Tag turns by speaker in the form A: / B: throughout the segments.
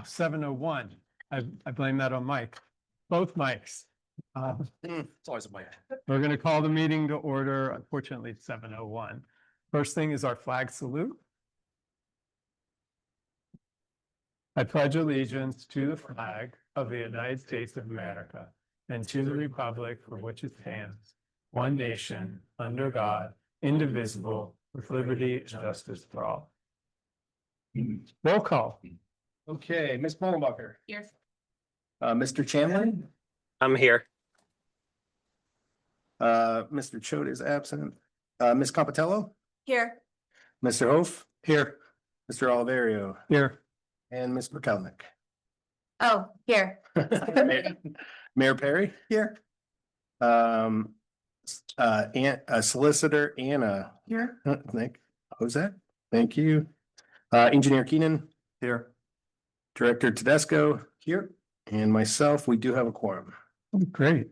A: 7:01. I blame that on Mike, both mics.
B: It's always a mic.
A: We're going to call the meeting to order. Unfortunately, it's 7:01. First thing is our flag salute. I pledge allegiance to the flag of the United States of America and to the republic for which it stands, one nation, under God, indivisible, with liberty and justice for all. Roll call.
B: Okay, Ms. Mullenbacher.
C: Here.
B: Mr. Chamlin,
D: I'm here.
B: Mr. Choate is absent. Ms. Compatello,
C: Here.
B: Mr. Hof. Here. Mr. Oliverio
A: Here.
B: and Ms. McCallnick.
C: Oh, here.
B: Mayor Perry here. Solicitor Anna here. Jose, thank you. Engineer Keenan here. Director Tedesco here, and myself, we do have a quorum.
A: Great.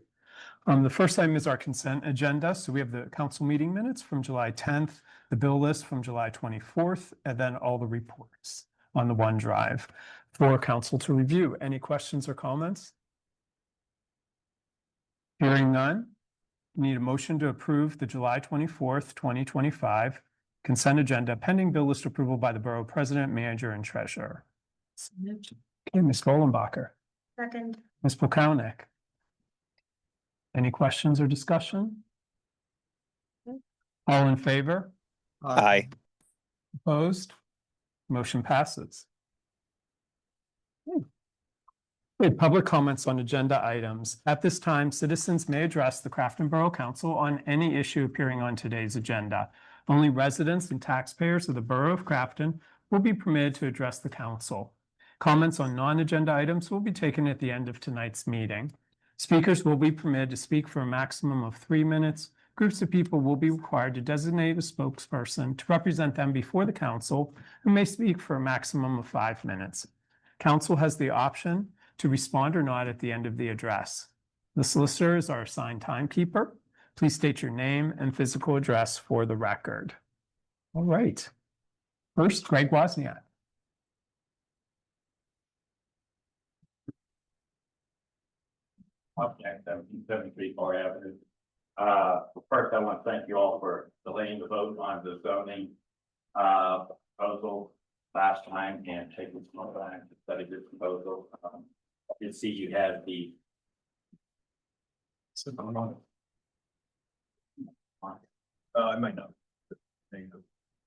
A: The first item is our consent agenda. So we have the council meeting minutes from July 10th, the bill list from July 24th, and then all the reports on the OneDrive for council to review. Any questions or comments? Hearing none. Need a motion to approve the July 24th, 2025 consent agenda pending bill list approval by the borough president, manager, and treasurer. Okay, Ms. Vollenbacher,
C: Second.
A: Ms. Polkownik. Any questions or discussion? All in favor?
D: Aye.
A: Opposed? Motion passes. Okay, public comments on agenda items. At this time, citizens may address the Crafton Borough Council on any issue appearing on today's agenda. Only residents and taxpayers of the Borough of Crafton will be permitted to address the council. Comments on non-agenda items will be taken at the end of tonight's meeting. Speakers will be permitted to speak for a maximum of 3 minutes. Groups of people will be required to designate a spokesperson to represent them before the council, who may speak for a maximum of 5 minutes. Council has the option to respond or not at the end of the address. The solicitor is our assigned timekeeper. Please state your name and physical address for the record. All right. First, Greg Wozniak.
E: Object 1773 Bar Avenue. First, I want to thank you all for delaying the vote on the zoning proposal last time and taking some time to study this proposal. I did see you had the. I might not. There you go.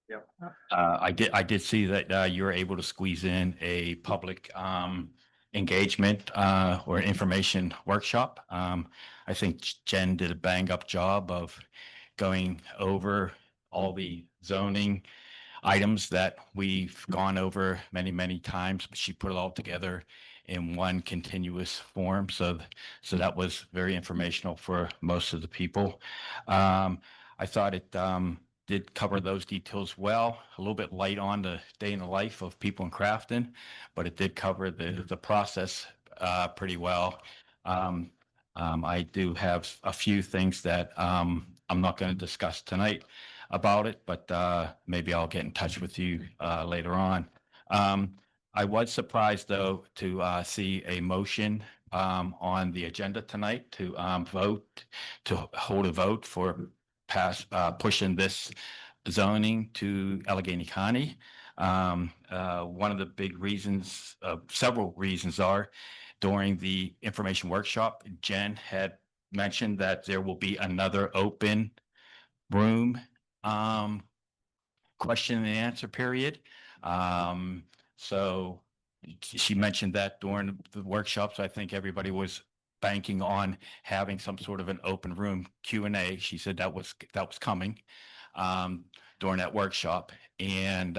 E: Yep.
F: I did see that you were able to squeeze in a public engagement or information workshop. I think Jen did a bang up job of going over all the zoning items that we've gone over many times, but she put it all together in one continuous form. So that was very informational for most of the people. I thought it did cover those details well, a little bit light on the day in the life of people in Crafton, but it did cover the process pretty well. I do have a few things that I'm not going to discuss tonight about it, but maybe I'll get in touch with you later on. I was surprised, though, to see a motion on the agenda tonight to hold a vote for pushing this zoning to Allegheny County. One of the big reasons, several reasons are, during the information workshop, Jen had mentioned that there will be another open room question and answer period. So she mentioned that during the workshop. So I think everybody was banking on having some sort of an open room Q&A. She said that was coming during that workshop, and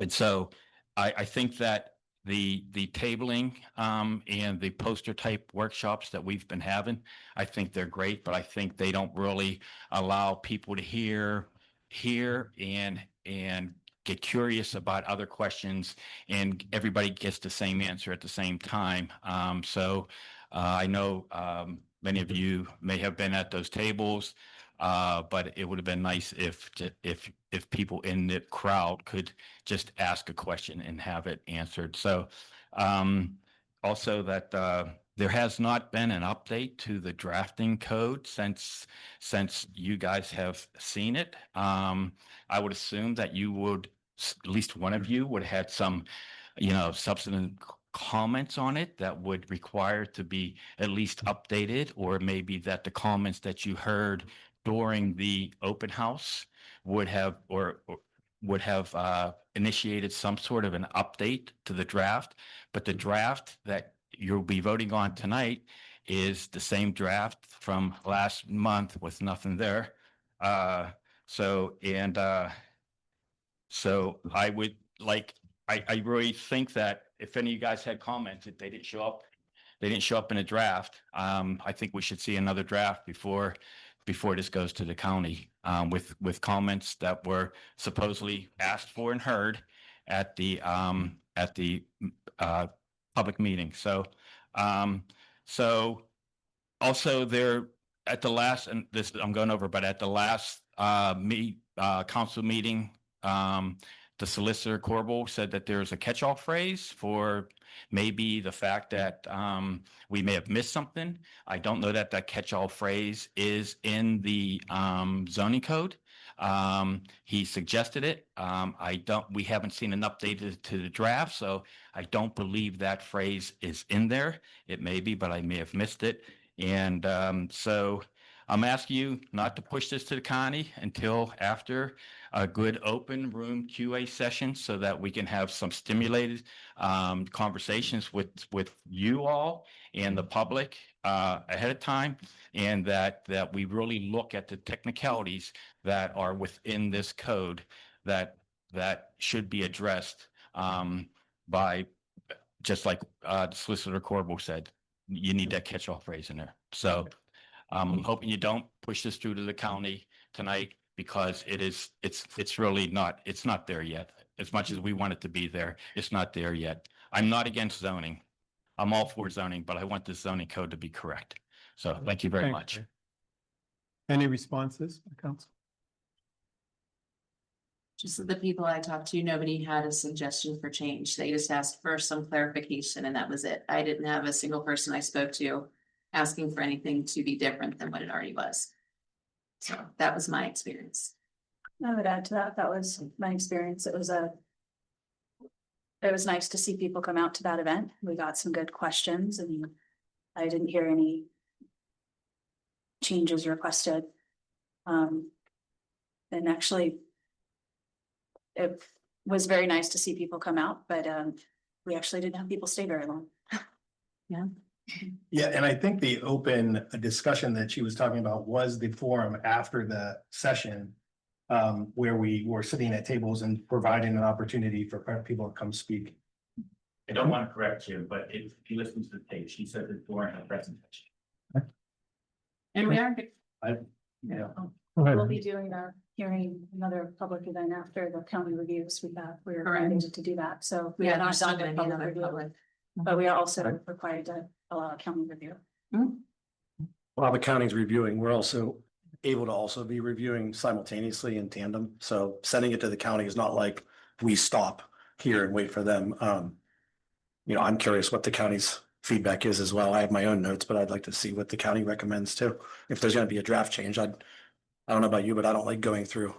F: so I think that the tabling and the poster type workshops that we've been having, I think they're great, but I think they don't really allow people to hear and get curious about other questions, and everybody gets the same answer at the same time. So I know many of you may have been at those tables. But it would have been nice if people in the crowd could just ask a question and have it answered. So also that there has not been an update to the drafting code since you guys have seen it. I would assume that you would, at least one of you would have had some, substantive comments on it that would require to be at least updated, or maybe that the comments that you heard during the open house would have initiated some sort of an update to the draft. But the draft that you'll be voting on tonight is the same draft from last month with nothing there. So I would like, I really think that if any of you guys had commented, they didn't show up in a draft. I think we should see another draft before this goes to the county, with comments that were supposedly asked for and heard at the public meeting. So also there at the last, and this I'm going over, but at the last council meeting, the solicitor Corbel said that there's a catch-all phrase for maybe the fact that we may have missed something. I don't know that that catch-all phrase is in the zoning code. He suggested it. We haven't seen an update to the draft, so I don't believe that phrase is in there. It may be, but I may have missed it. And so I'm asking you not to push this to the county until after a good open room QA session, so that we can have some stimulated conversations with you all and the public ahead of time, and that we really look at the technicalities that are within this code that should be addressed by, just like the Solicitor Corbel said, you need that catch-all phrase in there. So I'm hoping you don't push this through to the county tonight, because it's really not, it's not there yet. As much as we want it to be there, it's not there yet. I'm not against zoning. I'm all for zoning, but I want the zoning code to be correct. So thank you very
A: Thank
F: much.
A: you. Any responses, council?
G: Just the people I talked to, nobody had a suggestion for change. They just asked for some clarification and that was it. I didn't have a single person I spoke to asking for anything to be different than what it already was. So that was my experience.
H: I would add to that. That was my experience. It was nice to see people come out to that event. We got some good questions and I didn't hear any changes requested. And actually, it was very nice to see people come out, but we actually didn't have people stay very long.
G: Yeah.
B: Yeah, and I think the open discussion that she was talking about was the forum after the session, where we were sitting at tables and providing an opportunity for people to come speak.
E: I don't want to correct you, but if you listen to the tape, she said it during her presentation.
G: And we are.
B: Yeah.
H: We'll be doing a hearing, another public event after the county reviews. We're mandated to do that. So we
G: Yeah,
H: are not
G: there's still
H: done
G: gonna
H: with
G: be
H: public
G: another
H: review,
G: public.
H: but we are also required to allow a county review.
B: While the county's reviewing, we're also able to also be reviewing simultaneously in tandem. So sending it to the county is not like we stop here and wait for them. I'm curious what the county's feedback is as well. I have my own notes, but I'd like to see what the county recommends too. If there's going to be a draft change, I don't know about you, but I don't like going through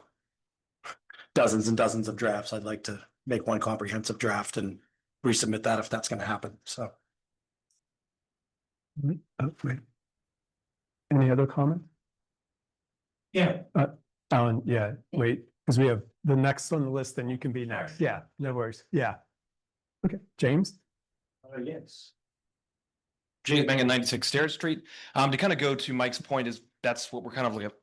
B: dozens and dozens of drafts. I'd like to make one comprehensive draft and resubmit that if that's going to happen. So.
A: Oh, wait. Any other comment?
E: Yeah.
A: Alan, yeah, wait, because we have the next on the list, then you can be next. Yeah, no worries. Yeah. Okay, James?
E: Yes.
I: James Bang at 96 Stairs Street. To kind of go to Mike's point, is that's what we're kind of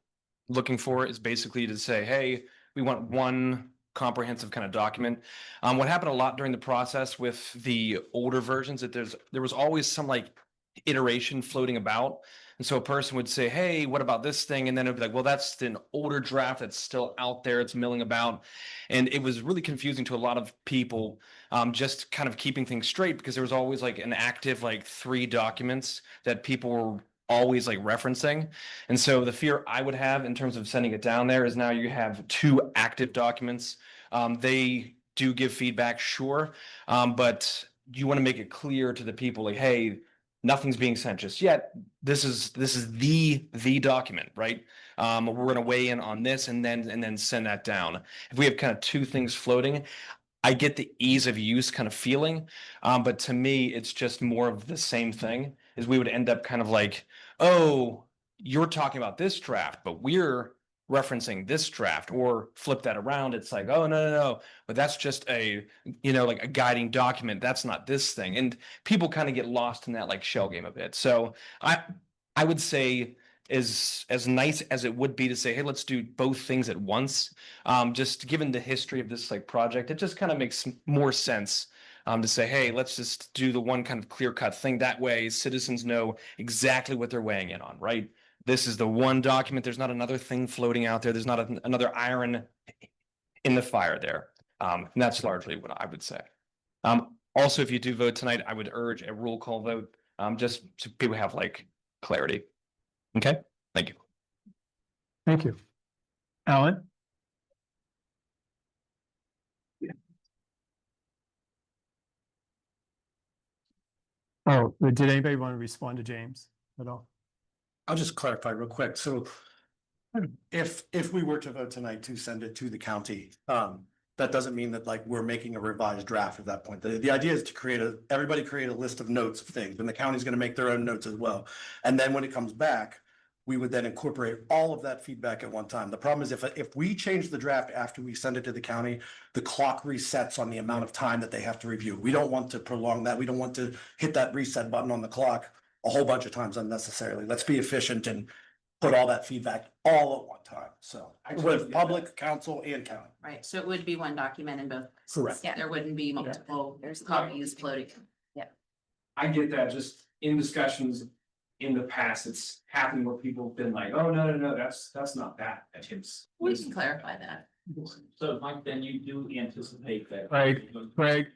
I: looking for, is basically to say, hey, we want one comprehensive kind of document. What happened a lot during the process with the older versions, that there was always some iteration floating about. And so a person would say, hey, what about this thing? And then it'd be like, well, that's an older draft that's still out there. It's milling about. And it was really confusing to a lot of people, just kind of keeping things straight, because there was always an active 3 documents that people were always like referencing. And so the fear I would have in terms of sending it down there is now you have two active documents. They do give feedback, sure. But you want to make it clear to the people like, hey, nothing's being sent just yet. This is the document, right? We're going to weigh in on this and then send that down. If we have kind of two things floating, I get the ease of use kind of feeling, but to me, it's just more of the same thing. Is we would end up kind of like, oh, you're talking about this draft, but we're referencing this draft, or flip that around. It's like, oh, no, but that's just a, like a guiding document. That's not this thing. And people kind of get lost in that like shell game a bit. So I would say as nice as it would be to say, hey, let's do both things at once. Just given the history of this like project, it just kind of makes more sense to say, hey, let's just do the one kind of clear cut thing. That way citizens know exactly what they're weighing in on, right? This is the one document. There's not another thing floating out there. There's not another iron in the fire there. And that's largely what I would say. Also, if you do vote tonight, I would urge a roll call vote, just so people have like clarity. Okay, thank you.
A: Thank you. Alan? Oh, did anybody want to respond to James at all?
J: I'll just clarify real quick. So if we were to vote tonight to send it to the county, that doesn't mean that like we're making a revised draft at that point. The idea is to everybody create a list of notes of things, and the county's going to make their own notes as well. And then when it comes back, we would then incorporate all of that feedback at one time. The problem is if we change the draft after we send it to the county, the clock resets on the amount of time that they have to review. We don't want to prolong that. We don't want to hit that reset button on the clock a whole bunch of times unnecessarily. Let's be efficient and put all that feedback all at one time. So with public, council, and county.
G: Right, so it would be one document in both.
J: Correct.
G: Yeah, there wouldn't be multiple copies floating.
K: I get that just in discussions in the past, it's happened where people have been like, oh, no, that's not that. It's.
G: We can clarify that.
E: So Mike, then you do anticipate that.
A: Greg,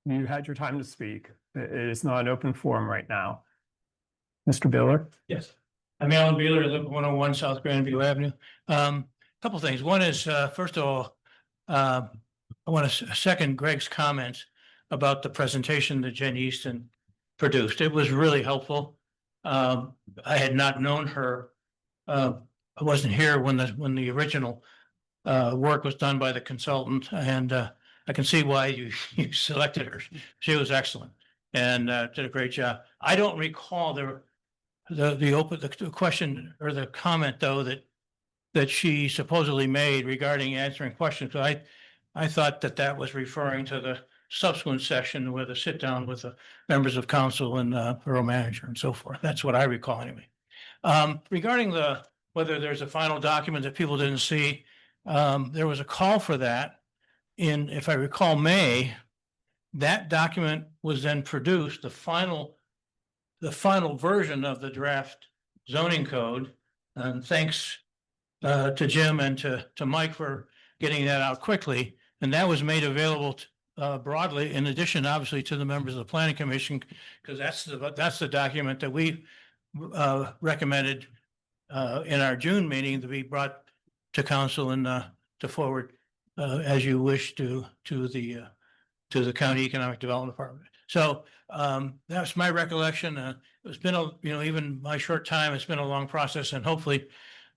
A: you had your time to speak. It is not an open forum right now. Mr. Biller?
L: Yes, I'm Alan Beeler, I live at 101 South Grandview Avenue. Couple things. One is, first of all, I want to second Greg's comments about the presentation that Jen Easton produced. It was really helpful. I had not known her. I wasn't here when the original work was done by the consultant, and I can see why you selected her. She was excellent and did a great job. I don't recall the question or the comment though that she supposedly made regarding answering questions. So I thought that was referring to the subsequent session with a sit down with the members of council and borough manager and so forth. That's what I recall anyway. Regarding whether there's a final document that people didn't see, there was a call for that in, if I recall, May. That document was then produced, the final version of the draft zoning code. And thanks to Jim and to Mike for getting that out quickly. And that was made available broadly, in addition, obviously, to the members of the planning commission, because that's the document that we recommended in our June meeting to be brought to council and to forward as you wish to the county economic development department. So that's my recollection. It's been even my short time, it's been a long process, and hopefully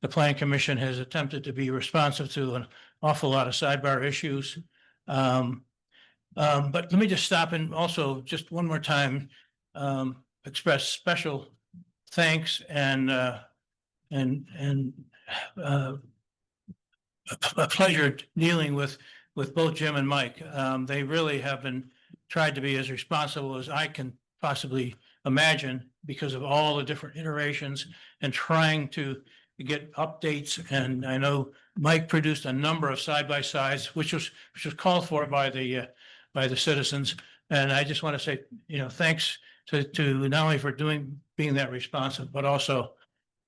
L: the planning commission has attempted to be responsive to an awful lot of sidebar issues. But let me just stop and also just one more time express special thanks and a pleasure dealing with both Jim and Mike. They really have tried to be as responsible as I can possibly imagine because of all the different iterations and trying to get updates. And I know Mike produced a number of side-by-sides, which was called for by the citizens. And I just want to say, thanks to not only for being that responsive, but also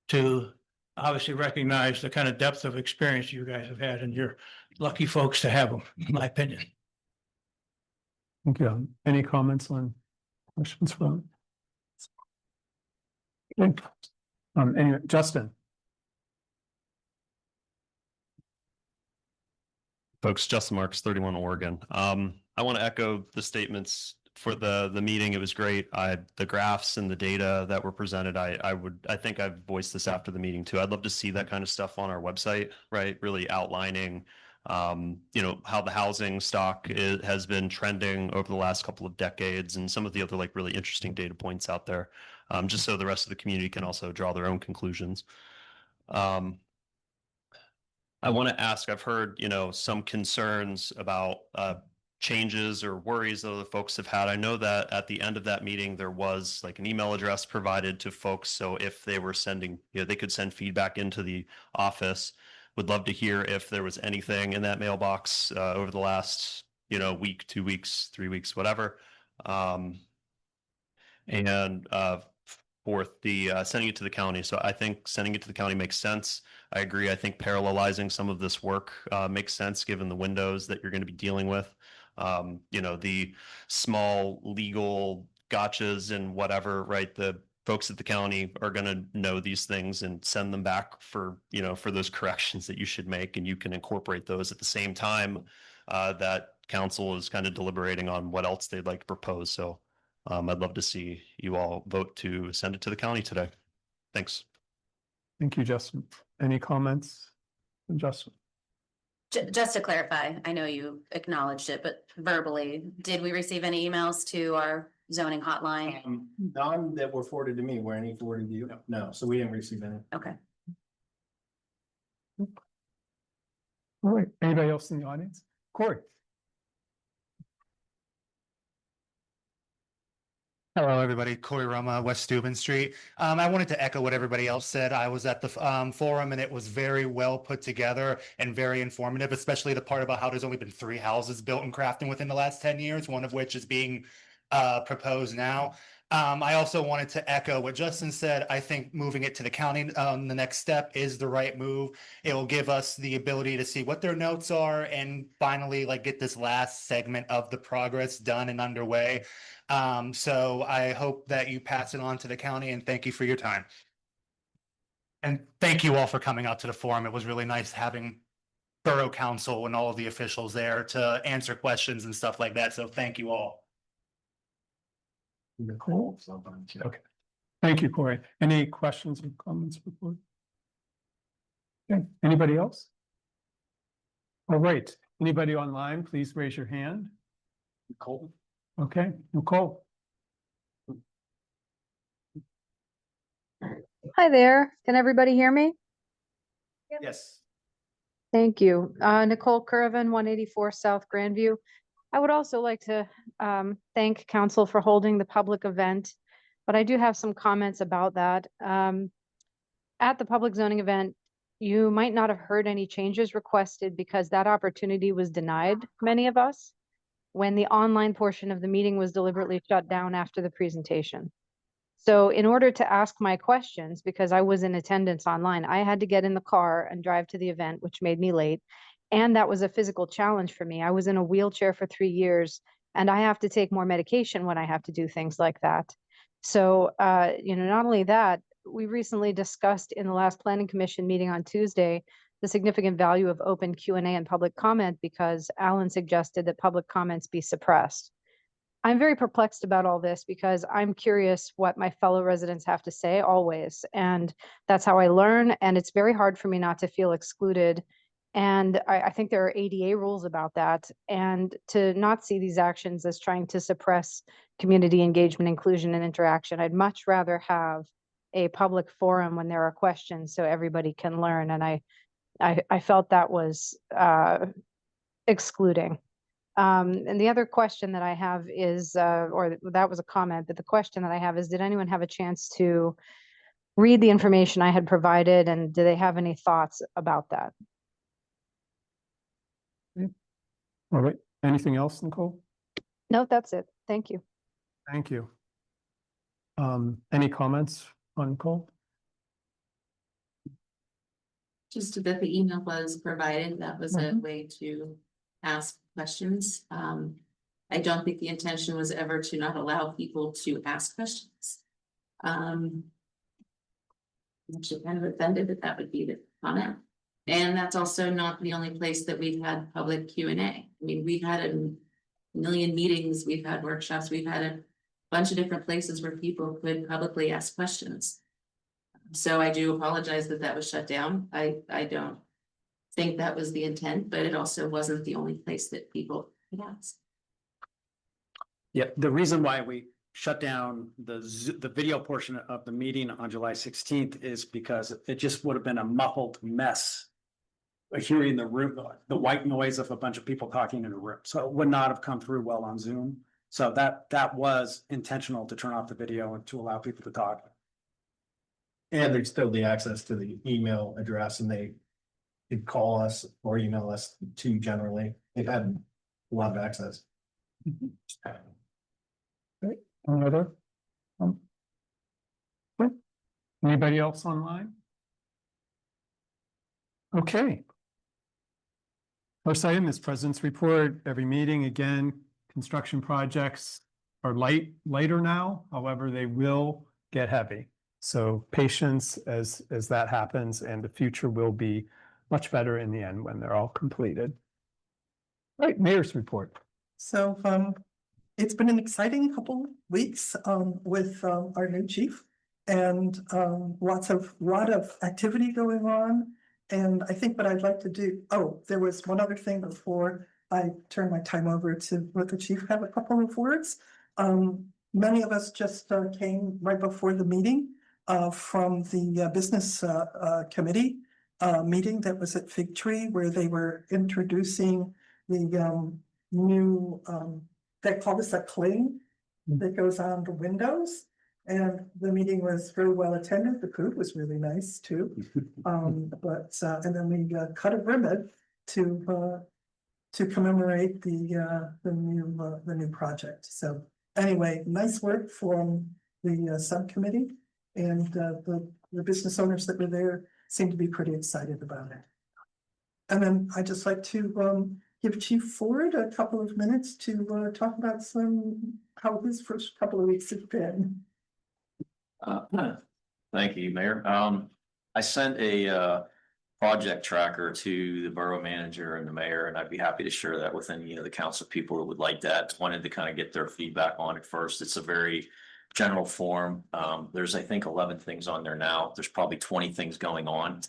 L: to obviously recognize the kind of depth of experience you guys have had, and you're lucky folks to have them, in my opinion.
A: Thank you. Any comments on questions from? Okay. Anyway, Justin.
M: Folks, Justin Marks, 31 Oregon. I want to echo the statements for the meeting. It was great. The graphs and the data that were presented, I think I've voiced this after the meeting too. I'd love to see that kind of stuff on our website, right? Really outlining, how the housing stock has been trending over the last couple of decades and some of the other like really interesting data points out there, just so the rest of the community can also draw their own conclusions. I want to ask, I've heard, some concerns about changes or worries that other folks have had. I know that at the end of that meeting, there was like an email address provided to folks. So if they were sending, they could send feedback into the office. Would love to hear if there was anything in that mailbox over the last, week, 2 weeks, 3 weeks, whatever. And fourth, the sending it to the county. So I think sending it to the county makes sense. I agree. I think parallelizing some of this work makes sense given the windows that you're going to be dealing with. The small legal gotchas and whatever, right? The folks at the county are going to know these things and send them back for those corrections that you should make, and you can incorporate those at the same time that council is kind of deliberating on what else they'd like to propose. So I'd love to see you all vote to send it to the county today. Thanks.
A: Thank you, Justin. Any comments? Justin?
C: Just to clarify, I know you acknowledged it, but verbally, did we receive any emails to our zoning hotline?
B: None that were forwarded to me. Were any forwarded to you? No, so we didn't receive any.
C: Okay.
A: All right. Anybody else in the audience? Corey?
N: Hello, everybody. Corey Roma, West Steuben Street. I wanted to echo what everybody else said. I was at the forum and it was very well put together and very informative, especially the part about how there's only been 3 houses built in Crafton within the last 10 years, one of which is being proposed now. I also wanted to echo what Justin said. I think moving it to the county, the next step is the right move. It will give us the ability to see what their notes are and finally get this last segment of the progress done and underway. So I hope that you pass it on to the county, and thank you for your time. And thank you all for coming out to the forum. It was really nice having Borough Council and all of the officials there to answer questions and stuff like that. So thank you all.
A: Cool. Okay. Thank you, Corey. Any questions or comments before? Okay. Anybody else? All right. Anybody online, please raise your hand.
B: Nicole?
A: Okay, Nicole.
O: Hi there. Can everybody hear me?
B: Yes.
O: Thank you. Nicole Curvin, 184 South Grandview. I would also like to thank council for holding the public event, but I do have some comments about that. At the public zoning event, you might not have heard any changes requested because that opportunity was denied many of us when the online portion of the meeting was deliberately shut down after the presentation. So in order to ask my questions, because I was in attendance online, I had to get in the car and drive to the event, which made me late. And that was a physical challenge for me. I was in a wheelchair for 3 years, and I have to take more medication when I have to do things like that. So, not only that, we recently discussed in the last Planning Commission meeting on Tuesday the significant value of open Q&A and public comment because Alan suggested that public comments be suppressed. I'm very perplexed about all this because I'm curious what my fellow residents have to say always. And that's how I learn. And it's very hard for me not to feel excluded. And I think there are ADA rules about that. And to not see these actions as trying to suppress community engagement, inclusion, and interaction, I'd much rather have a public forum when there are questions so everybody can learn. And I felt that was excluding. And the other question that I have is, or that was a comment, but the question that I have is, did anyone have a chance to read the information I had provided, and do they have any thoughts about that?
A: All right. Anything else, Nicole?
O: No, that's it. Thank you.
A: Thank you. Any comments on Nicole?
G: Just that the email was provided, that was a way to ask questions. I don't think the intention was ever to not allow people to ask questions. I'm actually kind of offended that that would be the comment. And that's also not the only place that we've had public Q&A. I mean, we've had a million meetings, we've had workshops, we've had a bunch of different places where people could publicly ask questions. So I do apologize that that was shut down. I don't think that was the intent, but it also wasn't the only place that people could ask.
P: Yeah, the reason why we shut down the video portion of the meeting on July 16th is because it just would have been a muffled mess. Hearing the room, the white noise of a bunch of people talking in a room, so it would not have come through well on Zoom. So that was intentional to turn off the video and to allow people to talk.
B: And there's still the access to the email address, and they could call us or email us too generally. They've had a lot of access.
A: Any other? Good. Anybody else online? Okay. First item is President's Report. Every meeting, again, construction projects are lighter now. However, they will get heavy. So patience as that happens, and the future will be much better in the end when they're all completed. Right, Mayor's Report.
Q: So it's been an exciting couple weeks with our new chief, and lot of activity going on. And I think what I'd like to do, there was one other thing before I turn my time over to let the chief have a couple of words. Many of us just came right before the meeting from the business committee meeting that was at Fig Tree, where they were introducing the new they call this a cling that goes on the windows. And the meeting was very well attended. The food was really nice too. And then we cut a ribbon to commemorate the new project. So anyway, nice work from the subcommittee, and the business owners that were there seemed to be pretty excited about it. And then I'd just like to give Chief Ford a couple of minutes to talk about how his first couple of weeks have been.
R: Thank you, Mayor. I sent a project tracker to the borough manager and the mayor, and I'd be happy to share that with any of the council people that would like that. Wanted to kind of get their feedback on it first. It's a very general form. There's, I think, 11 things on there now. There's probably 20 things going on.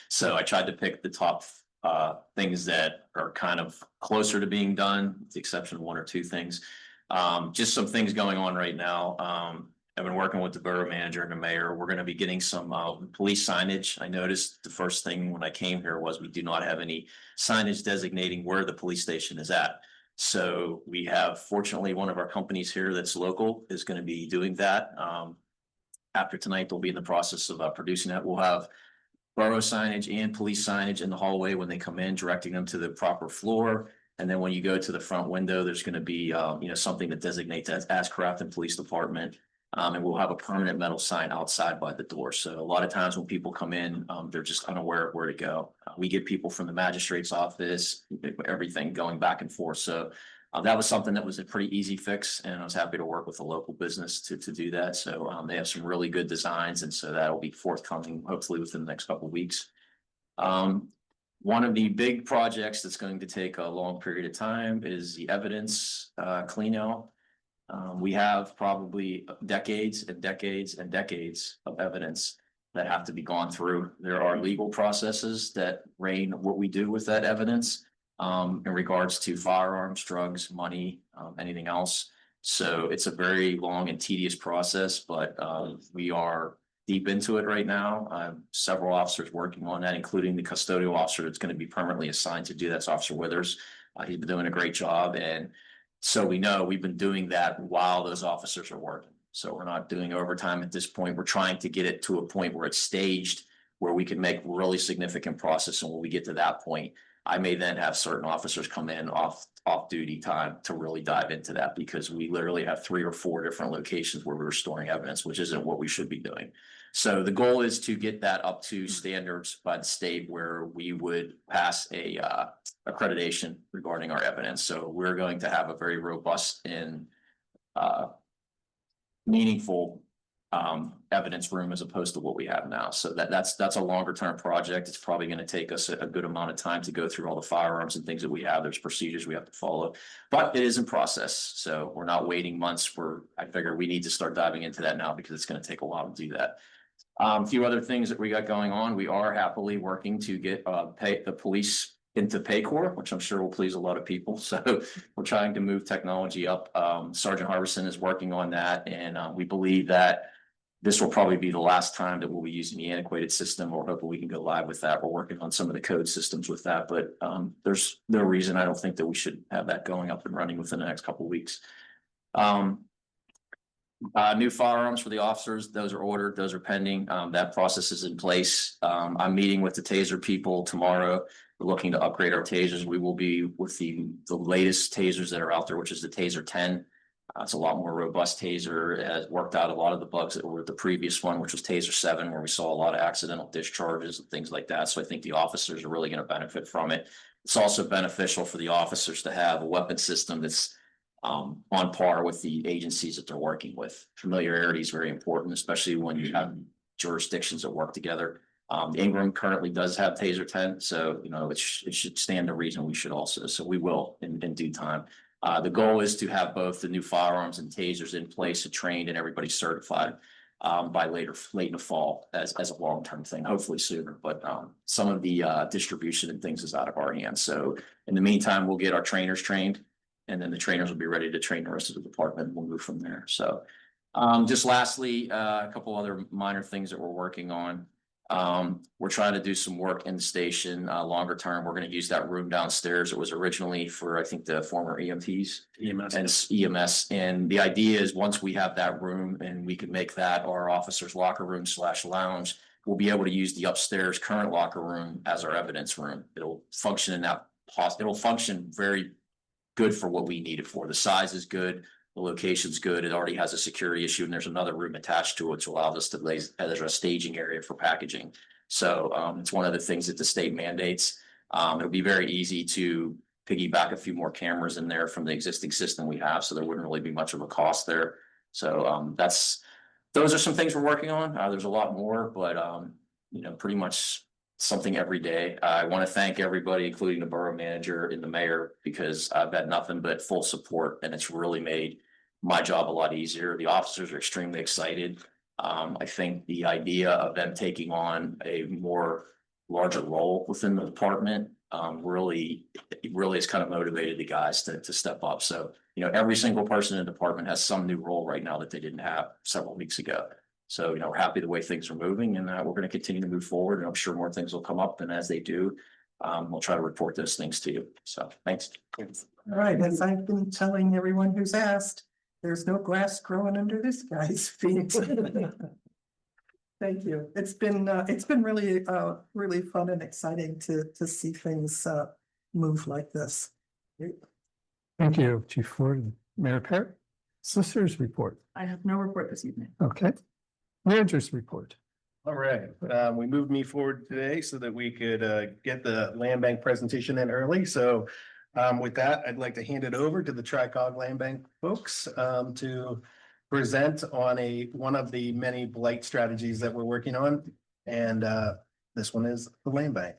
R: So I tried to pick the top things that are kind of closer to being done, with the exception of one or two things. Just some things going on right now. I've been working with the borough manager and the mayor. We're going to be getting some police signage. I noticed the first thing when I came here was we do not have any signage designating where the police station is at. So we have, fortunately, one of our companies here that's local is going to be doing that. After tonight, they'll be in the process of producing that. We'll have borough signage and police signage in the hallway when they come in, directing them to the proper floor. And then when you go to the front window, there's going to be something that designates as Crafton Police Department. And we'll have a permanent metal sign outside by the door. So a lot of times when people come in, they're just unaware of where to go. We get people from the magistrate's office, everything going back and forth. So that was something that was a pretty easy fix, and I was happy to work with a local business to do that. So they have some really good designs, and so that'll be forthcoming hopefully within the next couple of weeks. One of the big projects that's going to take a long period of time is the evidence clean out. We have probably decades and decades and decades of evidence that have to be gone through. There are legal processes that reign what we do with that evidence in regards to firearms, drugs, money, anything else. So it's a very long and tedious process, but we are deep into it right now. Several officers working on that, including the custodial officer that's going to be permanently assigned to do that's Officer Withers. He's been doing a great job, and so we know we've been doing that while those officers are working. So we're not doing overtime at this point. We're trying to get it to a point where it's staged, where we can make really significant process. And when we get to that point, I may then have certain officers come in off duty time to really dive into that, because we literally have 3 or 4 different locations where we're storing evidence, which isn't what we should be doing. So the goal is to get that up to standards by the state where we would pass a accreditation regarding our evidence. So we're going to have a very robust and meaningful evidence room as opposed to what we have now. So that's a longer term project. It's probably going to take us a good amount of time to go through all the firearms and things that we have. There's procedures we have to follow, but it is in process. So we're not waiting months. I figure we need to start diving into that now because it's going to take a while to do that. A few other things that we got going on. We are happily working to get the police into Paycor, which I'm sure will please a lot of people. So we're trying to move technology up. Sergeant Harbison is working on that, and we believe that this will probably be the last time that we'll be using the antiquated system, or hopefully we can go live with that. We're working on some of the code systems with that, but there's no reason I don't think that we should have that going up and running within the next couple of weeks. New firearms for the officers, those are ordered, those are pending. That process is in place. I'm meeting with the taser people tomorrow. We're looking to upgrade our tasers. We will be with the latest tasers that are out there, which is the Taser 10. It's a lot more robust taser. It has worked out a lot of the bugs that were with the previous one, which was Taser 7, where we saw a lot of accidental discharges and things like that. So I think the officers are really going to benefit from it. It's also beneficial for the officers to have a weapon system that's on par with the agencies that they're working with. Familiarity is very important, especially when you have jurisdictions that work together. Ingram currently does have Taser 10, so it should stand to reason we should also. So we will in due time. The goal is to have both the new firearms and tasers in place and trained and everybody certified by late in the fall as a long-term thing, hopefully sooner. But some of the distribution and things is out of our hands. So in the meantime, we'll get our trainers trained, and then the trainers will be ready to train the rest of the department. We'll move from there. So just lastly, a couple other minor things that we're working on. We're trying to do some work in the station longer term. We're going to use that room downstairs. It was originally for, I think, the former EMTs and EMS. And the idea is once we have that room and we can make that our officers' locker room / lounge, we'll be able to use the upstairs current locker room as our evidence room. It'll function in that. It'll function very good for what we need it for. The size is good. The location's good. It already has a security issue, and there's another room attached to it, which allows us to there's a staging area for packaging. So it's one of the things that the state mandates. It'll be very easy to piggyback a few more cameras in there from the existing system we have, so there wouldn't really be much of a cost there. So those are some things we're working on. There's a lot more, but pretty much something every day. I want to thank everybody, including the borough manager and the mayor, because I've had nothing but full support, and it's really made my job a lot easier. The officers are extremely excited. I think the idea of them taking on a larger role within the department really has kind of motivated the guys to step up. So, every single person in the department has some new role right now that they didn't have several weeks ago. So, we're happy the way things are moving, and we're going to continue to move forward, and I'm sure more things will come up. And as they do, we'll try to report those things to you. So thanks.
Q: All right, as I've been telling everyone who's asked, there's no grass growing under this guy's feet. Thank you. It's been really, really fun and exciting to see things move like this.
A: Thank you, Chief Ford. Mayor Perry, Solicitor's report.
H: I have no report this evening.
A: Okay. Manager's report.
B: All right, we moved me forward today so that we could get the land bank presentation in early. So with that, I'd like to hand it over to the Tri-Cog Land Bank folks to present on one of the many blight strategies that we're working on. And this one is the land bank.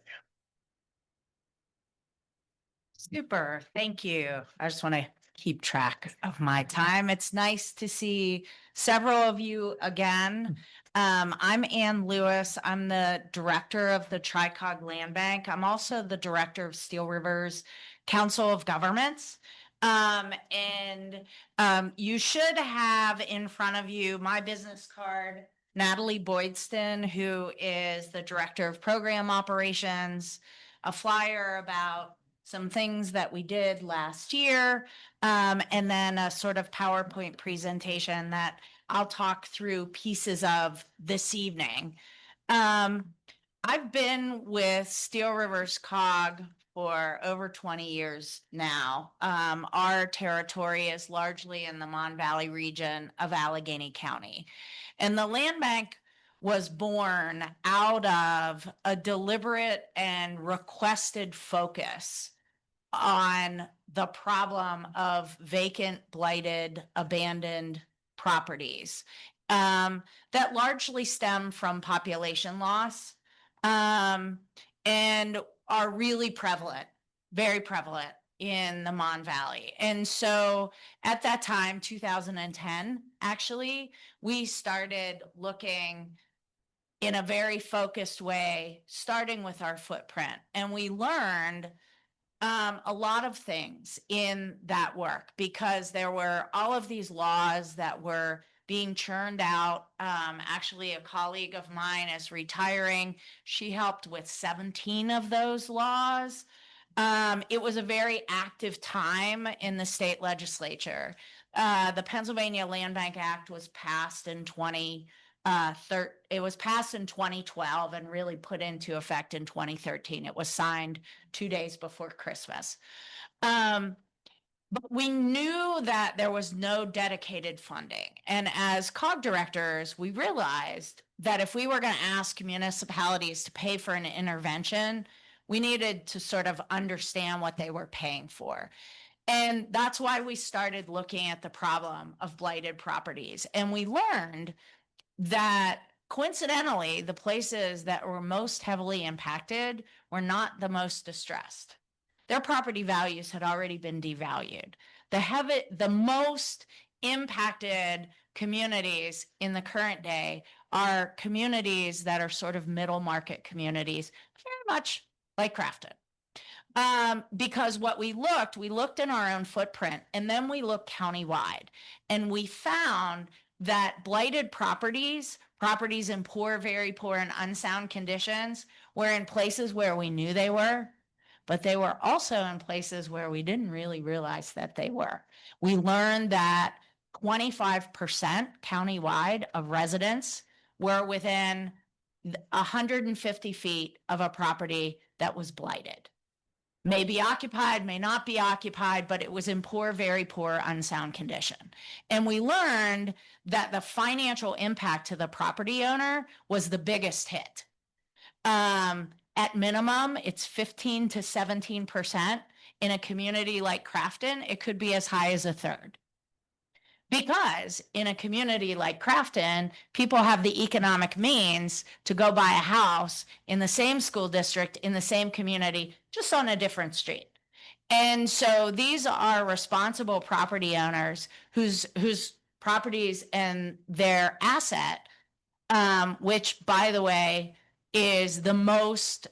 S: Super, thank you. I just want to keep track of my time. It's nice to see several of you again. I'm Ann Lewis. I'm the director of the Tri-Cog Land Bank. I'm also the director of Steel River's Council of Governments. You should have in front of you my business card, Natalie Boydston, who is the director of program operations, a flyer about some things that we did last year, and then a sort of PowerPoint presentation that I'll talk through pieces of this evening. I've been with Steel River's COG for over 20 years now. Our territory is largely in the Mon Valley region of Allegheny County. And the land bank was born out of a deliberate and requested focus on the problem of vacant, blighted, abandoned properties. that largely stem from population loss and are really prevalent, very prevalent in the Mon Valley. And so at that time, 2010, actually, we started looking in a very focused way, starting with our footprint. And we learned a lot of things in that work because there were all of these laws that were being churned out. Actually, a colleague of mine is retiring. She helped with 17 of those laws. It was a very active time in the state legislature. The Pennsylvania Land Bank Act was passed in 2012 and really put into effect in 2013. It was signed 2 days before Christmas. But we knew that there was no dedicated funding. And as COG directors, we realized that if we were going to ask municipalities to pay for an intervention, we needed to sort of understand what they were paying for. And that's why we started looking at the problem of blighted properties. And we learned that coincidentally, the places that were most heavily impacted were not the most distressed. Their property values had already been devalued. The most impacted communities in the current day are communities that are sort of middle market communities, very much like Crafton. Because what we looked in our own footprint, and then we looked countywide, and we found that blighted properties in poor, very poor and unsound conditions were in places where we knew they were, but they were also in places where we didn't really realize that they were. We learned that 25% countywide of residents were within 150 feet of a property that was blighted. May be occupied, may not be occupied, but it was in poor, very poor, unsound condition. And we learned that the financial impact to the property owner was the biggest hit. At minimum, it's 15 to 17%. In a community like Crafton, it could be as high as a third. Because in a community like Crafton, people have the economic means to go buy a house in the same school district, in the same community, just on a different street. And so these are responsible property owners whose properties and their asset, which, by the way, is the most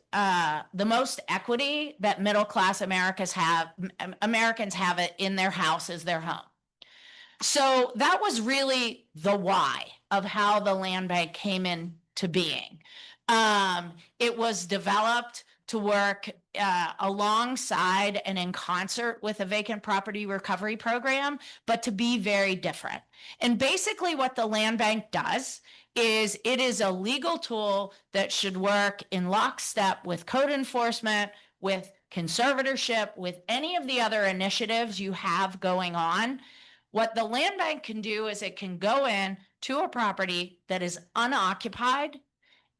S: equity that middle-class Americans have it in their house is their home. So that was really the why of how the land bank came into being. It was developed to work alongside and in concert with a vacant property recovery program, but to be very different. And basically what the land bank does is it is a legal tool that should work in lockstep with code enforcement, with conservatorship, with any of the other initiatives you have going on. What the land bank can do is it can go in to a property that is unoccupied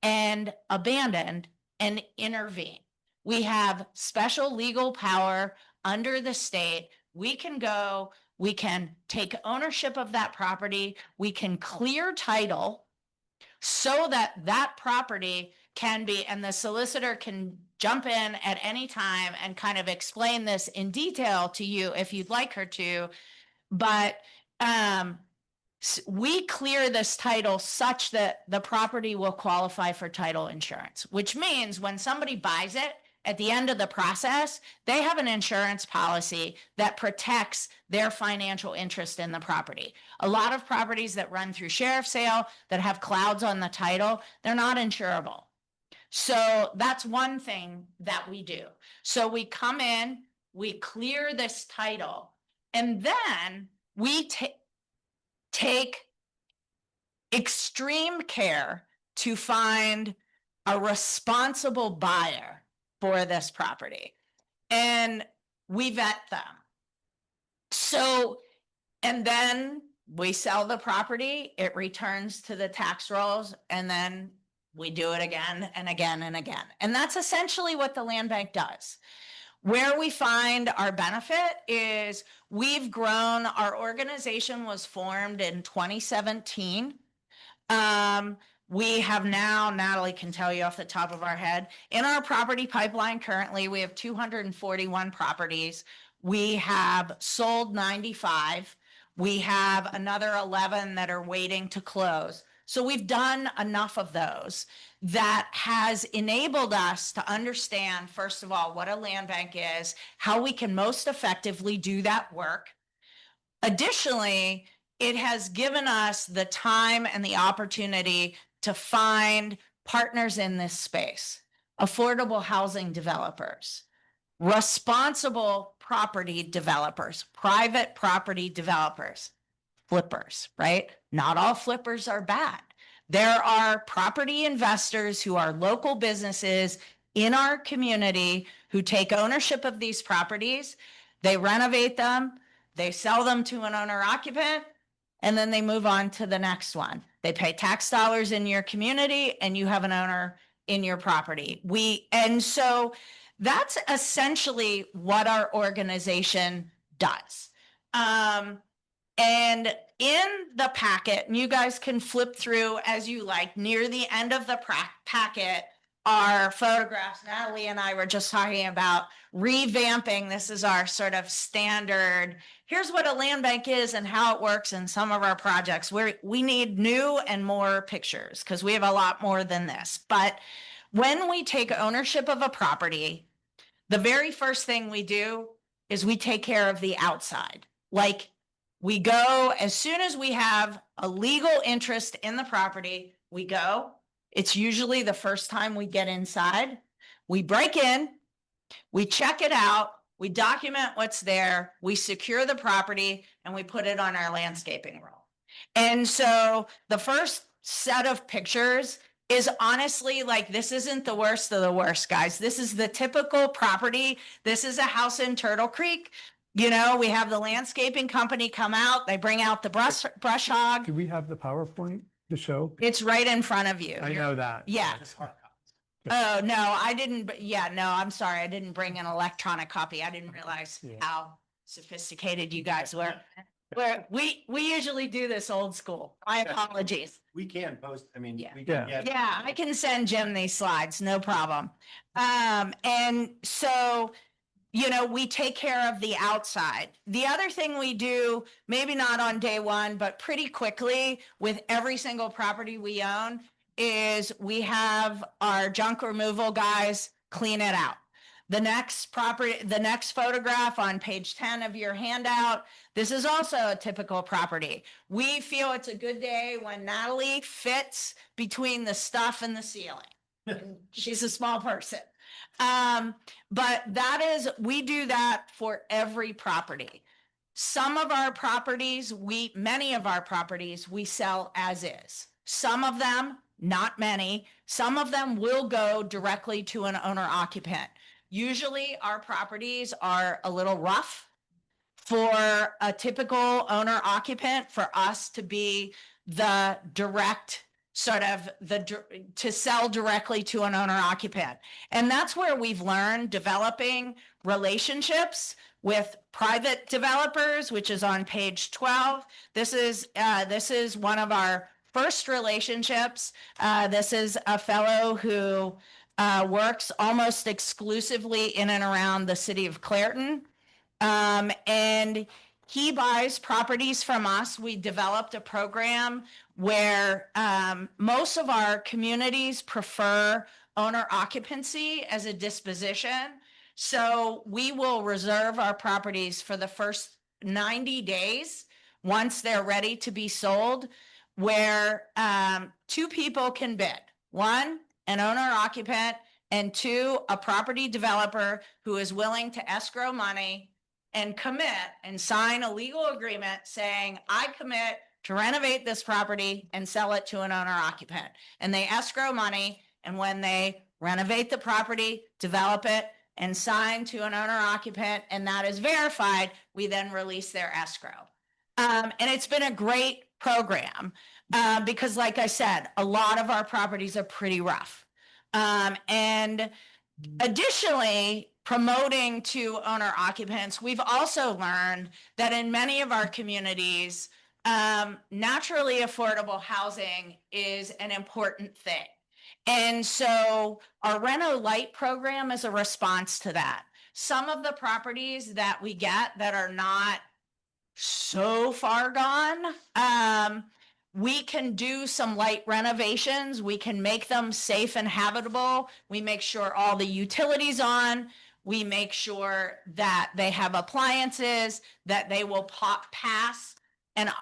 S: and abandoned and intervene. We have special legal power under the state. We can go, we can take ownership of that property, we can clear title so that that property can be, and the solicitor can jump in at any time and kind of explain this in detail to you if you'd like her to. But we clear this title such that the property will qualify for title insurance, which means when somebody buys it at the end of the process, they have an insurance policy that protects their financial interest in the property. A lot of properties that run through sheriff's sale that have clouds on the title, they're not insurable. So that's one thing that we do. So we come in, we clear this title, and then we take extreme care to find a responsible buyer for this property. And we vet them. So, and then we sell the property, it returns to the tax rolls, and then we do it again and again and again. And that's essentially what the land bank does. Where we find our benefit is we've grown, our organization was formed in 2017. We have now, Natalie can tell you off the top of our head, in our property pipeline currently, we have 241 properties. We have sold 95. We have another 11 that are waiting to close. So we've done enough of those that has enabled us to understand, first of all, what a land bank is, how we can most effectively do that work. Additionally, it has given us the time and the opportunity to find partners in this space, affordable housing developers, responsible property developers, private property developers, flippers, right? Not all flippers are bad. There are property investors who are local businesses in our community who take ownership of these properties, they renovate them, they sell them to an owner occupant, and then they move on to the next one. They pay tax dollars in your community and you have an owner in your property. And so that's essentially what our organization does. And in the packet, and you guys can flip through as you like, near the end of the packet are photographs. Natalie and I were just talking about revamping. This is our sort of standard. Here's what a land bank is and how it works in some of our projects. We need new and more pictures because we have a lot more than this. But when we take ownership of a property, the very first thing we do is we take care of the outside. Like, we go, as soon as we have a legal interest in the property, we go. It's usually the first time we get inside. We break in, we check it out, we document what's there, we secure the property, and we put it on our landscaping roll. And so the first set of pictures is honestly like, this isn't the worst of the worst, guys. This is the typical property. This is a house in Turtle Creek. You know, we have the landscaping company come out, they bring out the brush hog.
A: Do we have the PowerPoint to show?
S: It's right in front of you.
A: I know that.
S: Yeah. Oh, no, I didn't. Yeah, no, I'm sorry. I didn't bring an electronic copy. I didn't realize how sophisticated you guys were. We usually do this old school. My apologies.
B: We can post, I mean,
S: Yeah.
B: we can
A: Yeah.
B: get.
S: Yeah, I can send Jim these slides, no problem. And so, you know, we take care of the outside. The other thing we do, maybe not on day one, but pretty quickly with every single property we own, is we have our junk removal guys clean it out. The next photograph on page 10 of your handout, this is also a typical property. We feel it's a good day when Natalie fits between the stuff and the ceiling. She's a small person. But we do that for every property. Some of our properties, many of our properties, we sell as is. Some of them, not many, some of them will go directly to an owner occupant. Usually our properties are a little rough for a typical owner occupant, for us to be the direct to sell directly to an owner occupant. And that's where we've learned developing relationships with private developers, which is on page 12. This is one of our first relationships. This is a fellow who works almost exclusively in and around the city of Clairton. And he buys properties from us. We developed a program where most of our communities prefer owner occupancy as a disposition. So we will reserve our properties for the first 90 days once they're ready to be sold, where two people can bid. One, an owner occupant, and two, a property developer who is willing to escrow money and commit and sign a legal agreement saying, I commit to renovate this property and sell it to an owner occupant. And they escrow money, and when they renovate the property, develop it, and sign to an owner occupant, and that is verified, we then release their escrow. And it's been a great program because, like I said, a lot of our properties are pretty rough. And additionally, promoting to owner occupants, we've also learned that in many of our communities, naturally affordable housing is an important thing. And so our Reno Light program is a response to that. Some of the properties that we get that are not so far gone, we can do some light renovations. We can make them safe and habitable. We make sure all the utilities on. We make sure that they have appliances, that they will pass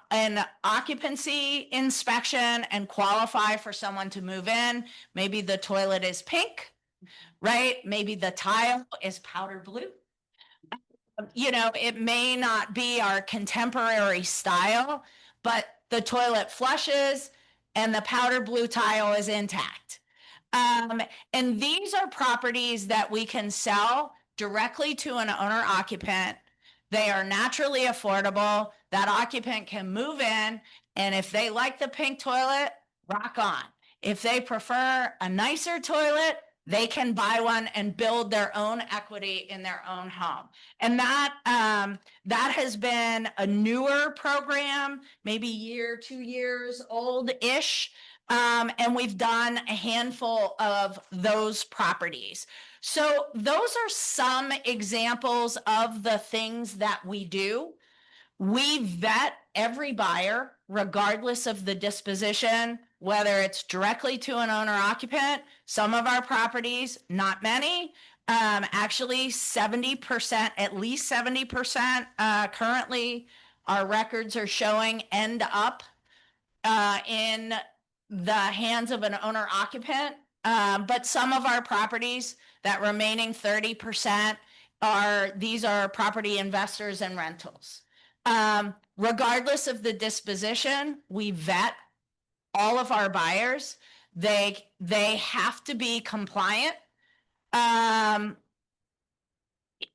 S: an occupancy inspection and qualify for someone to move in. Maybe the toilet is pink, right? Maybe the tile is powder blue. You know, it may not be our contemporary style, but the toilet flushes and the powder blue tile is intact. And these are properties that we can sell directly to an owner occupant. They are naturally affordable. That occupant can move in, and if they like the pink toilet, rock on. If they prefer a nicer toilet, they can buy one and build their own equity in their own home. And that has been a newer program, maybe 2 years old-ish. And we've done a handful of those properties. So those are some examples of the things that we do. We vet every buyer, regardless of the disposition, whether it's directly to an owner occupant. Some of our properties, not many, actually 70%, at least 70%, currently our records are showing end up in the hands of an owner occupant. But some of our properties, that remaining 30%, these are property investors and rentals. Regardless of the disposition, we vet all of our buyers. They have to be compliant. They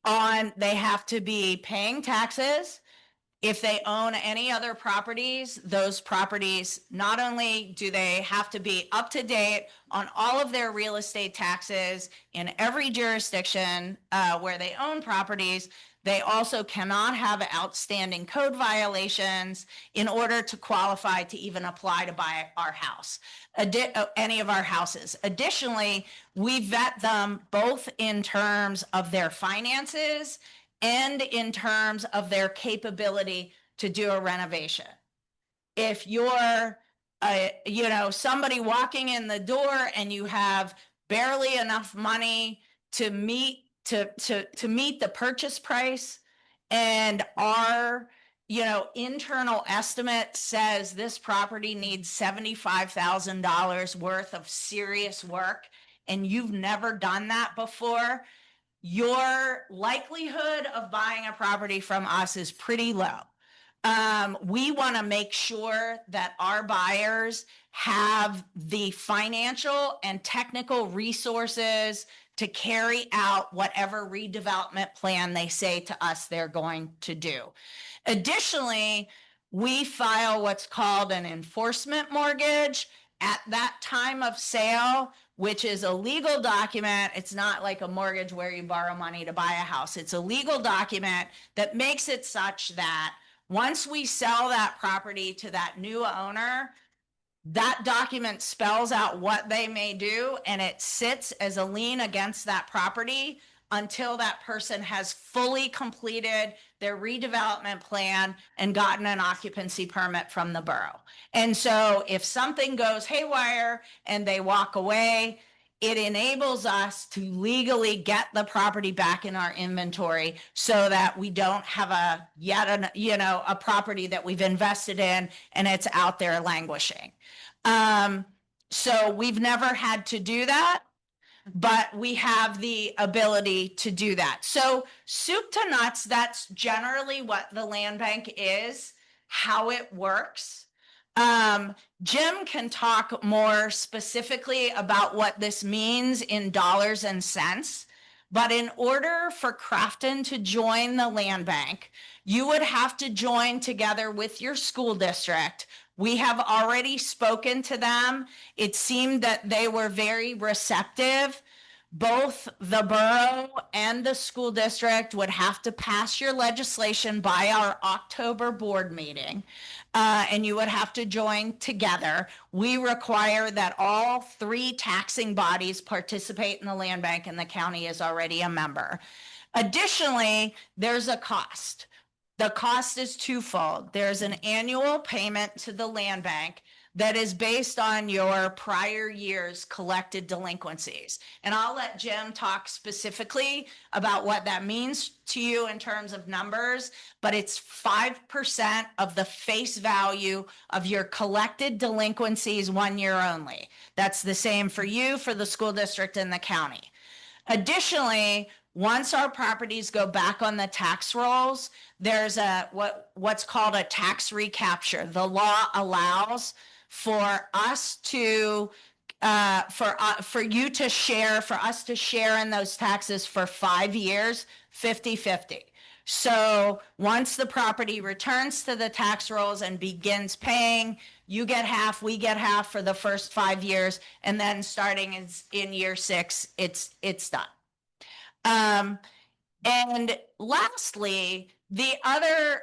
S: have to be paying taxes. If they own any other properties, those properties, not only do they have to be up to date on all of their real estate taxes in every jurisdiction where they own properties, they also cannot have outstanding code violations in order to qualify to even apply to buy our house, any of our houses. Additionally, we vet them both in terms of their finances and in terms of their capability to do a renovation. If you're, somebody walking in the door and you have barely enough money to meet the purchase price, and our internal estimate says this property needs $75,000 worth of serious work, and you've never done that before, your likelihood of buying a property from us is pretty low. We want to make sure that our buyers have the financial and technical resources to carry out whatever redevelopment plan they say to us they're going to do. Additionally, we file what's called an enforcement mortgage at that time of sale, which is a legal document. It's not like a mortgage where you borrow money to buy a house. It's a legal document that makes it such that once we sell that property to that new owner, that document spells out what they may do, and it sits as a lien against that property until that person has fully completed their redevelopment plan and gotten an occupancy permit from the borough. And so if something goes haywire and they walk away, it enables us to legally get the property back in our inventory so that we don't have a property that we've invested in and it's out there languishing. So we've never had to do that, but we have the ability to do that. So soup to nuts, that's generally what the land bank is, how it works. Jim can talk more specifically about what this means in dollars and cents, but in order for Crafton to join the land bank, you would have to join together with your school district. We have already spoken to them. It seemed that they were very receptive. both the borough and the school district would have to pass your legislation by our October board meeting. And you would have to join together. We require that all 3 taxing bodies participate in the land bank, and the county is already a member. Additionally, there's a cost. The cost is twofold. There's an annual payment to the land bank that is based on your prior year's collected delinquencies. And I'll let Jim talk specifically about what that means to you in terms of numbers, but it's 5% of the face value of your collected delinquencies 1 year only. That's the same for you, for the school district, and the county. Additionally, once our properties go back on the tax rolls, there's what's called a tax recapture. The law allows for us to for you to share, for us to share in those taxes for 5 years, 50-50. So once the property returns to the tax rolls and begins paying, you get half, we get half for the first 5 years, and then starting in year 6, it's done. And lastly, the other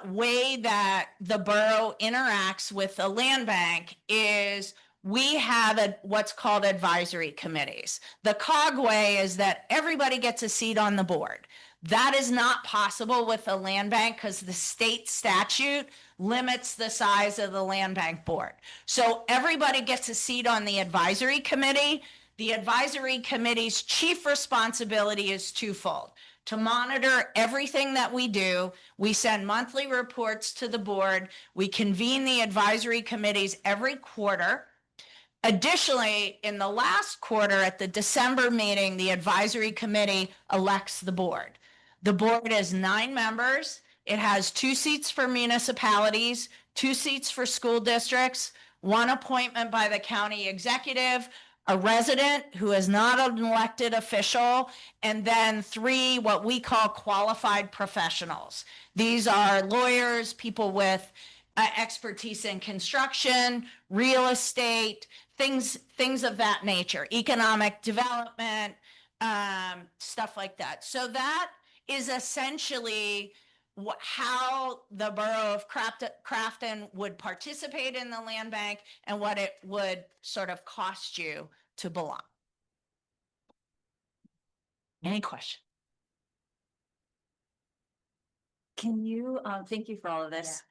S: way that the borough interacts with the land bank is we have what's called advisory committees. The COG way is that everybody gets a seat on the board. That is not possible with the land bank because the state statute limits the size of the land bank board. So everybody gets a seat on the advisory committee. The advisory committee's chief responsibility is twofold: to monitor everything that we do. We send monthly reports to the board. We convene the advisory committees every quarter. Additionally, in the last quarter at the December meeting, the advisory committee elects the board. The board is 9 members. It has 2 seats for municipalities, 2 seats for school districts, 1 appointment by the county executive, a resident who is not an elected official, and then 3 what we call qualified professionals. These are lawyers, people with expertise in construction, real estate, things of that nature, economic development, stuff like that. So that is essentially how the borough of Crafton would participate in the land bank and what it would sort of cost you to belong. Any question?
H: Can you, thank you for all of this.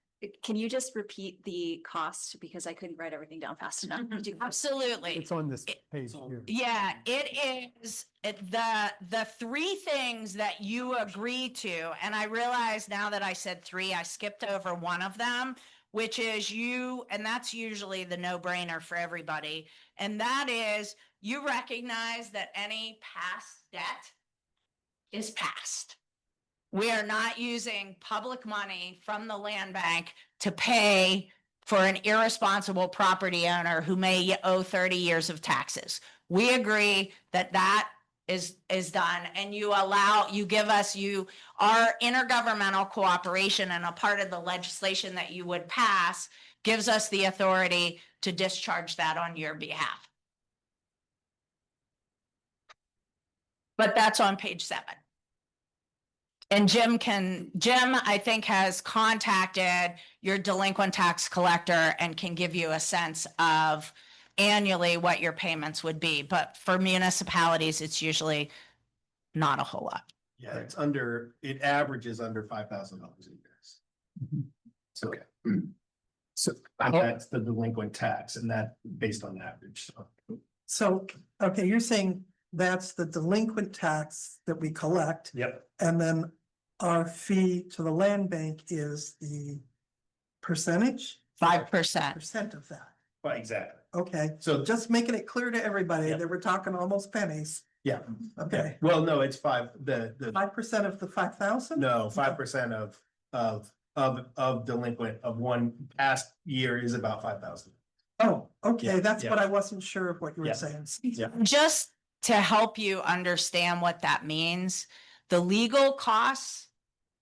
H: Can you just repeat the cost, because I couldn't write everything down fast enough?
S: Absolutely.
A: It's on this page here.
S: Yeah, it is the 3 things that you agree to. And I realize now that I said 3, I skipped over one of them, which is and that's usually the no-brainer for everybody. And that is, you recognize that any past debt is past. We are not using public money from the land bank to pay for an irresponsible property owner who may owe 30 years of taxes. We agree that that is done, and you give us our intergovernmental cooperation, and a part of the legislation that you would pass gives us the authority to discharge that on your behalf. But that's on page 7. And Jim, I think, has contacted your delinquent tax collector and can give you a sense of annually what your payments would be. But for municipalities, it's usually not a whole lot.
B: Yeah, it averages under $5,000 a year. So, so that's the delinquent tax, and that based on average.
Q: So, okay, you're saying that's the delinquent tax that we collect.
B: Yep.
Q: And then our fee to the land bank is the percentage?
S: 5%.
Q: Percent of that.
B: Well, exactly.
Q: Okay,
B: So
Q: just making it clear to everybody
B: Yep.
Q: that we're talking almost pennies.
B: yeah.
Q: Okay,
B: Well, no, it's 5, the
Q: 5% of the 5,000?
B: no, 5% of delinquent of one past year is about 5,000.
Q: Oh, okay,
B: Yeah,
Q: that's
B: yeah.
Q: what I wasn't sure of what you were
B: Yeah.
Q: saying.
B: Yeah.
S: Just to help you understand what that means, the legal costs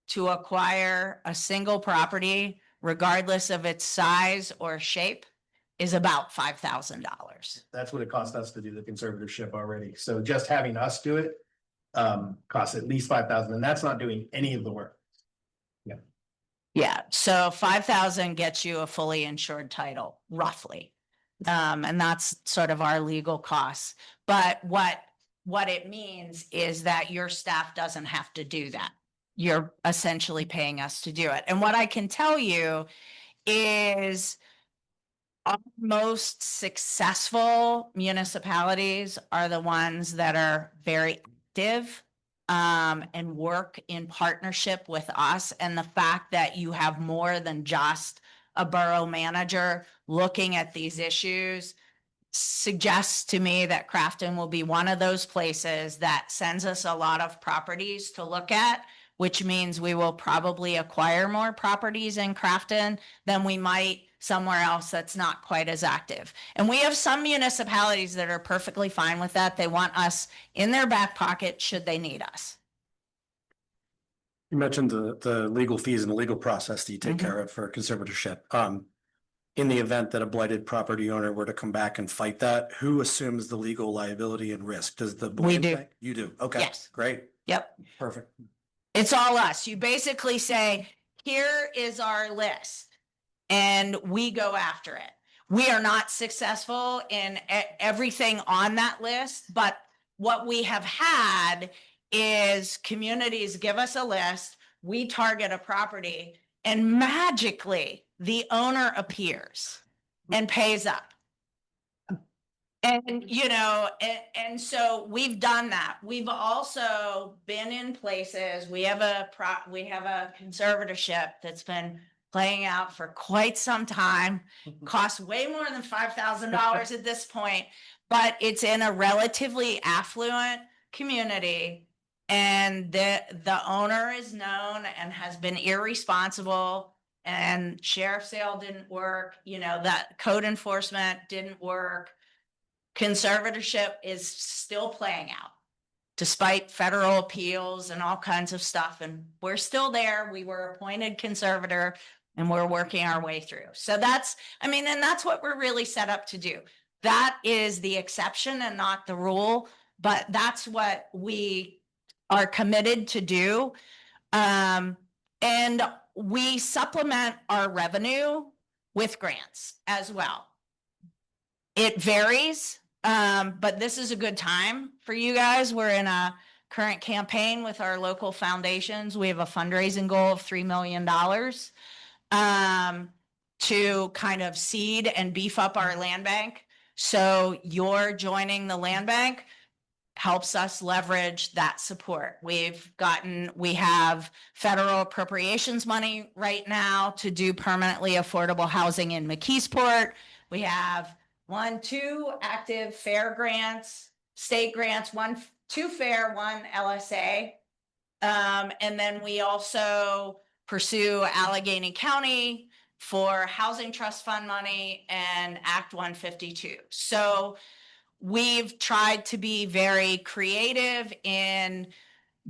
S: to acquire a single property, regardless of its size or shape, is about $5,000.
B: That's what it cost us to do the conservatorship already. So just having us do it costs at least 5,000, and that's not doing any of the work. Yeah.
S: Yeah, so 5,000 gets you a fully insured title, roughly. And that's sort of our legal costs. But what it means is that your staff doesn't have to do that. You're essentially paying us to do it. And what I can tell you is our most successful municipalities are the ones that are very active and work in partnership with us. And the fact that you have more than just a borough manager looking at these issues suggests to me that Crafton will be one of those places that sends us a lot of properties to look at, which means we will probably acquire more properties in Crafton than we might somewhere else that's not quite as active. And we have some municipalities that are perfectly fine with that. They want us in their back pocket should they need us.
J: You mentioned the legal fees and the legal process that you take care of for conservatorship. In the event that a blighted property owner were to come back and fight that, who assumes the legal liability and risk? Does the
S: We do.
J: bank? You do. Okay.
S: Yes.
J: Great.
S: Yep.
J: Perfect.
S: It's all us. You basically say, here is our list, and we go after it. We are not successful in everything on that list, but what we have had is communities give us a list, we target a property, and magically the owner appears and pays up. And, you know, and so we've done that. We've also been in places, we have a conservatorship that's been playing out for quite some time, costs way more than $5,000 at this point, but it's in a relatively affluent community. And the owner is known and has been irresponsible, and sheriff's sale didn't work, you know, that code enforcement didn't work. Conservatorship is still playing out despite federal appeals and all kinds of stuff. And we're still there. We were appointed conservator and we're working our way through. So that's, I mean, and that's what we're really set up to do. That is the exception and not the rule, but that's what we are committed to do. And we supplement our revenue with grants as well. It varies, but this is a good time for you guys. We're in a current campaign with our local foundations. We have a fundraising goal of $3 million to kind of seed and beef up our land bank. So you're joining the land bank helps us leverage that support. We have federal appropriations money right now to do permanently affordable housing in McKeesport. We have 2 active fair grants, state grants, 2 fair, 1 LSA. And then we also pursue Allegheny County for Housing Trust Fund money and Act 152. So we've tried to be very creative in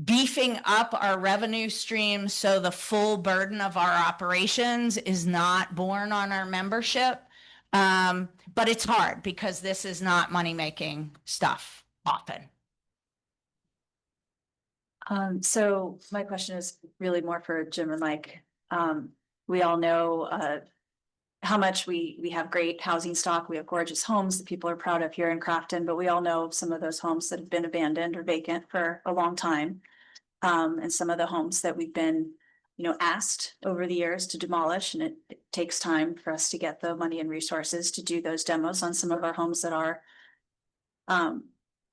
S: beefing up our revenue stream so the full burden of our operations is not borne on our membership. But it's hard because this is not money-making stuff often.
H: So my question is really more for Jim and Mike. We all know how much we have great housing stock. We have gorgeous homes that people are proud of here in Crafton, but we all know some of those homes that have been abandoned or vacant for a long time. And some of the homes that we've been, asked over the years to demolish, and it takes time for us to get the money and resources to do those demos on some of our homes that are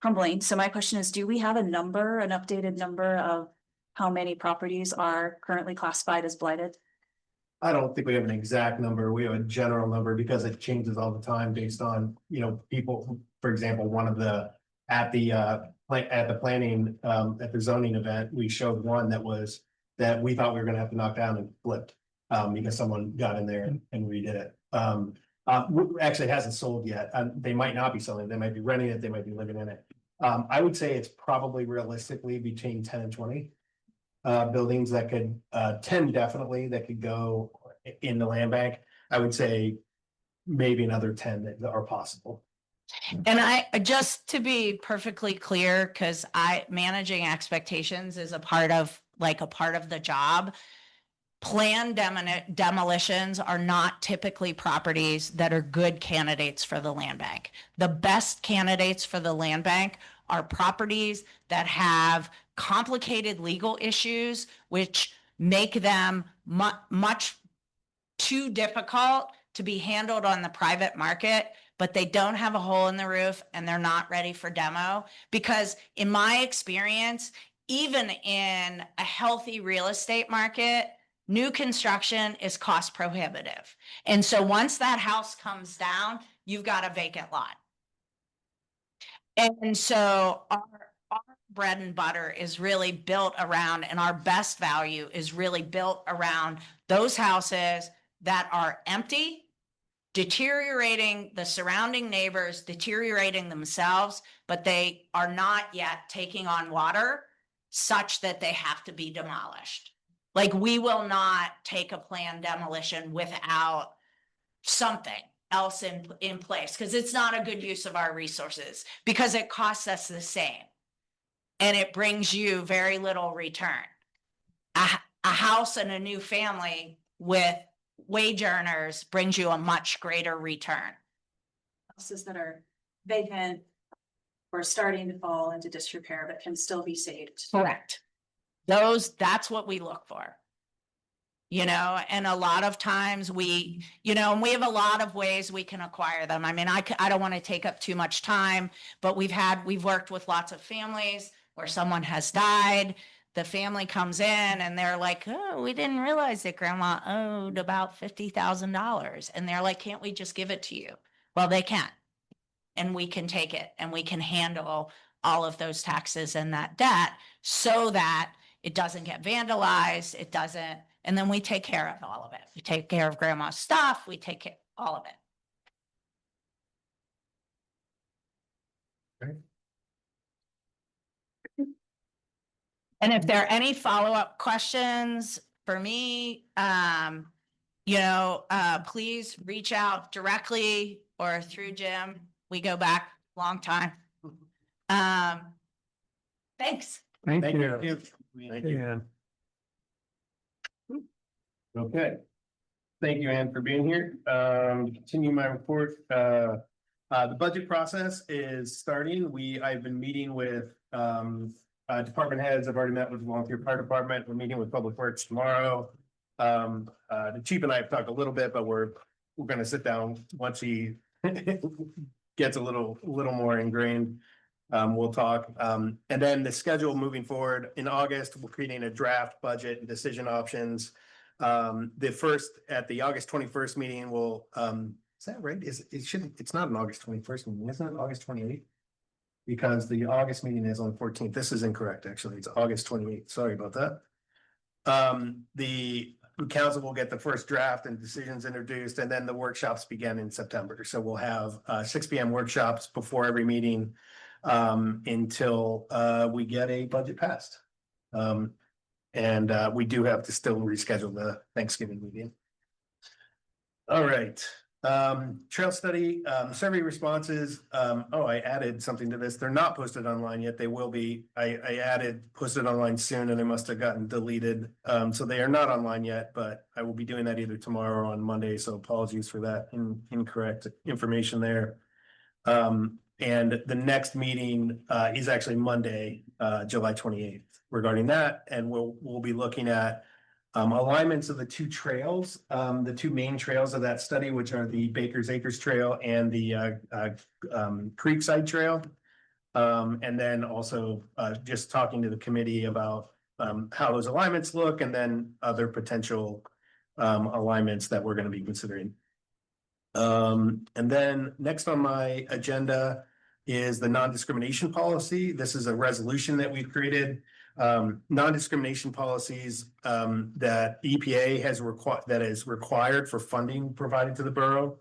H: crumbling. So my question is, do we have an updated number of how many properties are currently classified as blighted?
B: I don't think we have an exact number. We have a general number because it changes all the time based on, people. For example, one of the at the planning at the zoning event, we showed one that we thought we were going to have to knock down and flipped because someone got in there and redid it. Actually, it hasn't sold yet. They might not be selling it. They might be renting it. They might be living in it. I would say it's probably realistically between 10 and 20 buildings that could 10 definitely that could go in the land bank. I would say maybe another 10 that are possible.
S: And just to be perfectly clear, because managing expectations is a part of the job. Planned demolitions are not typically properties that are good candidates for the land bank. The best candidates for the land bank are properties that have complicated legal issues, which make them much too difficult to be handled on the private market, but they don't have a hole in the roof and they're not ready for demo. Because in my experience, even in a healthy real estate market, new construction is cost prohibitive. And so once that house comes down, you've got a vacant lot. And so our bread and butter is really built around, and our best value is really built around those houses that are empty, deteriorating the surrounding neighbors, deteriorating themselves, but they are not yet taking on water such that they have to be demolished. Like, we will not take a planned demolition without something else in place, because it's not a good use of our resources, because it costs us the same and it brings you very little return. A house and a new family with wage earners brings you a much greater return.
H: Houses that are vacant or starting to fall into disrepair but can still be saved.
S: Correct. That's what we look for. And a lot of times we have a lot of ways we can acquire them. I mean, I don't want to take up too much time, but we've worked with lots of families where someone has died. The family comes in and they're like, oh, we didn't realize that grandma owed about $50,000. And they're like, can't we just give it to you? Well, they can. And we can take it and we can handle all of those taxes and that debt so that it doesn't get vandalized. And then we take care of all of it. We take care of grandma's stuff. We take care of all of it.
B: Okay.
S: And if there are any follow-up questions for me, please reach out directly or through Jim. We go back a long time. Thanks.
A: Thank you.
B: Thank you.
A: Ann.
B: Okay. Thank you, Ann, for being here. Continue my report. The budget process is starting. I've been meeting with department heads. I've already met with the volunteer fire department. We're meeting with Public Works tomorrow. The chief and I have talked a little bit, but we're going to sit down once he gets a little more ingrained. We'll talk. And then the schedule moving forward in August, we're creating a draft budget and decision options. At the August 21st meeting will, is that right? It's not an August 21st meeting, isn't it August 28th? Because the August meeting is on the 14th. This is incorrect, actually. It's August 28th. Sorry about that. The council will get the first draft and decisions introduced, and then the workshops begin in September. So we'll have 6 p.m. workshops before every meeting until we get a budget passed. And we do have to still reschedule the Thanksgiving meeting. All right. Trail study, survey responses. I added something to this. They're not posted online yet. They will be. I added posted online soon, and they must have gotten deleted. So they are not online yet, but I will be doing that either tomorrow or on Monday. So apologies for that incorrect information there. And the next meeting is actually Monday, July 28th regarding that. And we'll be looking at alignments of the 2 trails, the 2 main trails of that study, which are the Baker's Acres Trail and the Creekside Trail. And then also just talking to the committee about how those alignments look, and then other potential alignments that we're going to be considering. And then next on my agenda is the non-discrimination policy. This is a resolution that we've created. Non-discrimination policies that EPA has that is required for funding provided to the borough.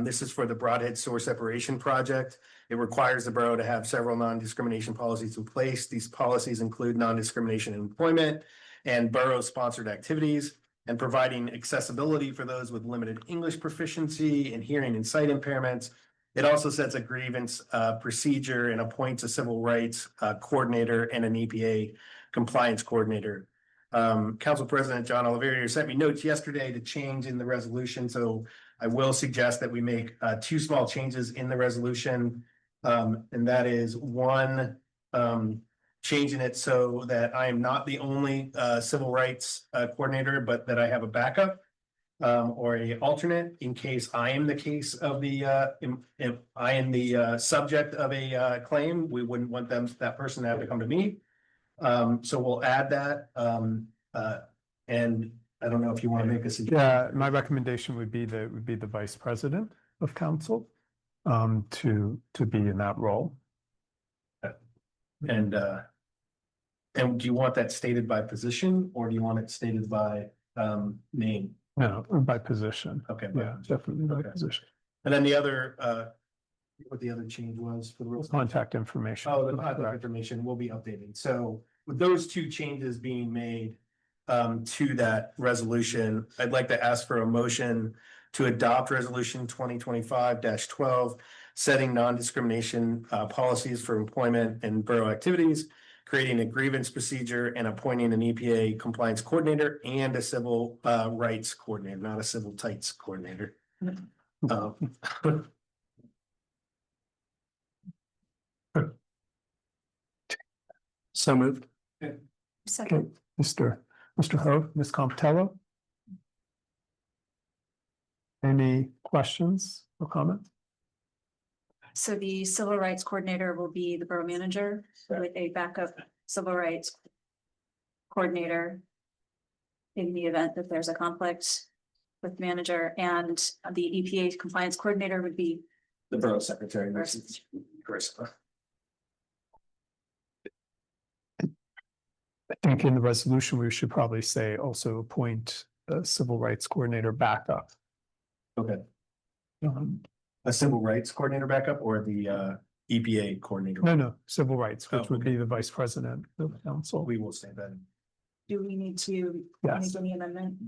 B: This is for the Broadhead Sewer Separation Project. It requires the borough to have several non-discrimination policies in place. These policies include non-discrimination in employment and borough-sponsored activities. and providing accessibility for those with limited English proficiency and hearing and sight impairments. It also sets a grievance procedure and appoints a civil rights coordinator and an EPA compliance coordinator. Council President John Oliveira sent me notes yesterday to change in the resolution, so I will suggest that we make two small changes in the resolution. And that is one, changing it so that I am not the only civil rights coordinator, but that I have a backup or a alternate in case I am the case of the if I am the subject of a claim. We wouldn't want that person to have to come to me. So we'll add that. And I don't know if you want to make a suggestion.
A: Yeah, my recommendation would be the vice president of council to be in that role.
B: And do you want that stated by position or do you want it stated by name?
A: No, by position.
B: Okay.
A: Yeah, definitely by
B: Okay.
A: position.
B: And then the other, what the other change was for the rules?
A: Contact information.
B: Oh, the contact information will be updated. So with those two changes being made to that resolution, I'd like to ask for a motion to adopt resolution 2025-12, setting non-discrimination policies for employment and borough activities, creating a grievance procedure and appointing an EPA compliance coordinator and a civil rights coordinator, not a civil tights coordinator.
J: So moved.
H: Second.
A: Mr. Hove, Ms. Compitello? Any questions or comments?
H: So the civil rights coordinator will be the borough manager with a backup civil rights coordinator in the event that there's a conflict with manager, and the EPA compliance coordinator would be
B: The borough secretary.
H: Versus-
B: Carissa.
A: I think in the resolution, we should probably say also appoint a civil rights coordinator backup.
B: Okay.
A: Um,
B: A civil rights coordinator backup or the EPA coordinator?
A: No, civil rights, which
B: Oh,
A: would be the vice president of the council.
B: We will say that.
H: do we need to
A: Yes.
H: make any amendment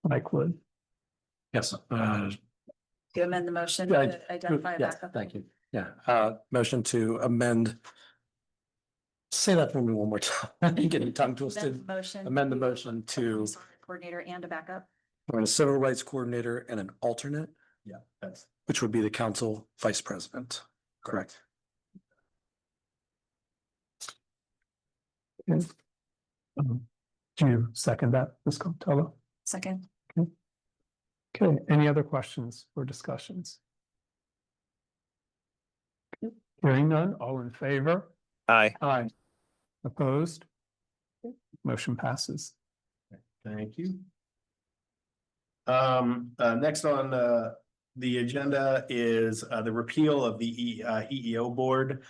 A: Mike would.
J: Yes.
H: to amend the motion
J: Yeah,
H: to identify a
J: Yes,
H: backup?
J: thank you. Yeah, motion to amend. Say that for me one more time. I'm getting tongue
H: Amend
J: twisted.
H: the motion.
J: Amend the
H: to
J: motion to
H: Coordinator and a backup.
J: a civil rights coordinator and an alternate,
B: Yeah, that's
J: which would be the council vice president. Correct.
A: Okay. Do you second that, Ms. Compitello?
H: Second.
A: Okay, any other questions or discussions? Hearing none, all in favor?
D: Aye.
A: Aye. Opposed? Motion passes.
B: Thank you. Next on the agenda is the repeal of the EEO board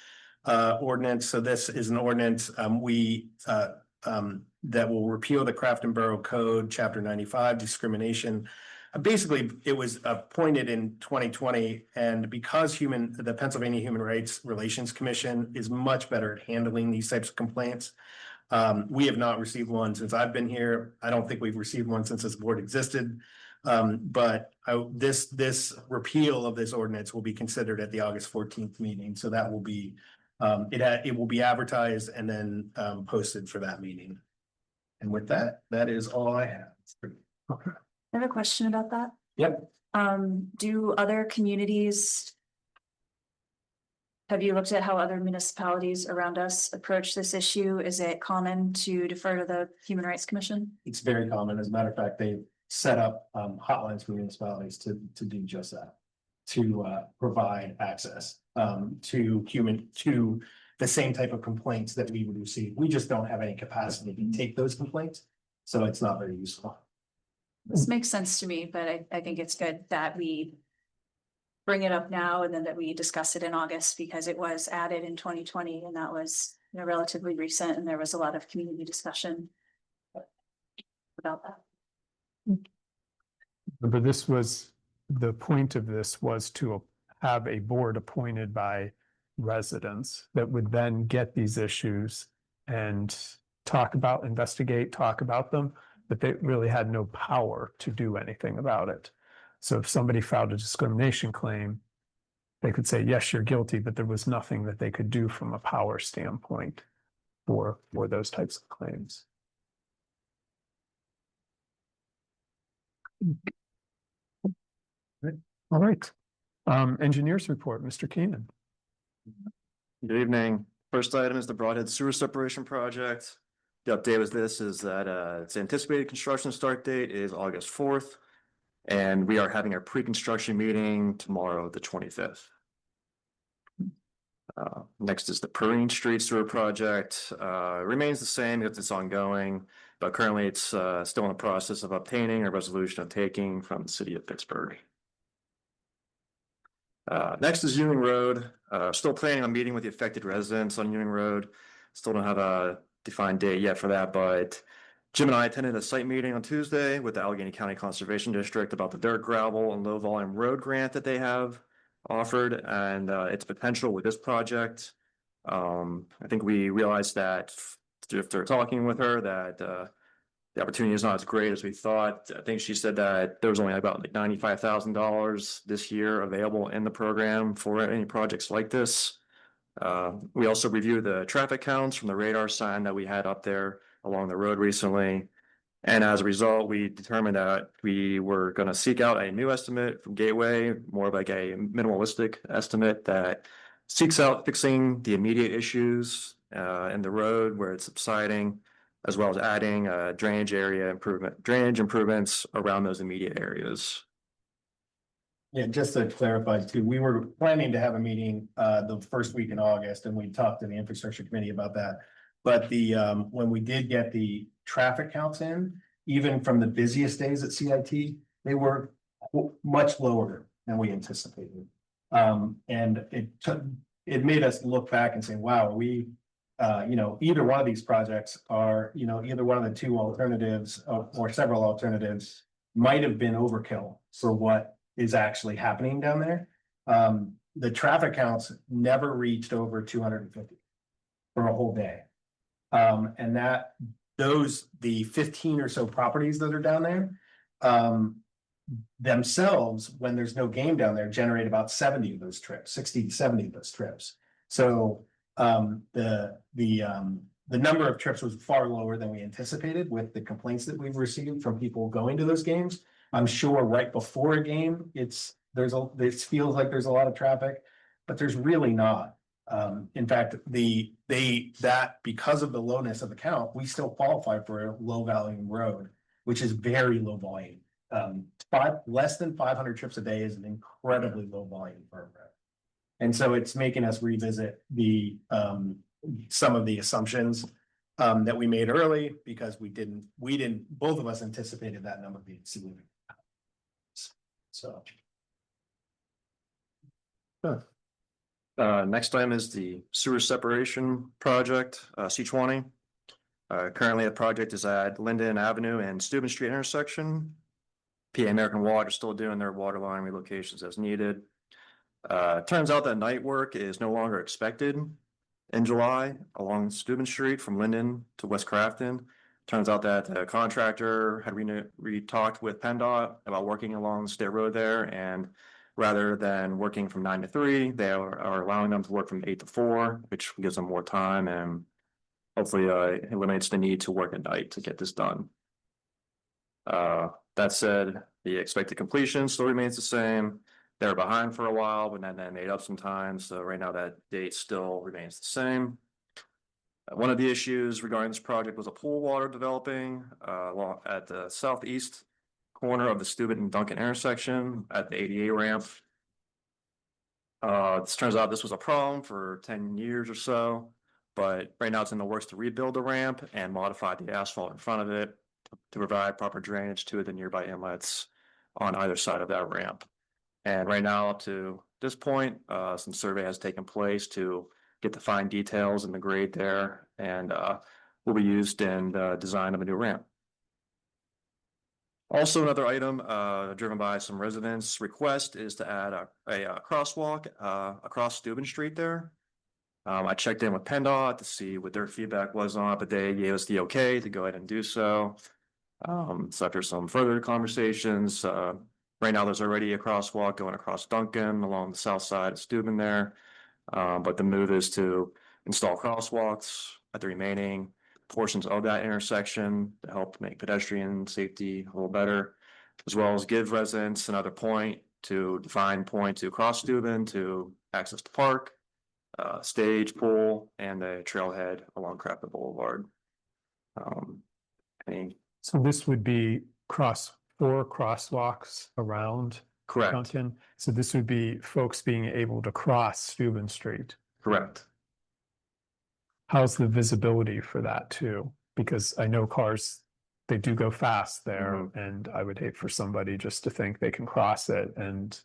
B: ordinance. So this is an ordinance that will repeal the Crafton Borough Code, Chapter 95, discrimination. Basically, it was appointed in 2020, and because the Pennsylvania Human Rights Relations Commission is much better at handling these types of complaints. We have not received one since I've been here. I don't think we've received one since this board existed. But this repeal of this ordinance will be considered at the August 14th meeting. So that will be, it will be advertised and then posted for that meeting. And with that, that is all I have.
A: Okay.
H: I have a question about that.
B: Yep.
H: Do other communities? Have you looked at how other municipalities around us approach this issue? Is it common to defer to the Human Rights Commission?
B: It's very common. As a matter of fact, they set up hotlines for municipalities to do just that. To provide access to the same type of complaints that we would receive. We just don't have any capacity to take those complaints. So it's not very useful.
H: This makes sense to me, but I think it's good that we bring it up now and then that we discuss it in August, because it was added in 2020 and that was relatively recent and there was a lot of community discussion about that.
A: But this was, the point of this was to have a board appointed by residents that would then get these issues and investigate, talk about them. but they really had no power to do anything about it. So if somebody filed a discrimination claim, they could say, yes, you're guilty, but there was nothing that they could do from a power standpoint for those types of claims. All right. Engineers report, Mr. Keenan.
T: Good evening. First item is the Broadhead Sewer Separation Project. The update with this is that its anticipated construction start date is August 4th. And we are having our pre-construction meeting tomorrow, the 25th. Next is the Perrine Street Sewer Project. Remains the same if it's ongoing, but currently it's still in the process of obtaining a resolution of taking from the city of Pittsburgh. Next is Ewing Road. Still planning on meeting with the affected residents on Ewing Road. Still don't have a defined date yet for that, but Jim and I attended a site meeting on Tuesday with the Allegheny County Conservation District about the dirt, gravel, and low volume road grant that they have offered and its potential with this project. I think we realized that after talking with her that the opportunity is not as great as we thought. I think she said that there was only about like $95,000 this year available in the program for any projects like this. We also reviewed the traffic counts from the radar sign that we had up there along the road recently. And as a result, we determined that we were going to seek out a new estimate from Gateway, more of like a minimalistic estimate that seeks out fixing the immediate issues in the road where it's subsiding, as well as adding drainage improvements around those immediate areas.
B: Yeah, just to clarify too, we were planning to have a meeting the first week in August, and we talked to the infrastructure committee about that. But when we did get the traffic counts in, even from the busiest days at CIT, they were much lower than we anticipated. And it made us look back and say, wow, either one of these projects are, either one of the two alternatives or several alternatives might have been overkill for what is actually happening down there. The traffic counts never reached over 250 for a whole day. And the 15 or so properties that are down there, themselves, when there's no game down there, generate about 70 of those trips, 60 to 70 of those trips. So the number of trips was far lower than we anticipated with the complaints that we've received from people going to those games. I'm sure right before a game, it feels like there's a lot of traffic, but there's really not. In fact, because of the lowness of the count, we still qualify for a low volume road, which is very low volume. Less than 500 trips a day is an incredibly low volume for a road. And so it's making us revisit some of the assumptions that we made early, because we didn't, both of us anticipated that number being significant. So.
T: Next item is the sewer separation project, C20. Currently, the project is at Linden Avenue and Steuben Street intersection. PA American Water is still doing their water line relocations as needed. Turns out that night work is no longer expected in July along Steuben Street from Linden to West Crafton. Turns out that the contractor had talked with PennDOT about working along the state road there, and rather than working from 9 to 3, they are allowing them to work from 8 to 4, which gives them more time and hopefully eliminates the need to work at night to get this done. That said, the expected completion still remains the same. They were behind for a while, but then they made up some time. So right now that date still remains the same. One of the issues regarding this project was a pool water developing at the southeast corner of the Steuben and Duncan intersection at the ADA ramp. This turns out this was a problem for 10 years or so, but right now it's in the works to rebuild the ramp and modify the asphalt in front of it to provide proper drainage to the nearby inlets on either side of that ramp. And right now, up to this point, some survey has taken place to get the fine details and the grade there, and will be used in the design of a new ramp. Also, another item driven by some residents' request is to add a crosswalk across Steuben Street there. I checked in with PennDOT to see what their feedback was on it, but they gave us the okay to go ahead and do so. So after some further conversations, right now there's already a crosswalk going across Duncan along the south side of Steuben there. But the move is to install crosswalks at the remaining portions of that intersection to help make pedestrian safety a little better, as well as give residents another point to cross Steuben to access the park, stage, pool, and the trailhead along Crafton Boulevard. Any
A: So this would be four crosswalks around
T: correct,
A: Duncan. So this would be folks being able to cross Steuben Street.
T: correct.
A: How's the visibility for that too? Because I know cars, they do go fast there, and I would hate for somebody just to think they can cross it and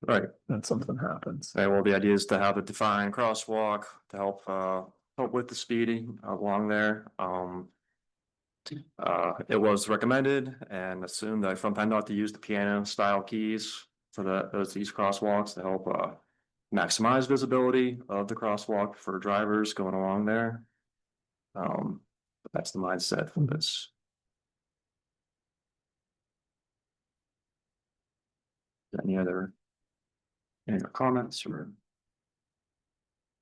T: Right.
A: then something happens.
T: Okay, well, the idea is to have a defined crosswalk to help with the speeding along there. It was recommended and assumed that from PennDOT to use the piano style keys for these crosswalks to help maximize visibility of the crosswalk for drivers going along there. But that's the mindset for this. Any other comments or?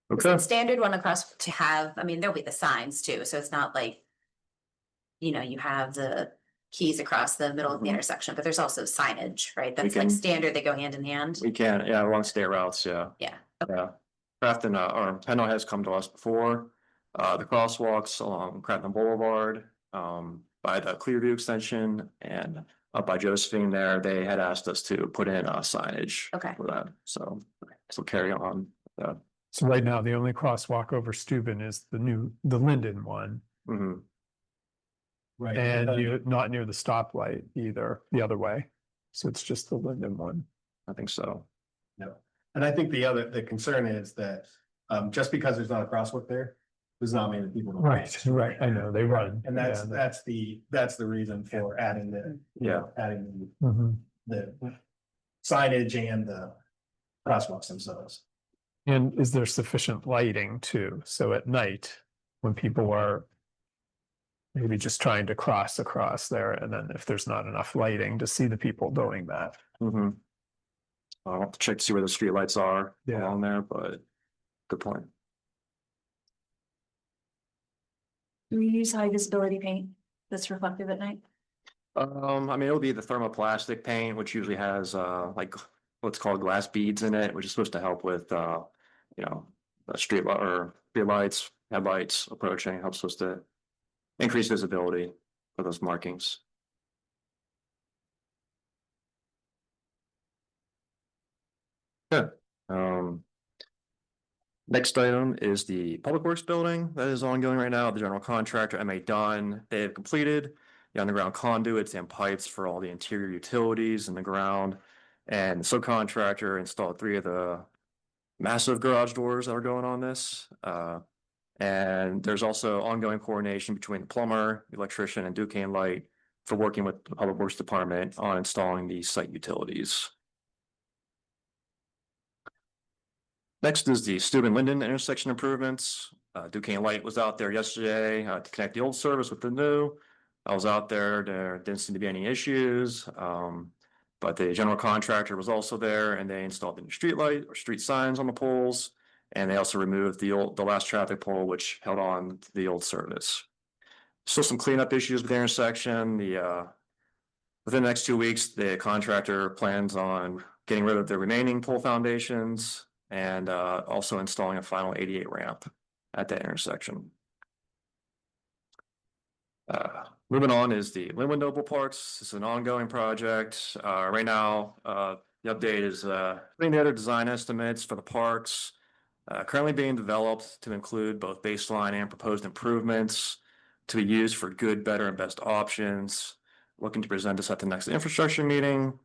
C: Is it standard one across to have, I mean, there'll be the signs too, so it's not like, you know, you have the keys across the middle of the intersection, but there's also signage, right? That's like standard, they go hand in hand.
T: We can, yeah, along state routes, yeah.
C: Yeah.
T: Yeah. Crafton, or PennDOT has come to us before. The crosswalks along Crafton Boulevard, by the Clearview extension and up by Josephine there, they had asked us to put in signage.
C: Okay.
T: For that, so carry on.
A: So right now, the only crosswalk over Steuben is the Linden one.
T: Mhm.
A: Right. And you're not near the stoplight either, the other way. So it's just the Linden one.
T: I think so.
B: No, and I think the concern is that, just because there's not a crosswalk there, does not mean that people don't.
A: Right, I know, they run.
B: And that's the reason for adding adding the signage and the crosswalks themselves.
A: And is there sufficient lighting too? So at night, when people are maybe just trying to cross across there, and then if there's not enough lighting to see the people doing that.
T: I'll have to check to see where the streetlights are
A: Yeah.
T: along there, but good point.
H: Do we use high visibility paint that's reflective at night?
T: I mean, it'll be the thermoplastic paint, which usually has like what's called glass beads in it, which is supposed to help with street lights, headlights approaching, helps us to increase visibility for those markings. Good. Next item is the Public Works Building that is ongoing right now. The general contractor, MA Dunn, they have completed the underground conduits and pipes for all the interior utilities in the ground. And the subcontractor installed 3 of the massive garage doors that are going on this. And there's also ongoing coordination between the plumber, electrician, and Duquesne Light for working with the Public Works Department on installing these site utilities. Next is the Steuben Linden intersection improvements. Duquesne Light was out there yesterday to connect the old service with the new. I was out there didn't seem to be any issues. But the general contractor was also there and they installed the new street light or street signs on the poles. And they also removed the last traffic pole, which held on to the old service. Still some cleanup issues with the intersection. Within the next 2 weeks, the contractor plans on getting rid of the remaining pole foundations and also installing a final 88 ramp at that intersection. Moving on is the Linwood Noble Parks. This is an ongoing project. Right now, the update is putting together design estimates for the parks. Currently being developed to include both baseline and proposed improvements to be used for good, better, and best options. Looking to present this at the next infrastructure meeting.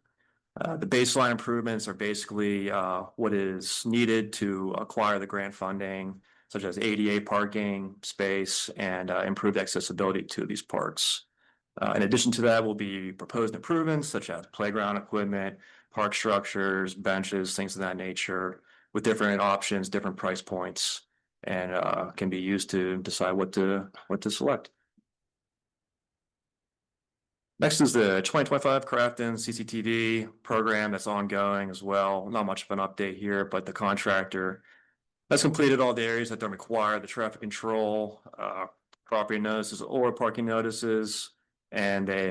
T: The baseline improvements are basically what is needed to acquire the grant funding, such as ADA parking space and improved accessibility to these parks. In addition to that will be proposed improvements such as playground equipment, park structures, benches, things of that nature, with different options, different price points, and can be used to decide what to select. Next is the 2025 Crafton CCTV program that's ongoing as well. Not much of an update here, but the contractor has completed all the areas that don't require the traffic control, property notices or parking notices. And they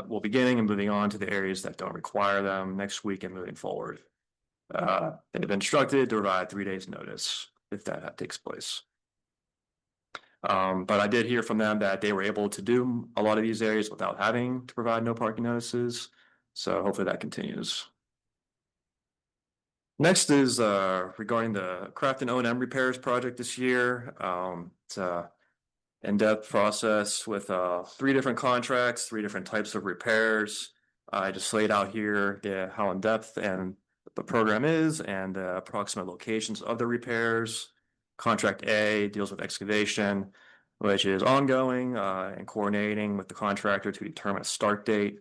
T: will be getting and moving on to the areas that don't require them next week and moving forward. They've been instructed to provide 3 days notice if that takes place. But I did hear from them that they were able to do a lot of these areas without having to provide no parking notices. So hopefully that continues. Next is regarding the Crafton O&M repairs project this year. It's a in-depth process with 3 different contracts, 3 different types of repairs. I just laid out here how in-depth and the program is and the approximate locations of the repairs. Contract A deals with excavation, which is ongoing and coordinating with the contractor to determine a start date.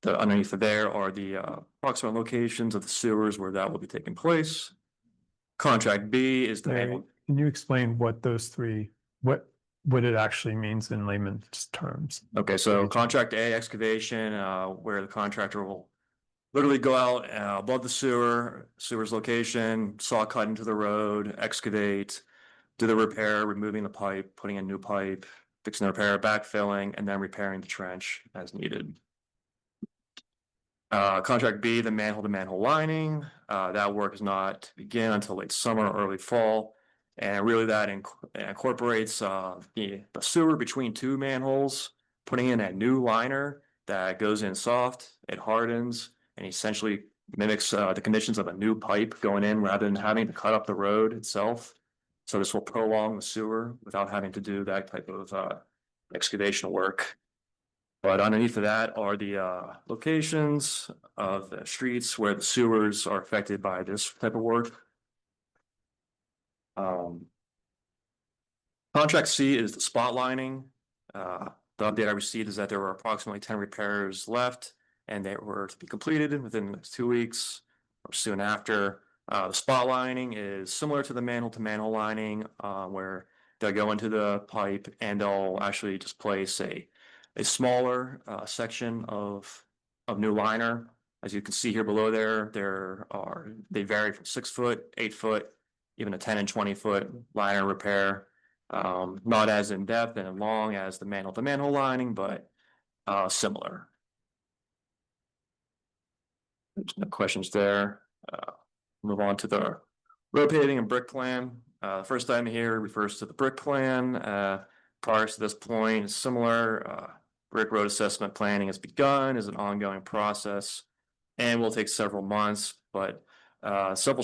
T: Underneath of there are the approximate locations of the sewers where that will be taking place. Contract B is the
A: Larry, can you explain what those 3, what it actually means in layman's terms?
T: Okay, so contract A, excavation, where the contractor will literally go out above the sewer's location, saw cut into the road, excavate, do the repair, removing the pipe, putting in new pipe, fixing the repair, backfilling, and then repairing the trench as needed. Contract B, the manhole to manhole lining, that work is not to begin until late summer or early fall. And really that incorporates the sewer between 2 manholes, putting in a new liner that goes in soft, it hardens, and essentially mimics the conditions of a new pipe going in rather than having to cut up the road itself. So this will prolong the sewer without having to do that type of excavation work. But underneath of that are the locations of the streets where the sewers are affected by this type of work. Contract C is the spot lining. The update I received is that there were approximately 10 repairs left and they were to be completed within the next 2 weeks or soon after. The spot lining is similar to the manhole to manhole lining, where they'll go into the pipe and they'll actually just place a smaller section of new liner. As you can see here below they vary from 6 foot, 8 foot, even a 10 and 20 foot liner repair. Not as in depth and long as the manhole to manhole lining, but similar. There's no questions there. Move on to the road paving and brick plan. First item here refers to the brick plan. Prior to this point, similar brick road assessment planning has begun, is an ongoing process and will take several months, but several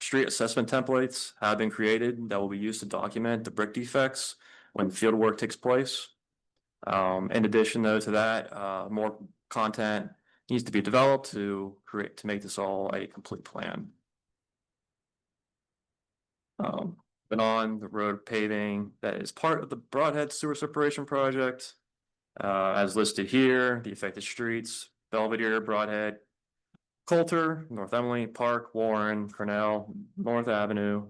T: street assessment templates have been created that will be used to document the brick defects when field work takes place. In addition though to that, more content needs to be developed to make this all a complete plan. But on the road paving that is part of the Broadhead Sewer Separation Project, as listed here, the affected streets, Belvedere, Broadhead, Coulter, North Emily, Park, Warren, Cornell, North Avenue,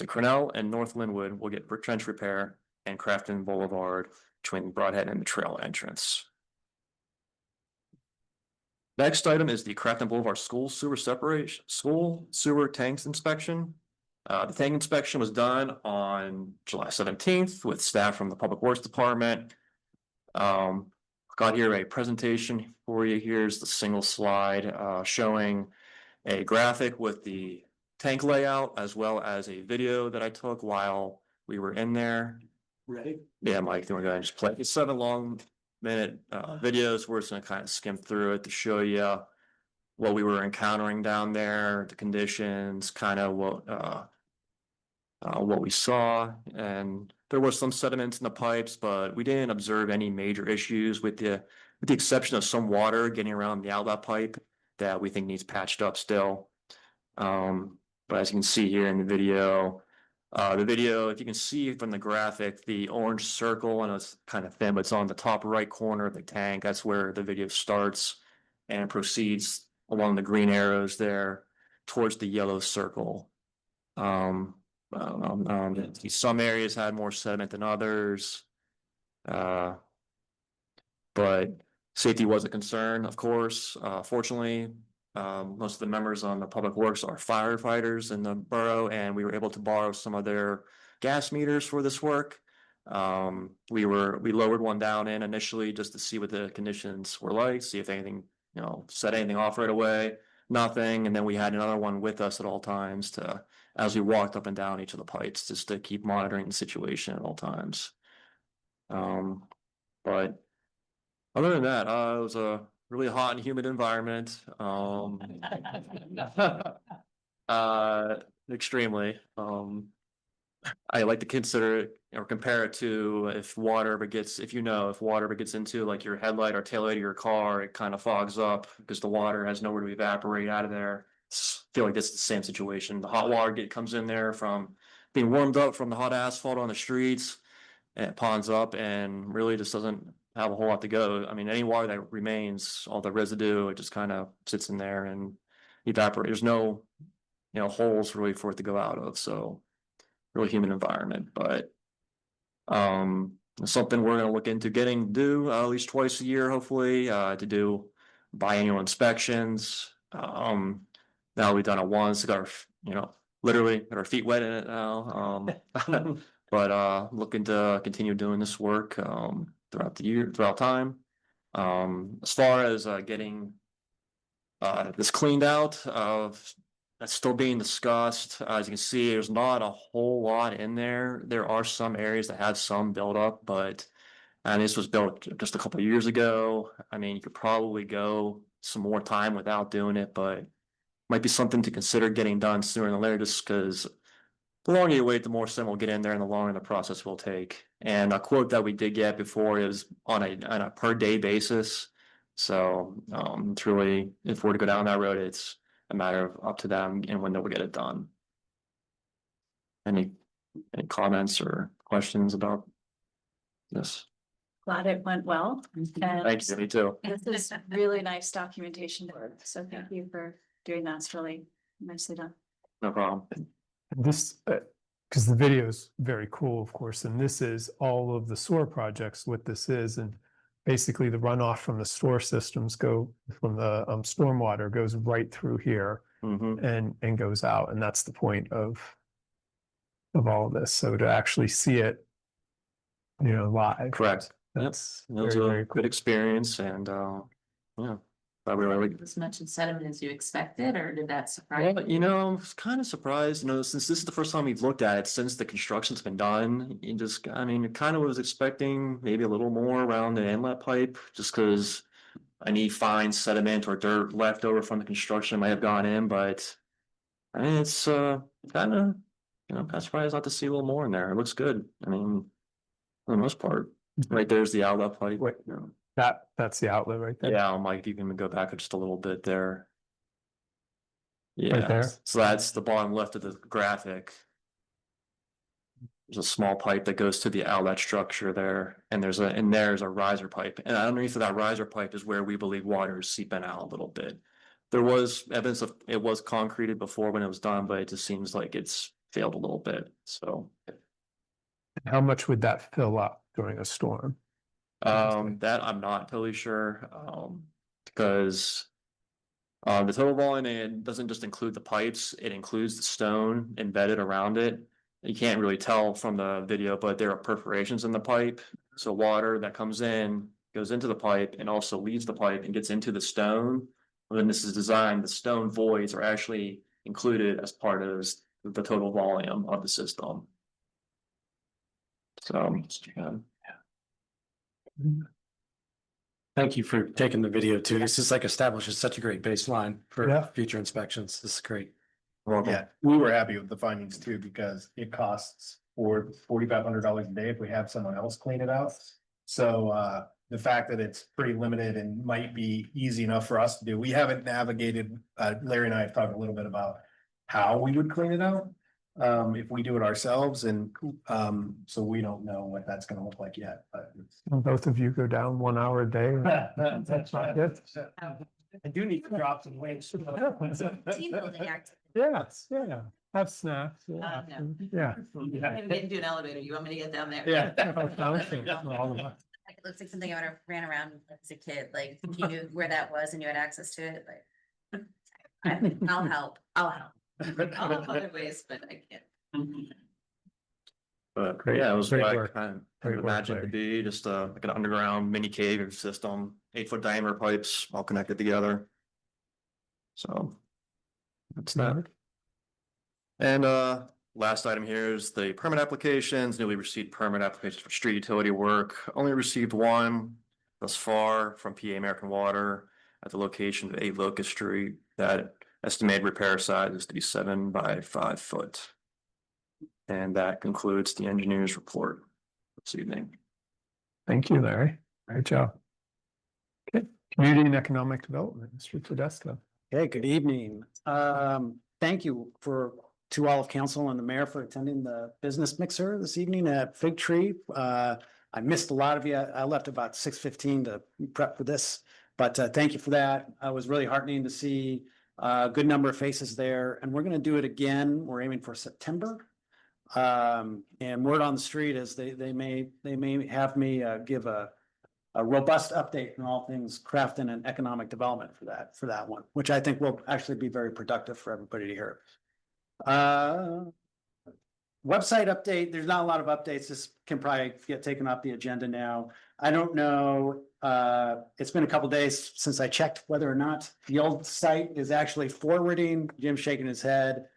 T: Cornell and North Linwood will get brick trench repair, and Crafton Boulevard between Broadhead and the trail entrance. Next item is the Crafton Boulevard school sewer tanks inspection. The tank inspection was done on July 17th with staff from the Public Works Department. Got here a presentation for you. Here's the single slide showing a graphic with the tank layout as well as a video that I took while we were in there.
P: Ready?
T: Yeah, Mike, then we're going to just play. It's 7 long-minute videos. We're just going to kind of skim through it to show you what we were encountering down there, the conditions, kind of what we saw. And there was some sediments in the pipes, but we didn't observe any major issues with the exception of some water getting around the outlet pipe that we think needs patched up still. But as you can see here in the video, if you can see from the graphic, the orange circle, and it's kind of thin, but it's on the top right corner of the tank. That's where the video starts and proceeds along the green arrows there towards the yellow circle. Some areas had more sediment than others. But Safety was a concern, of course. Fortunately, most of the members on the public works are firefighters in the borough, and we were able to borrow some of their gas meters for this work. We lowered one down in initially just to see what the conditions were like, see if anything, set anything off right away. Nothing, and then we had another one with us at all times as we walked up and down each of the pipes, just to keep monitoring the situation at all times. But other than that, it was a really hot and humid environment. Extremely. I like to consider it or compare it to if water ever gets into like your headlight or taillight of your car, it kind of fogs up because the water has nowhere to evaporate out of there. Feel like this is the same situation. The hot water comes in there from being warmed up from the hot asphalt on the streets, and it ponds up and really just doesn't have a whole lot to go. I mean, any water that remains, all the residue, it just kind of sits in there and evaporates. There's no, holes really for it to go out of. So really humid environment, but something we're going to look into getting to do at least twice a year, hopefully, to do biannual inspections. Now we've done it once, literally got our feet wet in it now. But looking to continue doing this work throughout time. As far as getting this cleaned out, that's still being discussed. As you can see, there's not a whole lot in there. There are some areas that have some buildup, and this was built just a couple of years ago. I mean, you could probably go some more time without doing it, but might be something to consider getting done sooner than later, just because the longer you wait, the more sun will get in there and the longer the process will take. And a quote that we did get before is on a per day basis. So it's really, if we're to go down that road, it's a matter of up to them and when they'll get it done. Any comments or questions about this?
H: Glad it went well.
T: Thank you, me too.
H: This is really nice documentation work, so thank you for doing that. It's really nicely done.
T: No problem.
A: This, because the video is very cool, of course, and this is all of the sewer projects, what this is, and basically the runoff from the store systems go from the stormwater goes right through here and goes out, and that's the point of all of this. So to actually see it, live.
T: Correct.
A: That's
T: It was
A: very,
T: a
A: very cool.
T: good experience, and yeah.
G: As much in sediment as you expected, or did that surprise you?
T: Well, I was kind of surprised, since this is the first time we've looked at it, since the construction's been done, it kind of was expecting maybe a little more around the inlet pipe, just because any fine sediment or dirt left over from the construction might have gone in, but it's kind of, kind of surprised not to see a little more in there. It looks good. I mean, for the most part, right there's the outlet pipe.
A: Wait, that's the outlet right there.
T: Yeah, Mike, if you can go back just a little bit there. Yeah,
A: Right there.
T: so that's the bottom left of the graphic. There's a small pipe that goes to the outlet structure there, and there's a riser pipe. And underneath of that riser pipe is where we believe water is seeping out a little bit. There was evidence of it was concreted before when it was done, but it just seems like it's failed a little bit. So
A: How much would that fill up during a storm?
T: that I'm not totally sure, because the total volume, it doesn't just include the pipes, it includes the stone embedded around it. You can't really tell from the video, but there are perforations in the pipe. So water that comes in goes into the pipe and also leaves the pipe and gets into the stone. When this is designed, the stone voids are actually included as part of the total volume of the system. So,
J: Thank you for taking the video too. This is establishes such a great baseline for future inspections. This is great.
B: Yeah, we were happy with the findings too, because it costs $4,500 a day if we have someone else clean it out. So the fact that it's pretty limited and might be easy enough for us to do. We haven't navigated, Larry and I have talked a little bit about how we would clean it out. If we do it ourselves, and so we don't know what that's gonna look like yet, but.
A: Both of you go down 1 hour a day.
B: That's
A: not good.
P: I do need to drop some weight.
C: Team building activity.
A: Yes, yeah, have snacks.
G: No.
A: Yeah.
G: I'm getting to an elevator. You want me to get down there?
A: Yeah. All of us.
C: Like, it looks like something I would have ran around with as a kid, like if you knew where that was and you had access to it, like. I'll help.
G: I'll have other ways, but I can't.
T: But
A: Great-
T: yeah, it was
A: great
T: what I
A: work.
T: kind
A: Great
T: of
A: work,
T: imagined to be, just like an underground mini cave system, 8-foot diameter pipes all connected together. So that's that. And last item here is the permit applications, newly received permit applications for street utility work. Only received one thus far from PA American Water at the location of 8 Locust Street. That estimated repair size is to be 7 by 5 foot. And that concludes the engineer's report this evening.
A: Thank you, Larry. Great job. Okay, Community and Economic Development, Mr. Tedesco.
P: Hey, good evening. Thank you to all of council and the mayor for attending the business mixer this evening at Fig Tree. I missed a lot of you. I left about 6:15 to prep for this, but thank you for that. I was really heartening to see a good number of faces there, and we're going to do it again. We're aiming for September. And word on the street is they may have me give a robust update on all things Crafton and economic development for that one, which I think will actually be very productive for everybody to hear. Website update, there's not a lot of updates. This can probably get taken off the agenda now. I don't know, it's been a couple days since I checked whether or not the old site is actually forwarding. Jim's shaking his head.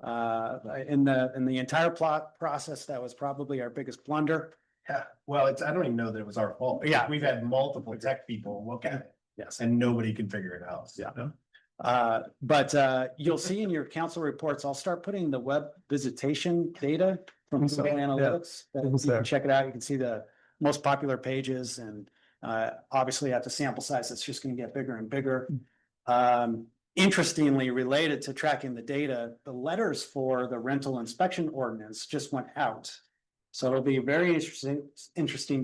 P: In the entire plot process, that was probably our biggest blunder.
B: Yeah, well, I don't even know that it was our fault.
P: Yeah.
B: We've had multiple tech people look at it
P: Yes.
B: and nobody can figure it out.
P: Yeah. But you'll see in your council reports, I'll start putting the web visitation data from Google Analytics. You can check it out. You can see the most popular pages and obviously at the sample size, it's just going to get bigger and bigger. Interestingly, related to tracking the data, the letters for the rental inspection ordinance just went out. So it'll be very interesting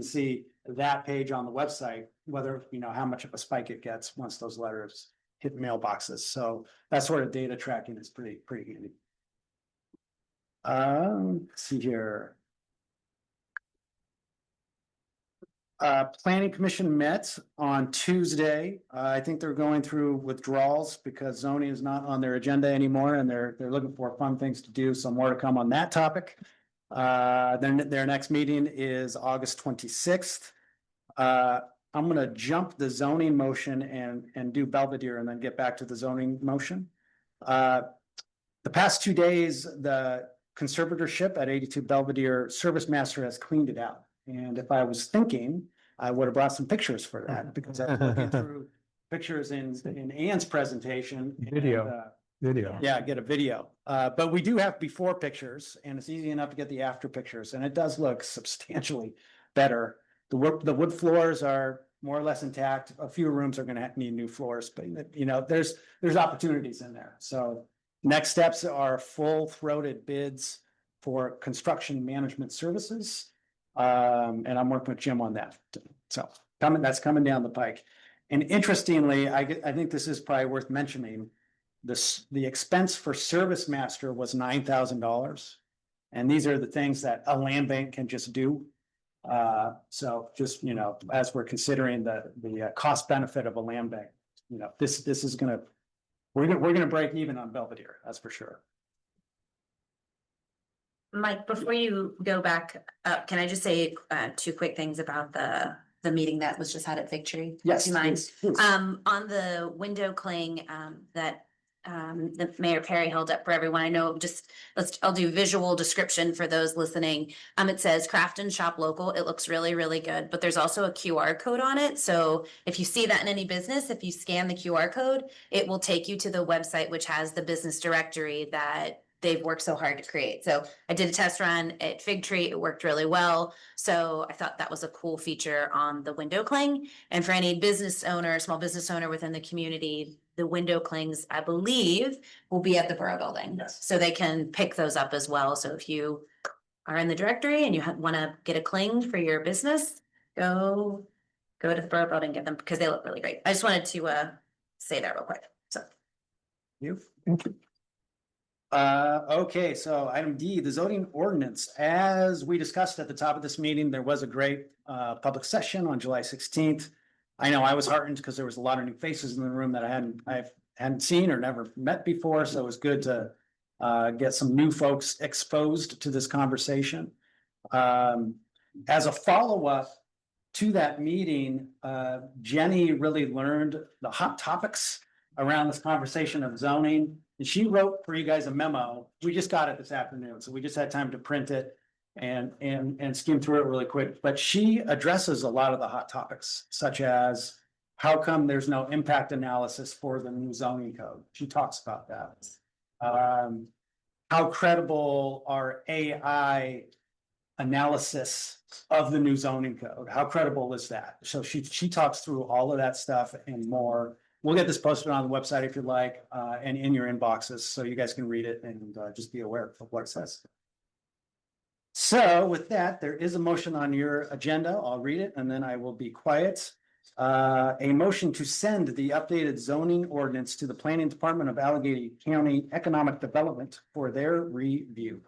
P: to see that page on the website, whether, how much of a spike it gets once those letters hit mailboxes. So that sort of data tracking is pretty handy. Let's see here. Planning Commission met on Tuesday. I think they're going through withdrawals because zoning is not on their agenda anymore, and they're looking for fun things to do. So more to come on that topic. Their next meeting is August 26th. I'm gonna jump the zoning motion and do Belvedere and then get back to the zoning motion. The past 2 days, the conservatorship at 82 Belvedere Service Master has cleaned it out. And if I was thinking, I would have brought some pictures for that because I was looking through pictures in Ann's presentation.
A: Video.
P: Yeah, get a video. But we do have before pictures and it's easy enough to get the after pictures and it does look substantially better. The wood floors are more or less intact. A few rooms are gonna need new floors, but there's opportunities in there. So next steps are full-throated bids for construction management services. And I'm working with Jim on that. So that's coming down the pike. And interestingly, I think this is probably worth mentioning. The expense for Service Master was $9,000. And these are the things that a land bank can just do. So just, as we're considering the cost benefit of a land bank, this is we're gonna break even on Belvedere, that's for sure.
C: Mike, before you go back up, can I just say 2 quick things about the meeting that was just had at Fig Tree?
P: Yes,
C: Do you mind?
P: please.
C: On the window cling that the Mayor Perry held up for everyone, I know I'll do visual description for those listening. It says Crafton Shop Local. It looks really, really good, but there's also a QR code on it. So if you see that in any business, if you scan the QR code, it will take you to the website, which has the business directory that they've worked so hard to create. So I did a test run at Fig Tree. It worked really well. So I thought that was a cool feature on the window cling. And for any business owner, small business owner within the community, the window clings, I believe, will be at the Borough building.
P: Yes.
C: So they can pick those up as well. So if you are in the directory and you want to get a cling for your business, go to the Borough building, get them because they look really great. I just wanted to say that real quick. So.
P: You.
A: Thank you.
P: Okay, so item D, the zoning ordinance. As we discussed at the top of this meeting, there was a great public session on July 16th. I know I was heartened because there was a lot of new faces in the room that I hadn't seen or never met before, so it was good to get some new folks exposed to this conversation. As a follow-up to that meeting, Jenny really learned the hot topics around this conversation of zoning. And she wrote for you guys a memo. We just got it this afternoon, so we just had time to print it and skim through it really quick. But she addresses a lot of the hot topics, such as how come there's no impact analysis for the new zoning code? She talks about that. How credible are AI analysis of the new zoning code? How credible is that? So she talks through all of that stuff and more. We'll get this posted on the website if you'd like, and in your inboxes, so you guys can read it and just be aware of what it says. So with that, there is a motion on your agenda. I'll read it and then I will be quiet. A motion to send the updated zoning ordinance to the Planning Department of Allegheny County Economic Development for their review.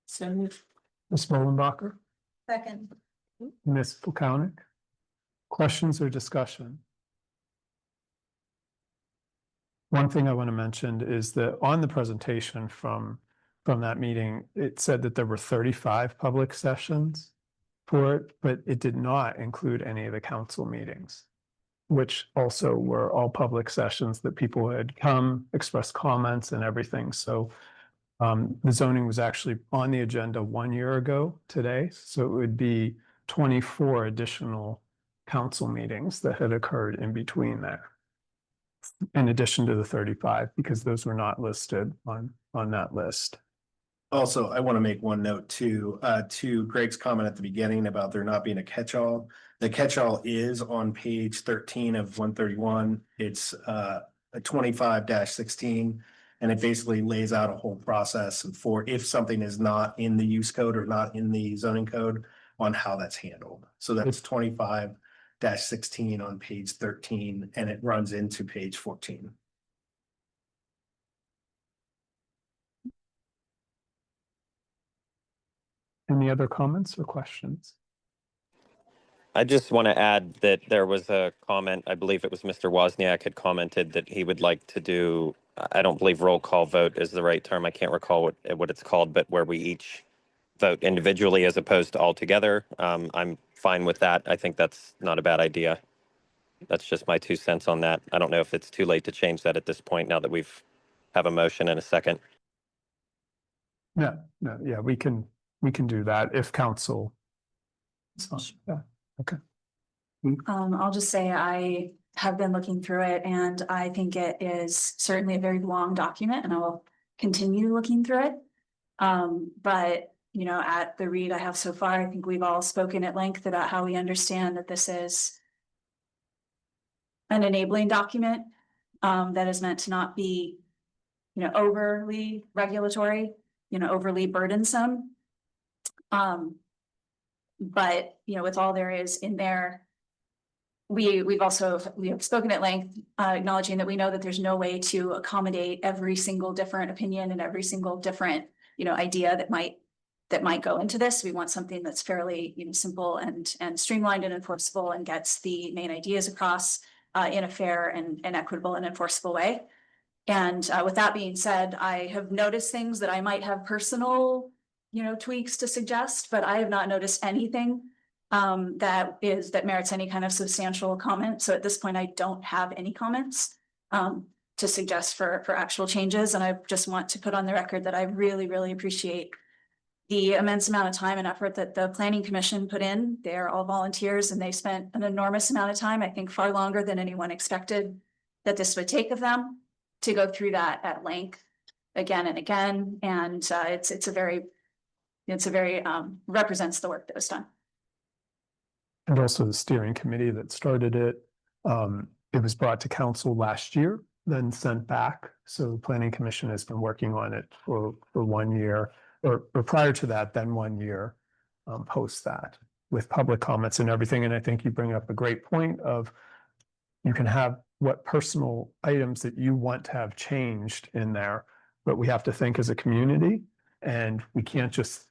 G: So moved.
A: Ms. Mullenbacher,
G: Second.
A: Ms. Fulconic. Questions or discussion? One thing I want to mention is that on the presentation from that meeting, it said that there were 35 public sessions for it, but it did not include any of the council meetings, which also were all public sessions that people had come, expressed comments and everything. So the zoning was actually on the agenda 1 year ago today, so it would be 24 additional council meetings that had occurred in between there, in addition to the 35, because those were not listed on that list.
B: Also, I want to make one note too, to Greg's comment at the beginning about there not being a catch-all. The catch-all is on page 13 of 131. It's a 25-16. And it basically lays out a whole process for if something is not in the use code or not in the zoning code on how that's handled. So that's 25-16 on page 13 and it runs into page 14.
A: Any other comments or questions?
D: I just want to add that there was a comment, I believe it was Mr. Wozniak had commented that he would like to do, I don't believe roll call vote is the right term. I can't recall what it's called, but where we each vote individually as opposed to all together. I'm fine with that. I think that's not a bad idea. That's just my 2 cents on that. I don't know if it's too late to change that at this point now that we've have a motion and a second.
A: No, yeah, we can do that if council. Yeah, okay.
H: I'll just say I have been looking through it and I think it is certainly a very long document and I will continue looking through it. But you know, at the read I have so far, I think we've all spoken at length about how we understand that this is an enabling document that is meant to not be, you know, overly regulatory, you know, overly burdensome. But, you know, with all there is in there, we have spoken at length, acknowledging that we know that there's no way to accommodate every single different opinion and every single different, you know, idea that might go into this. We want something that's fairly, you know, simple and streamlined and enforceable and gets the main ideas across in a fair and equitable and enforceable way. And with that being said, I have noticed things that I might have personal, you know, tweaks to suggest, but I have not noticed anything that merits any kind of substantial comment. So at this point, I don't have any comments to suggest for actual changes. And I just want to put on the record that I really, really appreciate the immense amount of time and effort that the Planning Commission put in. They're all volunteers and they spent an enormous amount of time, I think far longer than anyone expected that this would take of them to go through that at length again and again. And it's a very represents the work that was done.
A: And also the steering committee that started it. It was brought to council last year, then sent back. So the Planning Commission has been working on it for 1 year or prior to that, then 1 year post that with public comments and everything. And I think you bring up a great point of you can have what personal items that you want to have changed in there, but we have to think as a community, and we can't just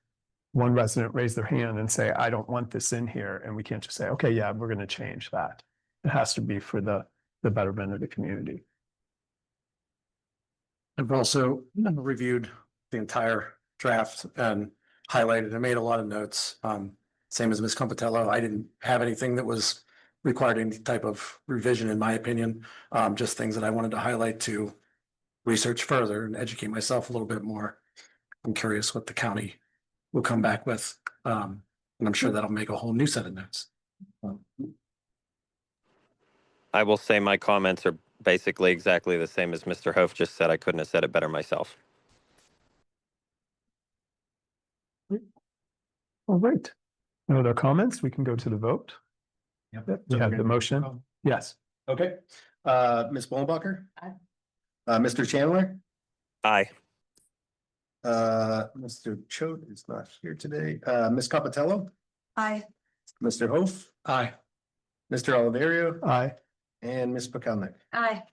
A: one resident raise their hand and say, I don't want this in here, and we can't just say, okay, yeah, we're going to change that. It has to be for the betterment of the community.
J: I've also reviewed the entire draft and highlighted and made a lot of notes. Same as Ms. Compatello, I didn't have anything that was required any type of revision, in my opinion. Just things that I wanted to highlight to research further and educate myself a little bit more. I'm curious what the county will come back with. And I'm sure that'll make a whole new set of notes.
D: I will say my comments are basically exactly the same as Mr. Hof just said. I couldn't have said it better myself.
A: All right. No other comments? We can go to the vote.
B: Yep.
A: We have the motion. Yes.
B: Okay, Ms. Bollenbacher?
G: Aye.
B: Mr. Chandler?
D: Aye.
B: Mr. Choate is not here today. Ms. Capitello?
H: Aye.
B: Mr. Hof?
J: Aye.
B: Mr. Oliverio?
A: Aye.
B: And Ms. Pakelnik?
C: Aye.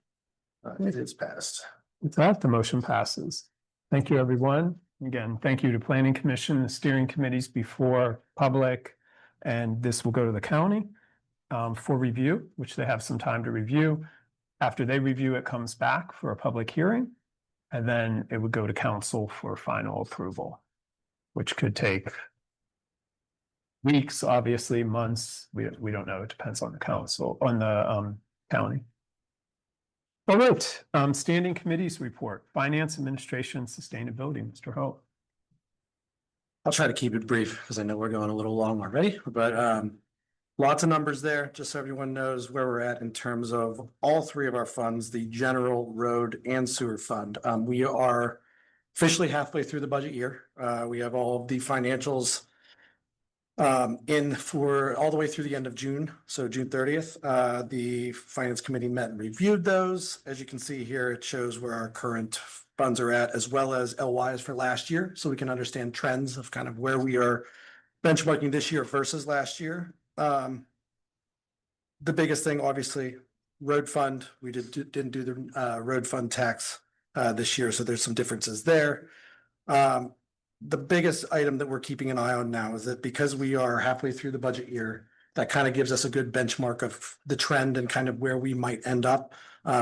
B: It is passed.
A: With that, the motion passes. Thank you, everyone. Again, thank you to Planning Commission, the steering committees before public, and this will go to the county for review, which they have some time to review. After they review, it comes back for a public hearing, and then it would go to council for final approval, which could take weeks, obviously, months. We don't know. It depends on the council, on the county. All right, standing committees report, Finance, Administration, Sustainability, Mr. Hope.
J: I'll try to keep it brief because I know we're going a little long already, but lots of numbers there, just so everyone knows where we're at in terms of all three of our funds, the general, road, and sewer fund. We are officially halfway through the budget year. We have all of the financials in for all the way through the end of June, so June 30th. The Finance Committee met and reviewed those. As you can see here, it shows where our current funds are at, as well as LYs for last year, so we can understand trends of kind of where we are benchmarking this year versus last year. The biggest thing, obviously, road fund. We didn't do the road fund tax this year, so there's some differences there. The biggest item that we're keeping an eye on now is that because we are halfway through the budget year, that kind of gives us a good benchmark of the trend and kind of where we might end up.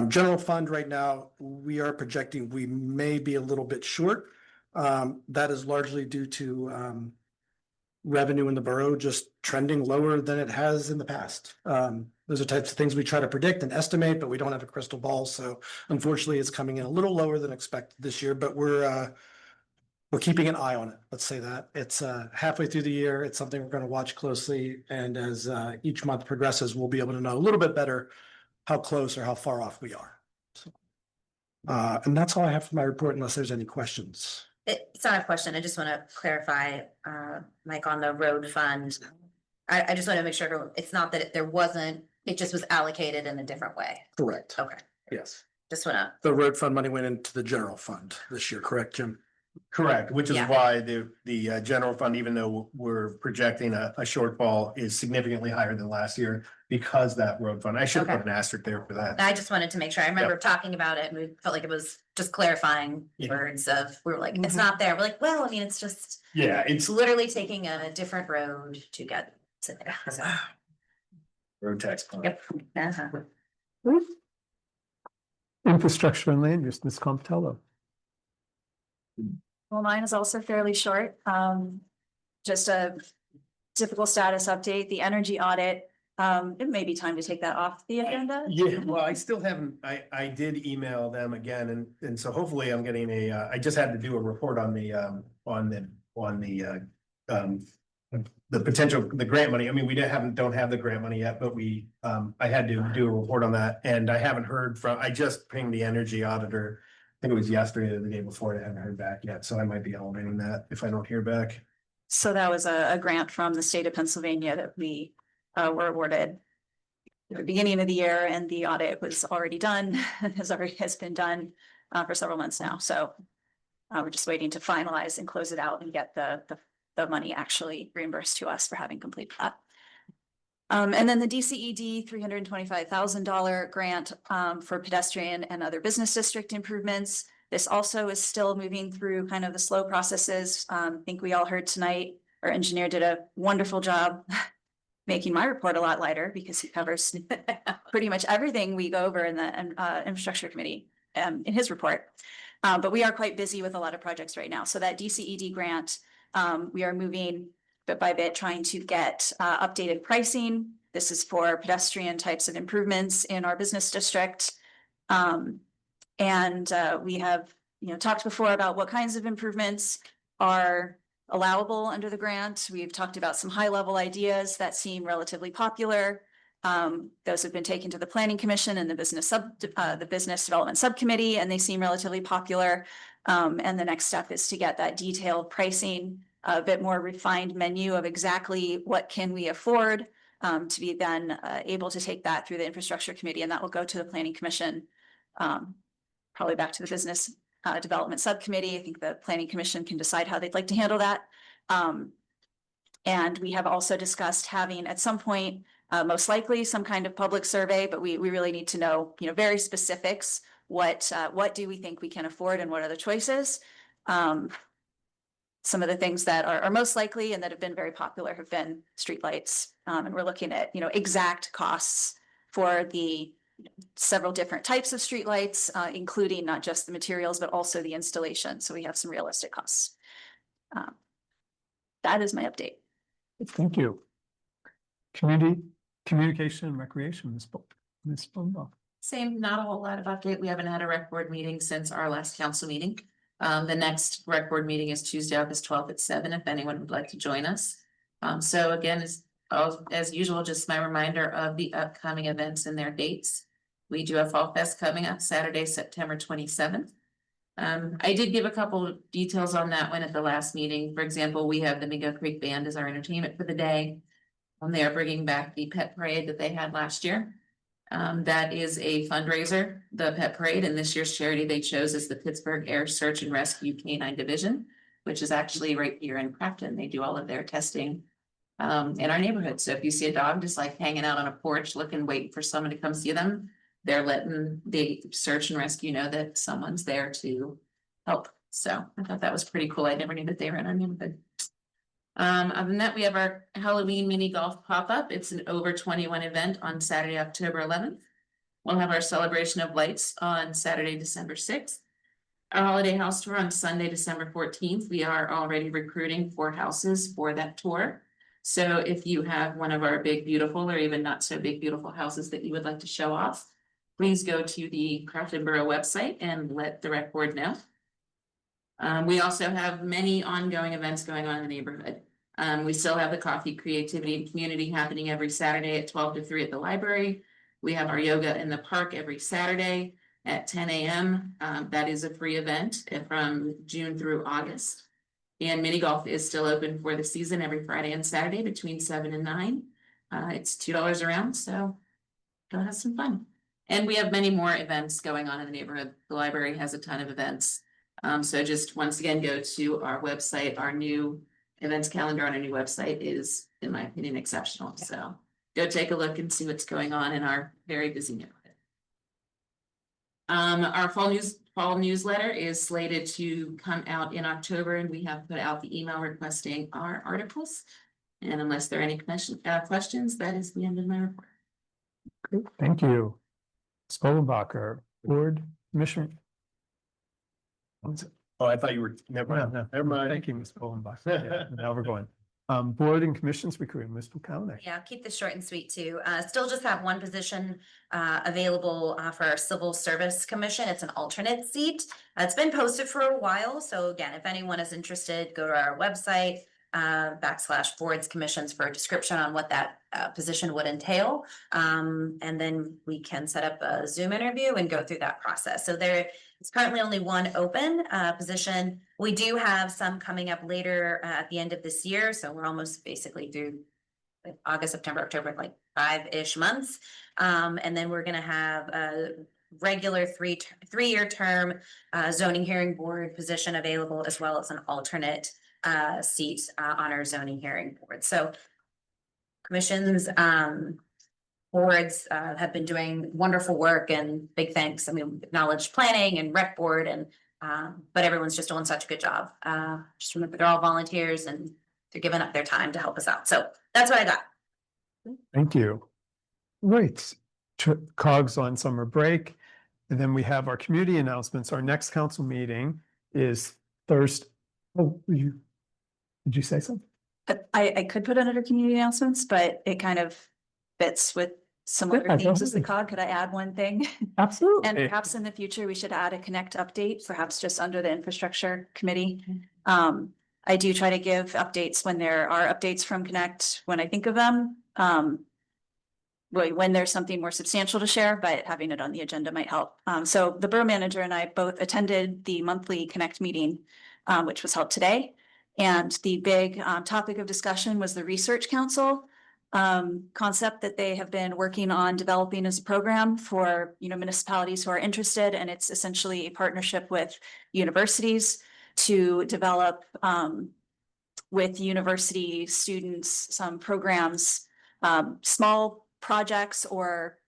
J: General fund right now, we are projecting we may be a little bit short. That is largely due to revenue in the borough just trending lower than it has in the past. Those are types of things we try to predict and estimate, but we don't have a crystal ball. So unfortunately, it's coming in a little lower than expected this year, but we're keeping an eye on it. Let's say that it's halfway through the year. It's something we're going to watch closely. And as each month progresses, we'll be able to know a little bit better how close or how far off we are. So, and that's all I have for my report, unless there's any questions.
C: It's not a question. I just want to clarify, Mike, on the road fund. I just want to make sure it's not that there wasn't, it just was allocated in a different way.
J: Correct.
C: Okay.
J: Yes.
C: Just want to.
J: The road fund money went into the general fund this year, correct, Jim?
B: Correct, which is
C: Yeah.
B: why the general fund, even though we're projecting a shortfall, is significantly higher than last year because that road fund. I should have
C: Okay.
B: put an asterisk there for that.
C: I just wanted to make sure. I remember talking about it and we felt like it was just clarifying words of, we were like, it's not there. We're like, well, I mean, it's just.
B: Yeah,
C: It's literally taking a different road to get to there. So,
B: road tax. fund.
C: yep. Uh-huh.
A: Infrastructure and land use, Ms. Compitello.
H: Well, mine is also fairly short. Just a typical status update, the energy audit. It may be time to take that off the agenda.
B: Yeah, well, I still haven't, I did email them again, and so hopefully I'm getting I just had to do a report on the potential, the grant money. I mean, we don't have the grant money yet, but I had to do a report on that, and I haven't heard I just pinged the energy auditor. I think it was yesterday or the day before, and I haven't heard back yet, so I might be elevating that if I don't hear back.
H: So that was a grant from the state of Pennsylvania that we were awarded at the beginning of the year, and the audit was already done, has been done for several months now. So we're just waiting to finalize and close it out and get the money actually reimbursed to us for having completed that. And then the DCED $325,000 grant for pedestrian and other business district improvements. This also is still moving through kind of the slow processes. I think we all heard tonight, our engineer did a wonderful job making my report a lot lighter because he covers pretty much everything we go over in the infrastructure committee in his report. But we are quite busy with a lot of projects right now. So that DCED grant, we are moving bit by bit, trying to get updated pricing. This is for pedestrian types of improvements in our business district. We have, talked before about what kinds of improvements are allowable under the grant. We've talked about some high level ideas that seem relatively popular. Those have been taken to the Planning Commission and the Business Development Subcommittee, and they seem relatively popular. And the next step is to get that detailed pricing, a bit more refined menu of exactly what can we afford, to be then able to take that through the Infrastructure Committee, and that will go to the Planning Commission, probably back to the Business Development Subcommittee. I think the Planning Commission can decide how they'd like to handle that. And we have also discussed having at some point, most likely some kind of public survey, but we really need to know, very specifics. What do we think we can afford and what are the choices? Some of the things that are most likely and that have been very popular have been streetlights. And we're looking at, exact costs for the several different types of streetlights, including not just the materials, but also the installation. So we have some realistic costs. That is my update.
A: Thank you. Communication and recreation, Ms. Bombach.
G: Same, not a whole lot of update. We haven't had a rec board meeting since our last council meeting. The next rec board meeting is Tuesday, August 12th at 7, if anyone would like to join us. So again, as usual, just my reminder of the upcoming events and their dates. We do have Fall Fest coming up Saturday, September 27th. I did give a couple of details on that one at the last meeting. For example, we have the Mingo Creek Band as our entertainment for the day. They are bringing back the pet parade that they had last year. That is a fundraiser, the pet parade, and this year's charity they chose is the Pittsburgh Air Search and Rescue Canine Division, which is actually right here in Crafton. They do all of their testing in our neighborhood. So if you see a dog just like hanging out on a porch looking, waiting for someone to come see them, they're letting the search and rescue know that someone's there to help. So I thought that was pretty cool. I never knew that they were in our neighborhood. Other than that, we have our Halloween mini golf pop-up. It's an over 21 event on Saturday, October 11th. We'll have our celebration of lights on Saturday, December 6th. Our holiday house tour on Sunday, December 14th. We are already recruiting 4 houses for that tour. So if you have one of our big, beautiful, or even not so big, beautiful houses that you would like to show off, please go to the Crafton Borough website and let the rec board know. We also have many ongoing events going on in the neighborhood. We still have the Coffee, Creativity, and Community happening every Saturday at 12 to 3 at the library. We have our yoga in the park every Saturday at 10 a.m. That is a free event from June through August. And mini golf is still open for the season every Friday and Saturday between 7 and 9. It's $2 a round, so go have some fun. And we have many more events going on in the neighborhood. The library has a ton of events. So just once again, go to our website. Our new events calendar on our new website is, in my opinion, exceptional. So go take a look and see what's going on in our very busy neighborhood. Our fall newsletter is slated to come out in October, and we have put out the email requesting our articles. And unless there are any questions, that is the end of my report.
A: Great, thank you. Spolenbacher, board, commission.
B: Oh, I thought you were, never mind.
A: No.
B: Never mind.
A: Thank you, Ms. Spolenbacher. Yeah, now we're going. Board and commissions recruiting, Ms. Buchanan.
C: Yeah, keep this short and sweet too. Still just have one position available for our Civil Service Commission. It's an alternate seat. It's been posted for a while. So again, if anyone is interested, go to our website, /boards commissions for a description on what that position would entail. And then we can set up a Zoom interview and go through that process. So there is currently only one open position. We do have some coming up later at the end of this year. So we're almost basically through August, September, October, like 5-ish months. And then we're going to have a regular three-year term zoning hearing board position available, as well as an alternate seat on our zoning hearing board. So commissions, boards have been doing wonderful work, and big thanks. I mean, acknowledge planning and rec board and But everyone's just doing such a good job. Just remember, they're all volunteers and they're giving up their time to help us out. So that's what I got.
A: Thank you. Right, COG's on summer break. And then we have our community announcements. Our next council meeting is Thursday. Oh, did you say something?
H: I could put it under community announcements, but it kind of fits with some
A: Yeah,
H: other
A: go
H: themes as the
A: ahead.
H: COG. Could I add one thing?
A: Absolutely.
H: And perhaps in the future, we should add a Connect update, perhaps just under the infrastructure committee. I do try to give updates when there are updates from Connect, when I think of them. When there's something more substantial to share, but having it on the agenda might help. So the borough manager and I both attended the monthly Connect meeting, which was held today. And the big topic of discussion was the Research Council concept that they have been working on developing as a program for municipalities who are interested. And it's essentially a partnership with universities to develop with university students some programs, small projects or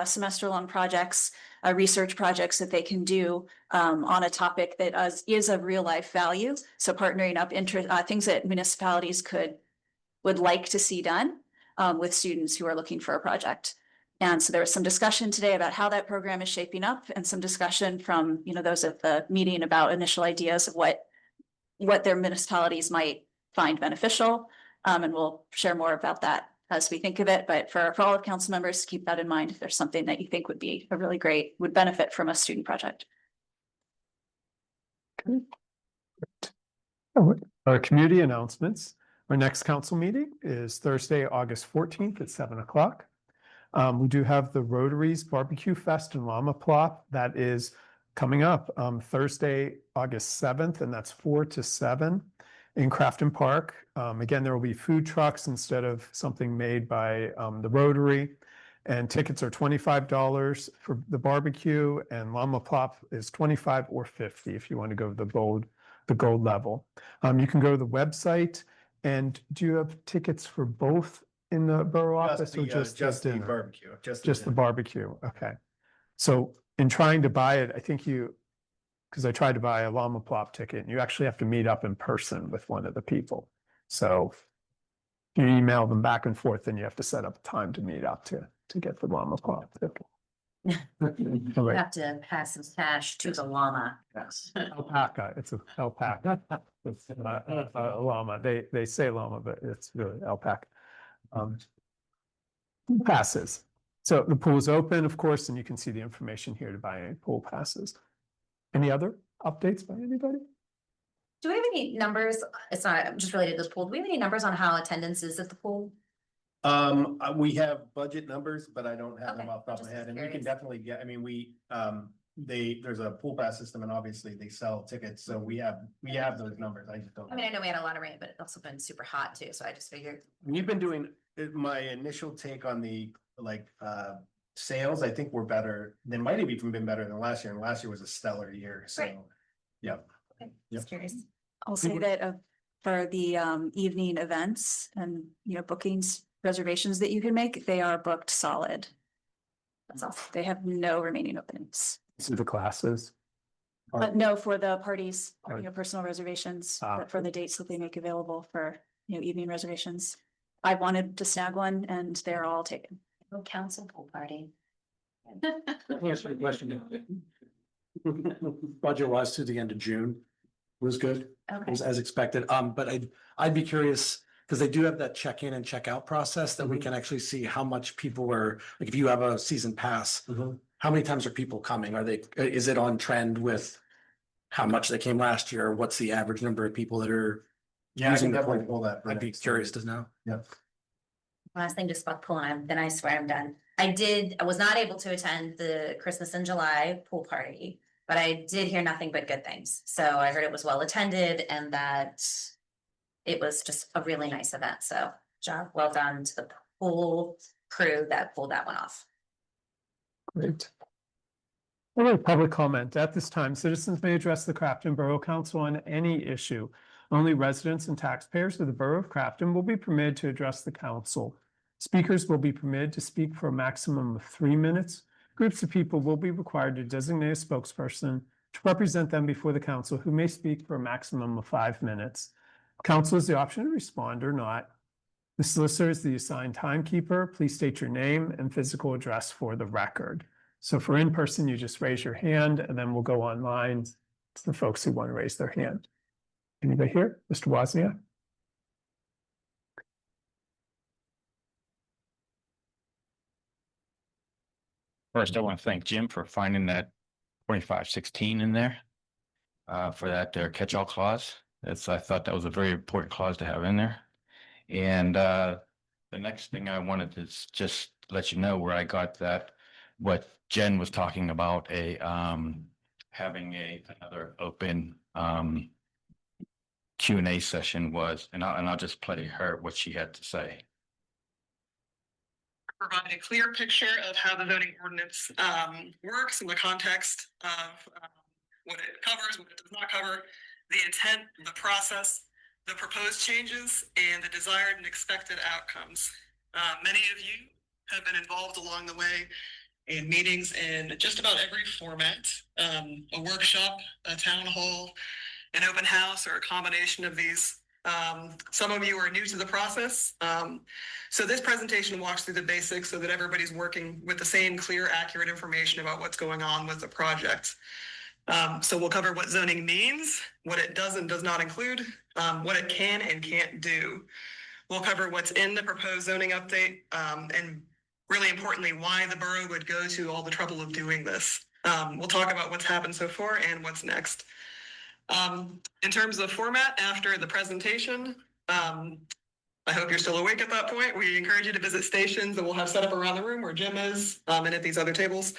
H: semester-long projects, research projects that they can do on a topic that is of real-life value. So partnering up things that municipalities would like to see done with students who are looking for a project. And so there was some discussion today about how that program is shaping up, and some discussion from those at the meeting about initial ideas of what their municipalities might find beneficial. And we'll share more about that as we think of it. But for all of council members, keep that in mind if there's something that you think would be would benefit from a student project.
A: Our community announcements. Our next council meeting is Thursday, August 14th at 7 o'clock. We do have the Rotaries Barbecue Fest in Llama Plop. That is coming up Thursday, August 7th, and that's 4 to 7 in Crafton Park. Again, there will be food trucks instead of something made by the Rotary. And tickets are $25 for the barbecue, and Llama Plop is $25 or $50 if you want to go to the gold level. You can go to the website. And do you have tickets for both in the borough office or just
B: the
A: dinner?
B: barbecue?
A: Just the barbecue, okay. So in trying to buy it, I think because I tried to buy a Llama Plop ticket, and you actually have to meet up in person with one of the people. So if you email them back and forth, then you have to set up a time to meet up to get the Llama Plop ticket. All
C: You
A: right.
C: have to pass some cash to the llama.
A: Yes. Alpaca, it's an alpaca. It's a llama. They say llama, but it's really alpaca. Passes. So the pool is open, of course, and you can see the information here to buy any pool passes. Any other updates by anybody?
C: Do we have any numbers? It's not just related to this pool. Do we have any numbers on how attendance is at the pool?
B: We have budget numbers, but I don't have them
C: Okay,
B: off the top of my
C: just
B: head, and we can
C: curious.
B: definitely get, I mean, there's a pool pass system, and obviously they sell tickets, so we have those numbers. I just don't.
C: I mean, I know we had a lot of rain, but it's also been super hot too, so I just figured.
B: We've been doing, my initial take on the, sales, I think we're better, they might have even been better than last year, and last year was a stellar year, so.
C: Right.
B: Yeah.
C: Okay,
B: Yep.
C: just curious.
H: I'll say that for the evening events and bookings, reservations that you can make, they are booked solid. That's all. They have no remaining openings.
A: See the classes.
H: No, for the parties,
A: Oh.
H: personal reservations,
A: Ah.
H: but for the dates that they make available for evening reservations. I wanted to snag one and they're all taken.
C: No council pool party.
P: Answer the question. Budget was through the end of June was good. It was as expected. But I'd be curious, because they do have that check-in and check-out process that we can actually see how much people are, like, if you have a season pass, how many times are people coming? Is it on trend with how much they came last year? What's the average number of people that are
B: Yeah, I
P: using
B: can
P: the
B: definitely
P: pool?
B: pull that. for
P: I'd be
B: next
P: curious
B: time.
P: to know.
B: Yeah.
C: Last thing just about the pool, and then I swear I'm done. I was not able to attend the Christmas in July pool party, but I did hear nothing but good things. So I heard it was well attended and that it was just a really nice event. So well done to the pool crew that pulled that one off.
A: Great. All right, public comment. At this time, citizens may address the Crafton Borough Council on any issue. Only residents and taxpayers of the Borough of Crafton will be permitted to address the council. Speakers will be permitted to speak for a maximum of 3 minutes. Groups of people will be required to designate a spokesperson to represent them before the council, who may speak for a maximum of 5 minutes. Council has the option to respond or not. The solicitor is the assigned timekeeper. Please state your name and physical address for the record. So for in-person, you just raise your hand, and then we'll go online to the folks who want to raise their hand. Anybody here? Mr. Wozniak?
F: First, I want to thank Jim for finding that 2516 in there for that catch-all clause. I thought that was a very important clause to have in there. And the next thing I wanted to just let you know where I got that, what Jen was talking about, having another open Q&A session was, and I'll just play her what she had to say.
U: Provide a clear picture of how the zoning ordinance works in the context of what it covers, what it does not cover, the intent, the process, the proposed changes, and the desired and expected outcomes. Many of you have been involved along the way in meetings in just about every format, a workshop, a town hall, an open house, or a combination of these. Some of you are new to the process. So this presentation walks through the basics so that everybody's working with the same clear, accurate information about what's going on with the project. So we'll cover what zoning means, what it does and does not include, what it can and can't do. We'll cover what's in the proposed zoning update, and really importantly, why the borough would go to all the trouble of doing this. We'll talk about what's happened so far and what's next. In terms of format after the presentation, I hope you're still awake at that point. We encourage you to visit stations that we'll have set up around the room where Jim is, and at these other tables.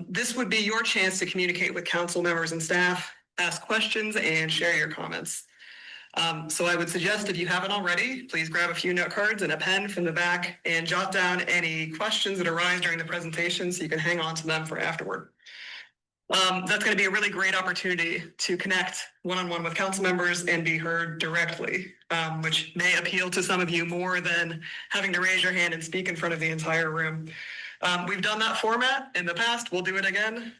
U: This would be your chance to communicate with council members and staff, ask questions, and share your comments. So I would suggest, if you haven't already, please grab a few note cards and a pen from the back and jot down any questions that arise during the presentation so you can hang on to them for afterward. That's going to be a really great opportunity to connect one-on-one with council members and be heard directly, which may appeal to some of you more than having to raise your hand and speak in front of the entire room. We've done that format in the past. We'll do it again.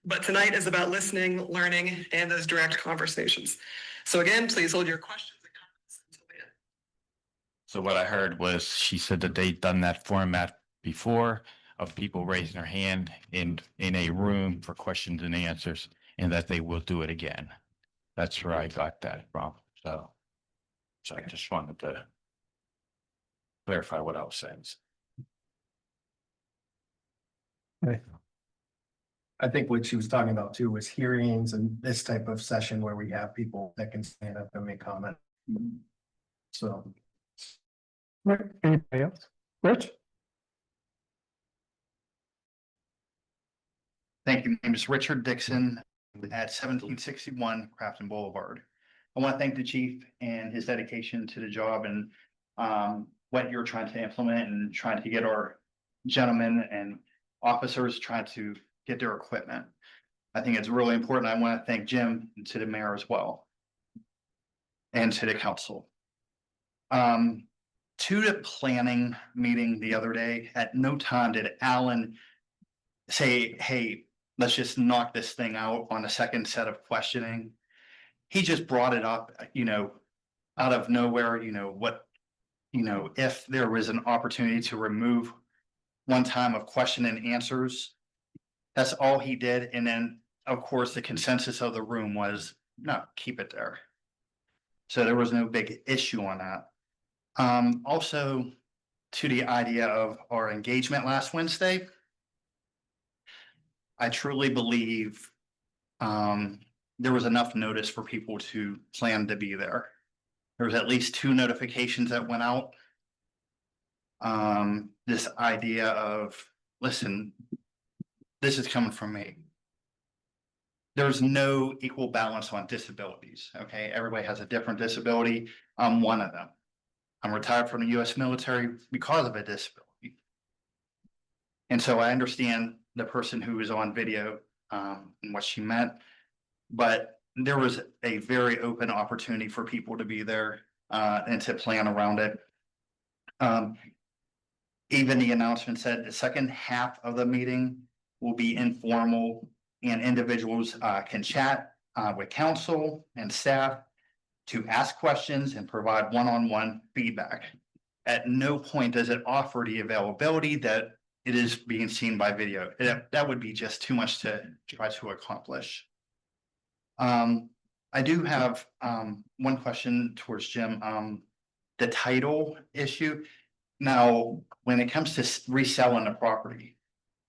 U: But tonight is about listening, learning, and those direct conversations. So again, please hold your questions and comments until the end.
F: So what I heard was she said that they'd done that format before, of people raising their hand in a room for questions and answers, and that they will do it again. That's where I got that from. So I just wanted to clarify what I was saying.
A: Okay.
B: I think what she was talking about too was hearings and this type of session where we have people that can stand up and make comment. So.
A: Right. Anybody else? Rich?
V: Thank you. My name is Richard Dixon at 1761 Crafton Boulevard. I want to thank the chief and his dedication to the job and what you're trying to implement and trying to get our gentlemen and officers trying to get their equipment. I think it's really important. I want to thank Jim and to the mayor as well and to the council. To the planning meeting the other day, at no time did Alan say, hey, let's just knock this thing out on a second set of questioning. He just brought it up, out of nowhere, if there was an opportunity to remove one time of question and answers, that's all he did. And then, of course, the consensus of the room was, no, keep it there. So there was no big issue on that. Also, to the idea of our engagement last Wednesday, I truly believe there was enough notice for people to plan to be there. There was at least 2 notifications that went out. This idea of, listen, this is coming from me. There's no equal balance on disabilities, okay? Everybody has a different disability. I'm one of them. I'm retired from the US military because of a disability. And so I understand the person who was on video and what she meant, but there was a very open opportunity for people to be there and to plan around it. Even the announcement said the second half of the meeting will be informal and individuals can chat with council and staff to ask questions and provide one-on-one feedback. At no point does it offer the availability that it is being seen by video. That would be just too much to try to accomplish. I do have one question towards Jim. The title issue. Now, when it comes to reselling the property,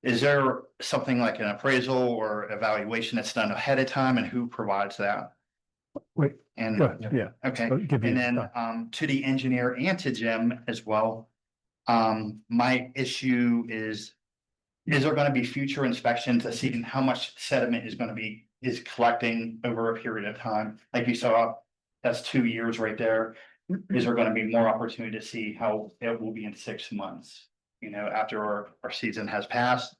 V: is there something like an appraisal or evaluation that's done ahead of time, and who provides that?
A: Wait,
V: And
A: go ahead, yeah.
V: okay,
A: I'll give you
V: and then to the engineer and to Jim as well. My issue is there going to be future inspections to see how much sediment is collecting over a period of time? Like you saw, that's 2 years right there. Is there going to be more opportunity to see how it will be in 6 months? You know, after our season has passed.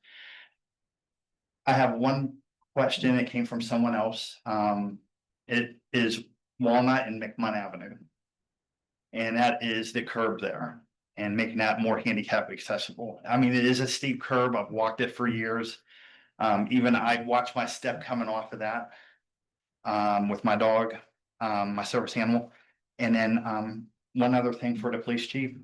V: I have one question that came from someone else. It is Walnut and McMunn Avenue. And that is the curb there and making that more handicap accessible. I mean, it is a steep curb. I've walked it for years. Even I watched my step coming off of that with my dog, my service animal. And then one other thing for the police chief.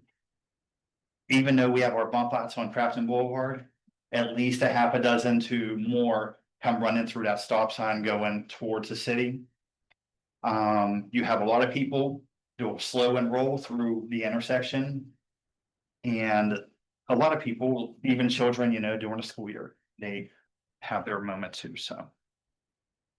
V: Even though we have our bump outs on Crafton Boulevard, at least a half a dozen to more come running through that stop sign going towards the city. You have a lot of people who will slow and roll through the intersection. And a lot of people, even children, you know, during the school year, they have their moment too. So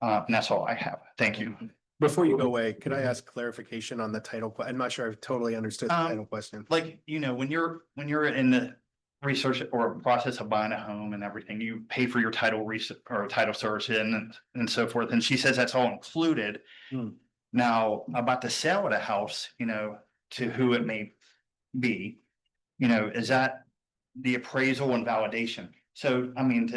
V: and that's all I have. Thank you.
B: Before you go away, could I ask clarification on the title? I'm not sure I've totally understood the title question.
V: Like, you know, when you're in the research or process of buying a home and everything, you pay for your title research or title search and so forth. And she says that's all included. Now, about the sale of the house, you know, to who it may be, you know, is that the appraisal and validation? So, I mean,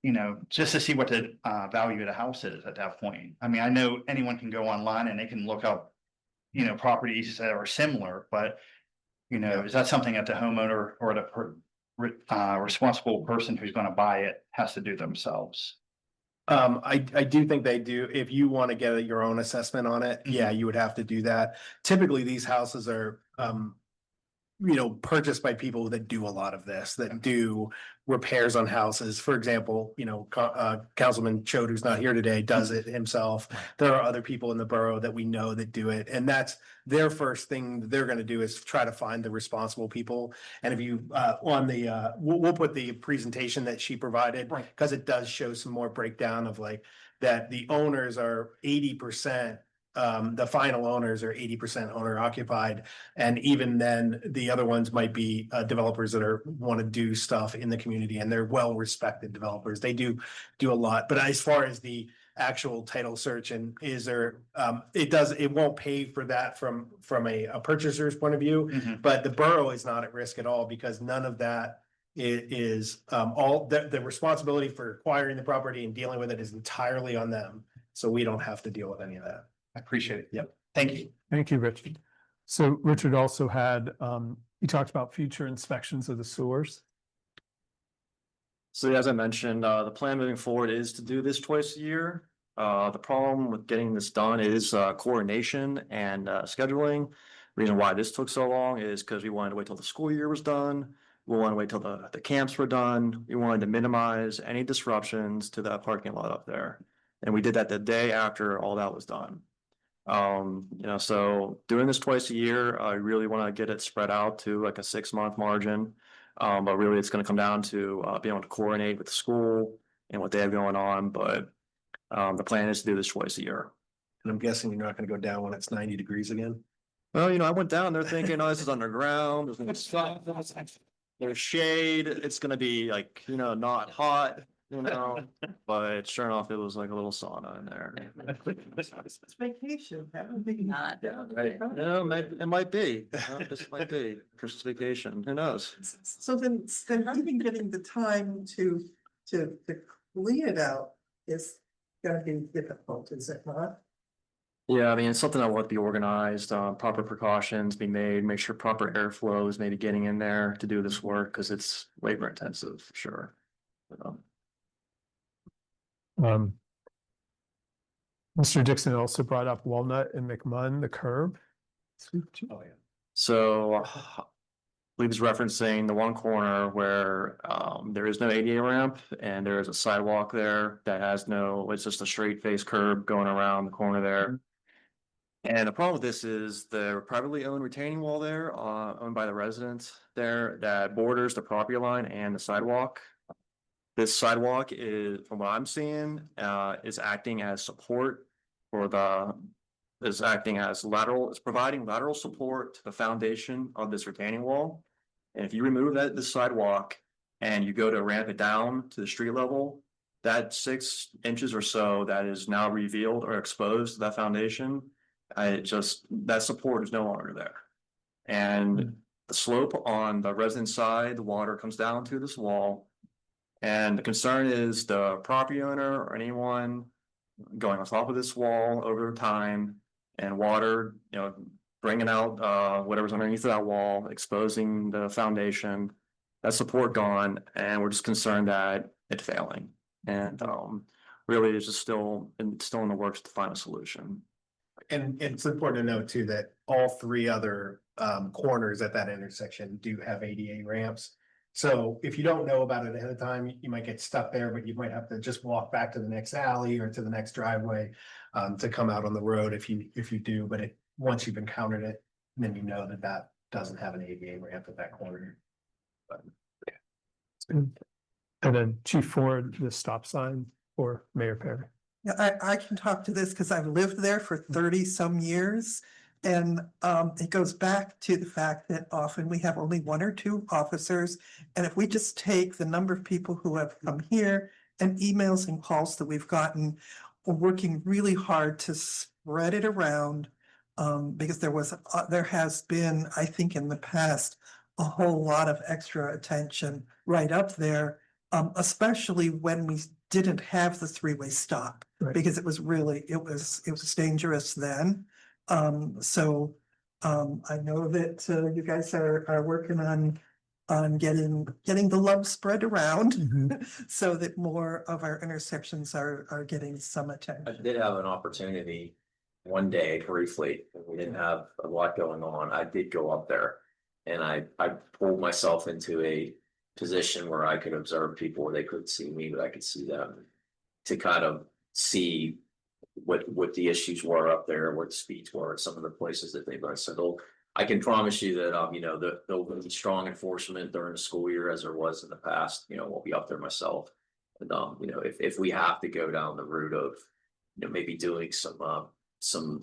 V: you know, just to see what the value of the house is at that point. I mean, I know anyone can go online and they can look up, you know, properties that are similar, but, you know, is that something that the homeowner or the responsible person who's going to buy it has to do themselves?
B: I do think they do. If you want to get your own assessment on it, yeah, you would have to do that. Typically, these houses are, you know, purchased by people that do a lot of this, that do repairs on houses. For example, you know, Councilman Choate, who's not here today, does it himself. There are other people in the borough that we know that do it. And that's their first thing they're going to do is try to find the responsible people. And if you, on the, we'll put the presentation that she provided, because it does show some more breakdown of like that the owners are 80%. The final owners are 80% owner occupied. And even then the other ones might be developers that want to do stuff in the community, and they're well-respected developers. They do a lot. But as far as the actual title search and is there, it won't pay for that from a purchaser's point of view, but the borough is not at risk at all because none of that is all the responsibility for acquiring the property and dealing with it is entirely on them. So we don't have to deal with any of that.
V: I appreciate it.
B: Yep.
V: Thank you.
A: Thank you, Richard. So Richard also had, he talked about future inspections of the sewers.
T: So as I mentioned, the plan moving forward is to do this twice a year. The problem with getting this done is coordination and scheduling. Reason why this took so long is because we wanted to wait till the school year was done. We wanted to wait till the camps were done. We wanted to minimize any disruptions to that parking lot up there. And we did that the day after all that was done. You know, so doing this twice a year, I really want to get it spread out to like a 6-month margin. But really it's going to come down to being able to coordinate with the school and what they have going on. But the plan is to do this twice a year.
B: And I'm guessing you're not going to go down when it's 90 degrees again.
T: Well, you know, I went down there thinking, oh, this is underground. There's shade. It's going to be like, you know, not hot. You know, but sure enough, it was like a little sauna in there.
Q: It's vacation. That would be not.
T: Right. No, it might be. This might be Christmas vacation. Who knows?
Q: So then even getting the time to clean it out is gonna be difficult, is it not?
T: Yeah, I mean, it's something that will have to be organized, proper precautions be made, make sure proper airflow is maybe getting in there to do this work, because it's labor intensive, for sure.
A: Mr. Dixon also brought up Walnut and McMunn, the curb.
J: Oh, yeah.
T: So I believe he's referencing the one corner where there is no ADA ramp and there is a sidewalk there that has no, it's just a straight face curb going around the corner there. And the problem with this is the privately owned retaining wall there, owned by the residents there that borders the property line and the sidewalk. This sidewalk is, from what I'm seeing, is acting as support for is acting as lateral, it's providing lateral support to the foundation of this retaining wall. And if you remove the sidewalk and you go to ramp it down to the street level, that 6 inches or so that is now revealed or exposed to that foundation, that support is no longer there. And the slope on the resident side, the water comes down to this wall. And the concern is the property owner or anyone going on top of this wall over time and water, bringing out whatever's underneath that wall, exposing the foundation, that support gone, and we're just concerned that it's failing. And really, it's just still in the works to find a solution.
B: And it's important to note too, that all 3 other corners at that intersection do have ADA ramps. So if you don't know about it ahead of time, you might get stuck there, but you might have to just walk back to the next alley or to the next driveway to come out on the road if you do. But once you've encountered it, then you know that doesn't have an ADA ramp at that corner. But, yeah.
A: And then Chief Ford, the stop sign for Mayor Perry.
Q: Yeah, I can talk to this because I've lived there for 30 some years. And it goes back to the fact that often we have only 1 or 2 officers. And if we just take the number of people who have come here and emails and calls that we've gotten, we're working really hard to spread it around. Because there has been, I think in the past, a whole lot of extra attention right up there. Especially when we didn't have the 3-way stop, because it was dangerous then. So I know that you guys are working on getting the love spread around so that more of our intersections are getting some attention.
R: I did have an opportunity one day briefly, we didn't have a lot going on. I did go up there and I pulled myself into a position where I could observe people where they couldn't see me, but I could see them, to kind of see what the issues were up there, what the speeds were, some of the places that they've been settled. I can promise you that there'll be strong enforcement during the school year as there was in the past. We'll be up there myself. And if we have to go down the route of maybe doing some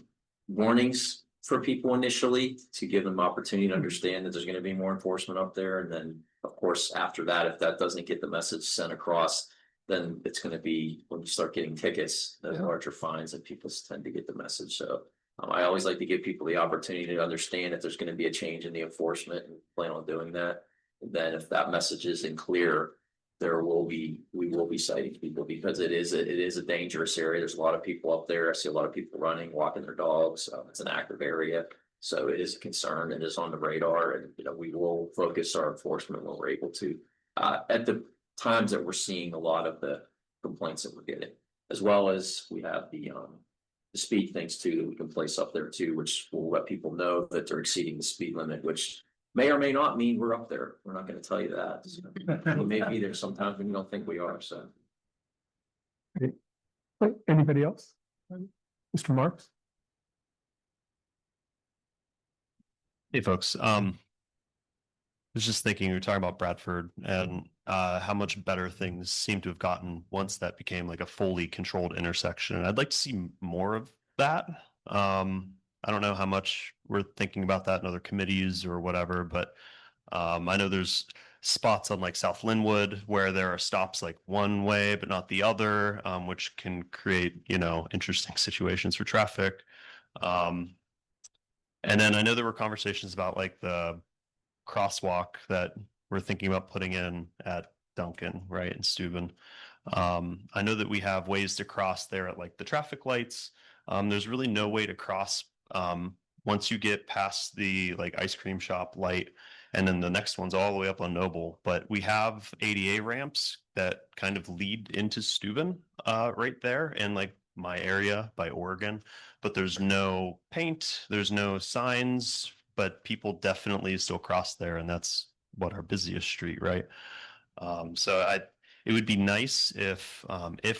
R: warnings for people initially to give them opportunity to understand that there's going to be more enforcement up there, and then of course after that, if that doesn't get the message sent across, then it's going to be when you start getting tickets, those larger fines, and people tend to get the message. So I always like to give people the opportunity to understand if there's going to be a change in the enforcement and plan on doing that. And then if that message isn't clear, we will be citing people, because it is a dangerous area. There's a lot of people up there. I see a lot of people running, walking their dogs. It's an active area. So it is a concern. It is on the radar, and we will focus our enforcement when we're able to. At the times that we're seeing a lot of the complaints that we're getting, as well as we have the speed things too that we can place up there too, which will let people know that they're exceeding the speed limit, which may or may not mean we're up there. We're not going to tell you that. So we may be there sometimes when you don't think we are. So,
A: Anybody else? Mr. Marks?
M: Hey, folks. I was just thinking, we were talking about Bradford and how much better things seem to have gotten once that became like a fully controlled intersection. And I'd like to see more of that. I don't know how much we're thinking about that in other committees or whatever, but I know there's spots on like South Linwood where there are stops like one way but not the other, which can create, interesting situations for traffic. And then I know there were conversations about like the crosswalk that we're thinking about putting in at Duncan, right, in Steuben. I know that we have ways to cross there at like the traffic lights. There's really no way to cross once you get past the like ice cream shop light, and then the next one's all the way up on Noble. But we have ADA ramps that kind of lead into Steuben, right there in like my area by Oregon. But there's no paint, there's no signs, but people definitely still cross there, and that's what our busiest street, right? It would be nice if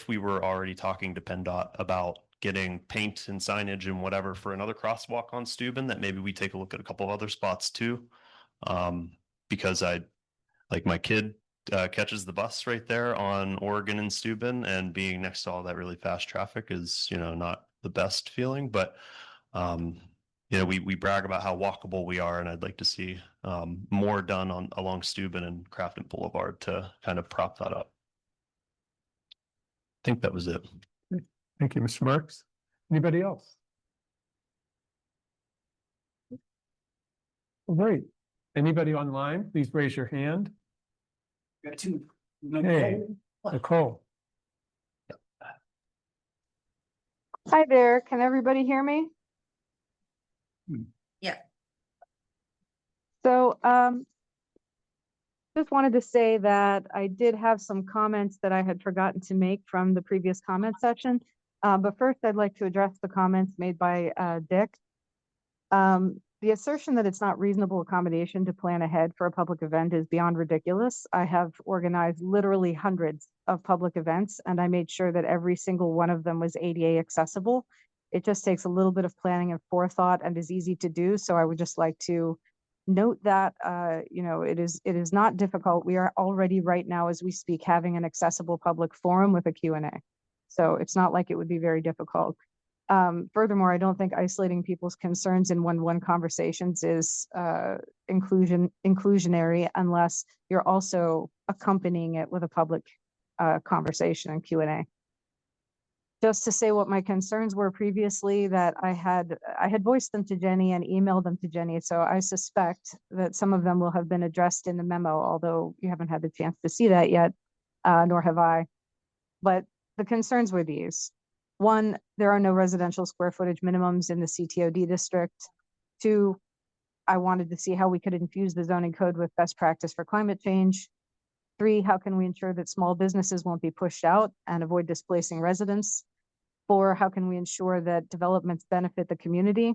M: we were already talking to PennDOT about getting paint and signage and whatever for another crosswalk on Steuben, that maybe we take a look at a couple of other spots too. Because like my kid catches the bus right there on Oregon and Steuben, and being next to all that really fast traffic is, not the best feeling, but we brag about how walkable we are, and I'd like to see more done along Steuben and Crafton Boulevard to kind of prop that up. I think that was it.
A: Thank you, Mr. Marks. Anybody else? All right. Anybody online, please raise your hand.
P: Got two.
A: Hey, Nicole.
O: Hi there. Can everybody hear me?
C: Yeah.
O: So, just wanted to say that I did have some comments that I had forgotten to make from the previous comment section. But first I'd like to address the comments made by Dick. The assertion that it's not reasonable accommodation to plan ahead for a public event is beyond ridiculous. I have organized literally hundreds of public events, and I made sure that every single one of them was ADA accessible. It just takes a little bit of planning and forethought and is easy to do. So I would just like to note that, it is not difficult. We are already right now, as we speak, having an accessible public forum with a Q&A. So it's not like it would be very difficult. Furthermore, I don't think isolating people's concerns in one-on-one conversations is inclusionary unless you're also accompanying it with a public conversation and Q&A. Just to say what my concerns were previously, that I had voiced them to Jenny and emailed them to Jenny. So I suspect that some of them will have been addressed in the memo, although you haven't had the chance to see that yet, nor have I. But the concerns were these. One, there are no residential square footage minimums in the CTOD district. Two, I wanted to see how we could infuse the zoning code with best practice for climate change. Three, how can we ensure that small businesses won't be pushed out and avoid displacing residents? Four, how can we ensure that developments benefit the community?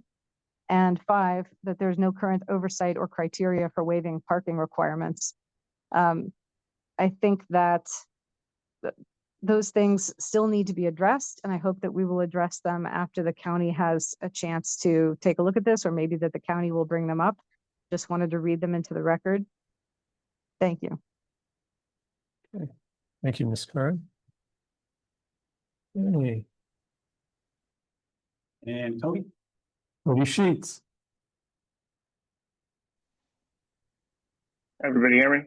O: And five, that there's no current oversight or criteria for waiving parking requirements. I think that those things still need to be addressed, and I hope that we will address them after the county has a chance to take a look at this, or maybe that the county will bring them up. Just wanted to read them into the record. Thank you.
A: Okay. Thank you, Ms. Curran. Hey.
P: And Toby?
A: Toby Sheets.
I: Everybody hear me?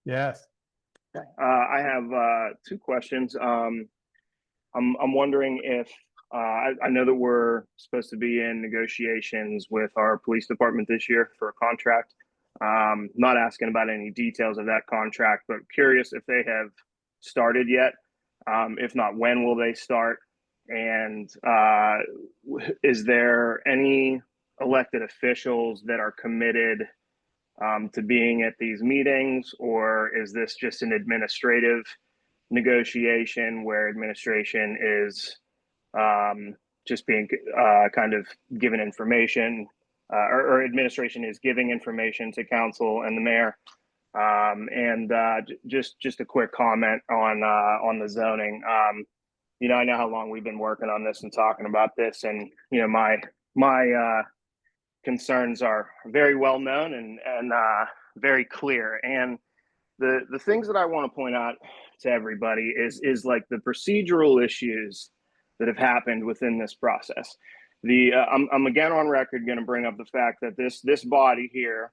A: Yes.
I: I have two questions. I'm wondering if I know that we're supposed to be in negotiations with our police department this year for a contract. Not asking about any details of that contract, but curious if they have started yet. If not, when will they start? And is there any elected officials that are committed to being at these meetings, or is this just an administrative negotiation where administration is just being kind of given information, or administration is giving information to council and the mayor? Just a quick comment on the zoning. I know how long we've been working on this and talking about this, and my concerns are very well known and very clear. And the things that I want to point out to everybody is like the procedural issues that have happened within this process. I'm again on record going to bring up the fact that this body here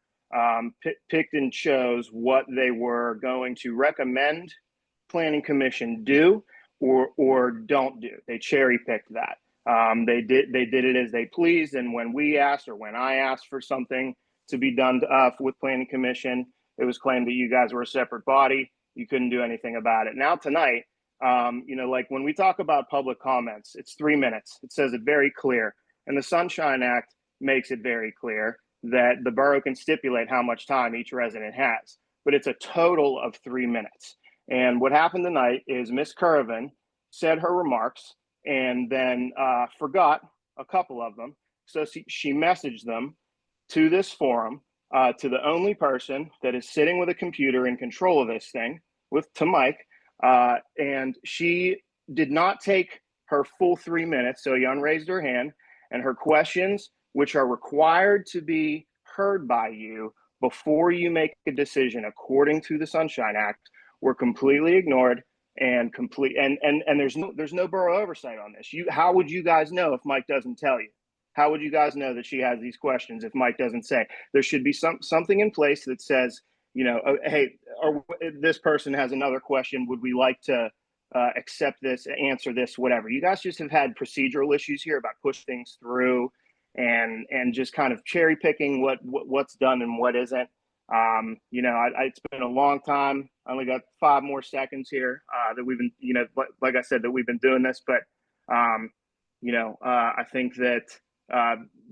I: picked and chose what they were going to recommend Planning Commission do or don't do. They cherry picked that. They did it as they pleased, and when I asked for something to be done with Planning Commission, it was claimed that you guys were a separate body. You couldn't do anything about it. Now tonight, like when we talk about public comments, it's 3 minutes. It says it very clear, and the Sunshine Act makes it very clear that the borough can stipulate how much time each resident has, but it's a total of 3 minutes. And what happened tonight is Miss Curvin said her remarks and then forgot a couple of them. So she messaged them to this forum, to the only person that is sitting with a computer in control of this thing, to Mike. And she did not take her full 3 minutes. So Yun raised her hand, and her questions, which are required to be heard by you before you make a decision according to the Sunshine Act, were completely ignored and there's no borough oversight on this. How would you guys know if Mike doesn't tell you? How would you guys know that she has these questions if Mike doesn't say? There should be something in place that says, you know, hey, or this person has another question. Would we like to accept this, answer this, whatever? You guys just have had procedural issues here about push things through and just kind of cherry picking what's done and what isn't. You know, it's been a long time. I only got 5 more seconds here that we've been, you know, like I said, that we've been doing this. But, you know, I think that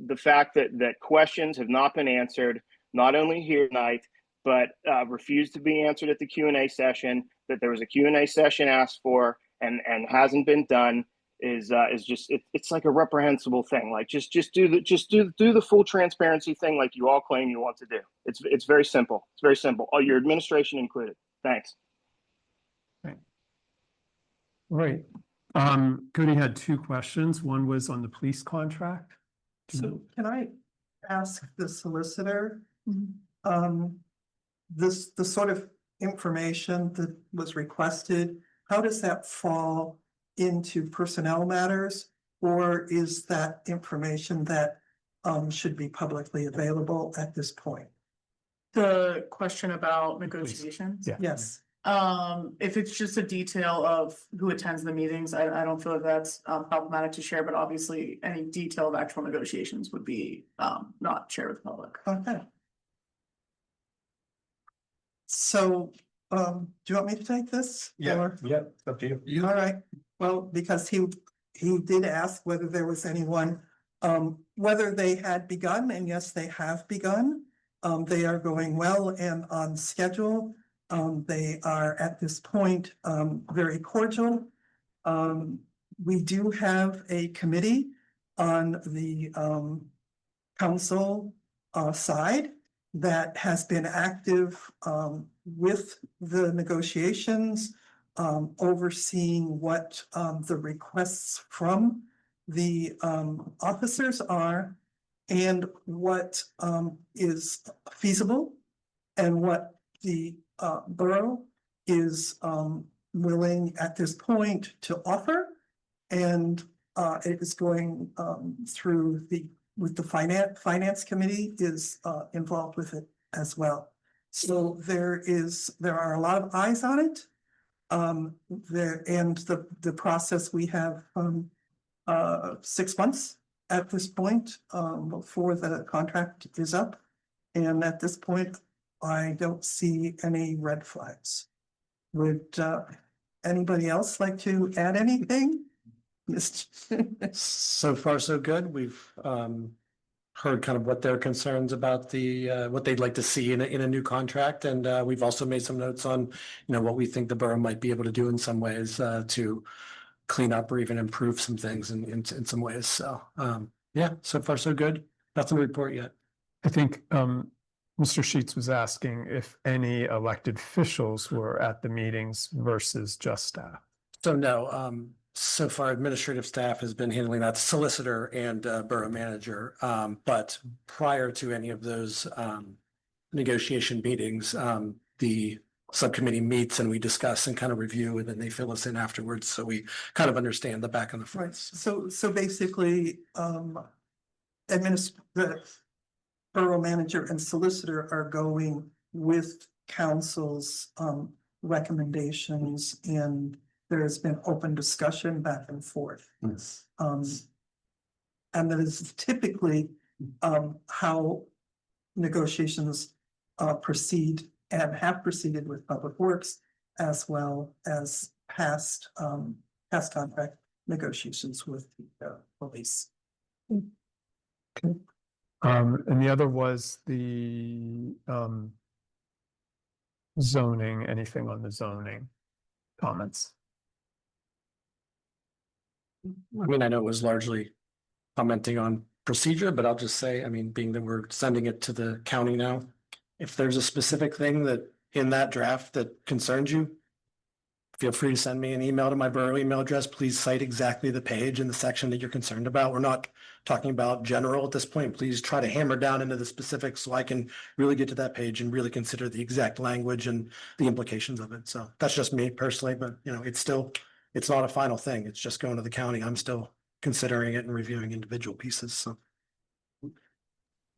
I: the fact that questions have not been answered, not only here tonight, but refused to be answered at the Q&A session, that there was a Q&A session asked for and hasn't been done, is just it's like a reprehensible thing. Like just do the full transparency thing like you all claim you want to do. It's very simple. It's very simple. All your administration included. Thanks.
A: Right. Cody had 2 questions. One was on the police contract.
Q: So can I ask the solicitor, the sort of information that was requested, how does that fall into personnel matters? Or is that information that should be publicly available at this point?
E: The question about negotiations?
A: Yeah.
Q: Yes.
E: If it's just a detail of who attends the meetings, I don't feel like that's problematic to share, but obviously any detail of actual negotiations would be not shared with the public.
Q: Okay. So, do you want me to take this? Or-
B: Yeah, up to you.
Q: All right, well, because he did ask whether there was anyone, whether they had begun, and yes, they have begun. They are going well and on schedule. They are at this point, very cordial. We do have a committee on the, council, side that has been active, with the negotiations, overseeing what, the requests from the, officers are and what, is feasible and what the, borough is, willing at this point to offer. And, it is going, through with the finance committee is, involved with it as well. So there are a lot of eyes on it. There, and the process, we have, 6 months at this point, before the contract is up. And at this point, I don't see any red flags. Would, anybody else like to add anything?
J: So far, so good. We've heard kind of what their concerns about the what they'd like to see in a new contract, and we've also made some notes on, what we think the borough might be able to do in some ways to clean up or even improve some things in some ways. So yeah, so far so good. Nothing to report yet.
A: I think Mr. Sheets was asking if any elected officials were at the meetings versus just staff.
J: So no, so far administrative staff has been handling that, solicitor and borough manager. But prior to any of those negotiation meetings, the subcommittee meets and we discuss and kind of review, and then they fill us in afterwards. So we kind of understand the back and the front.
Q: Right, so basically, the borough manager and solicitor are going with council's recommendations, and there has been open discussion back and forth. And that is typically how negotiations proceed and have proceeded with Public Works, as well as past contract negotiations with the police.
A: Okay. And the other was the zoning, anything on the zoning. comments?
J: I mean, I know it was largely commenting on procedure, but I'll just say, I mean, being that we're sending it to the county now, if there's a specific thing that in that draft that concerns you, feel free to send me an email to my borough email address. Please cite exactly the page and the section that you're concerned about. We're not talking about general at this point. Please try to hammer down into the specifics so I can really get to that page and really consider the exact language and the implications of it. So that's just me personally, but you know, it's not a final thing. It's just going to the county. I'm still considering it and reviewing individual pieces. So.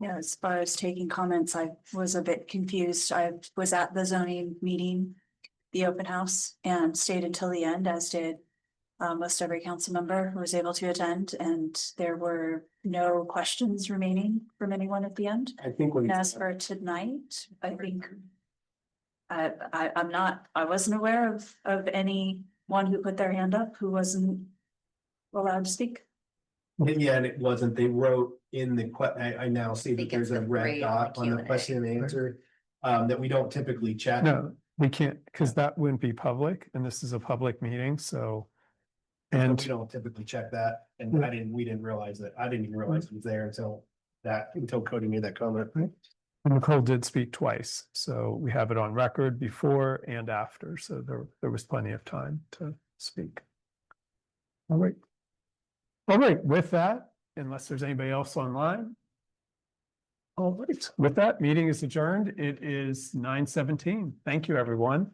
H: Yeah, as far as taking comments, I was a bit confused. I was at the zoning meeting, the open house, and stayed until the end, as did most every council member who was able to attend, and there were no questions remaining from anyone at the end.
J: I think
H: And as for tonight, I think I wasn't aware of anyone who put their hand up who wasn't allowed to speak.
B: Yeah, and it wasn't, they wrote in the I now see that
C: think
B: there's
C: it's
B: a
C: the
B: red
C: gray on
B: dot
C: the
B: on the
C: Q&A.
B: question and answer. That we don't typically check.
A: No, we can't, because that wouldn't be public, and this is a public meeting, so.
B: And
A: And
B: we don't typically check that, and we didn't realize that, I didn't even realize it was there until Cody made that comment.
A: Nicole did speak twice, so we have it on record before and after, so there was plenty of time to speak. All right. All right, with that, unless there's anybody else online. All right, with that, meeting is adjourned. It is 9:17. Thank you, everyone.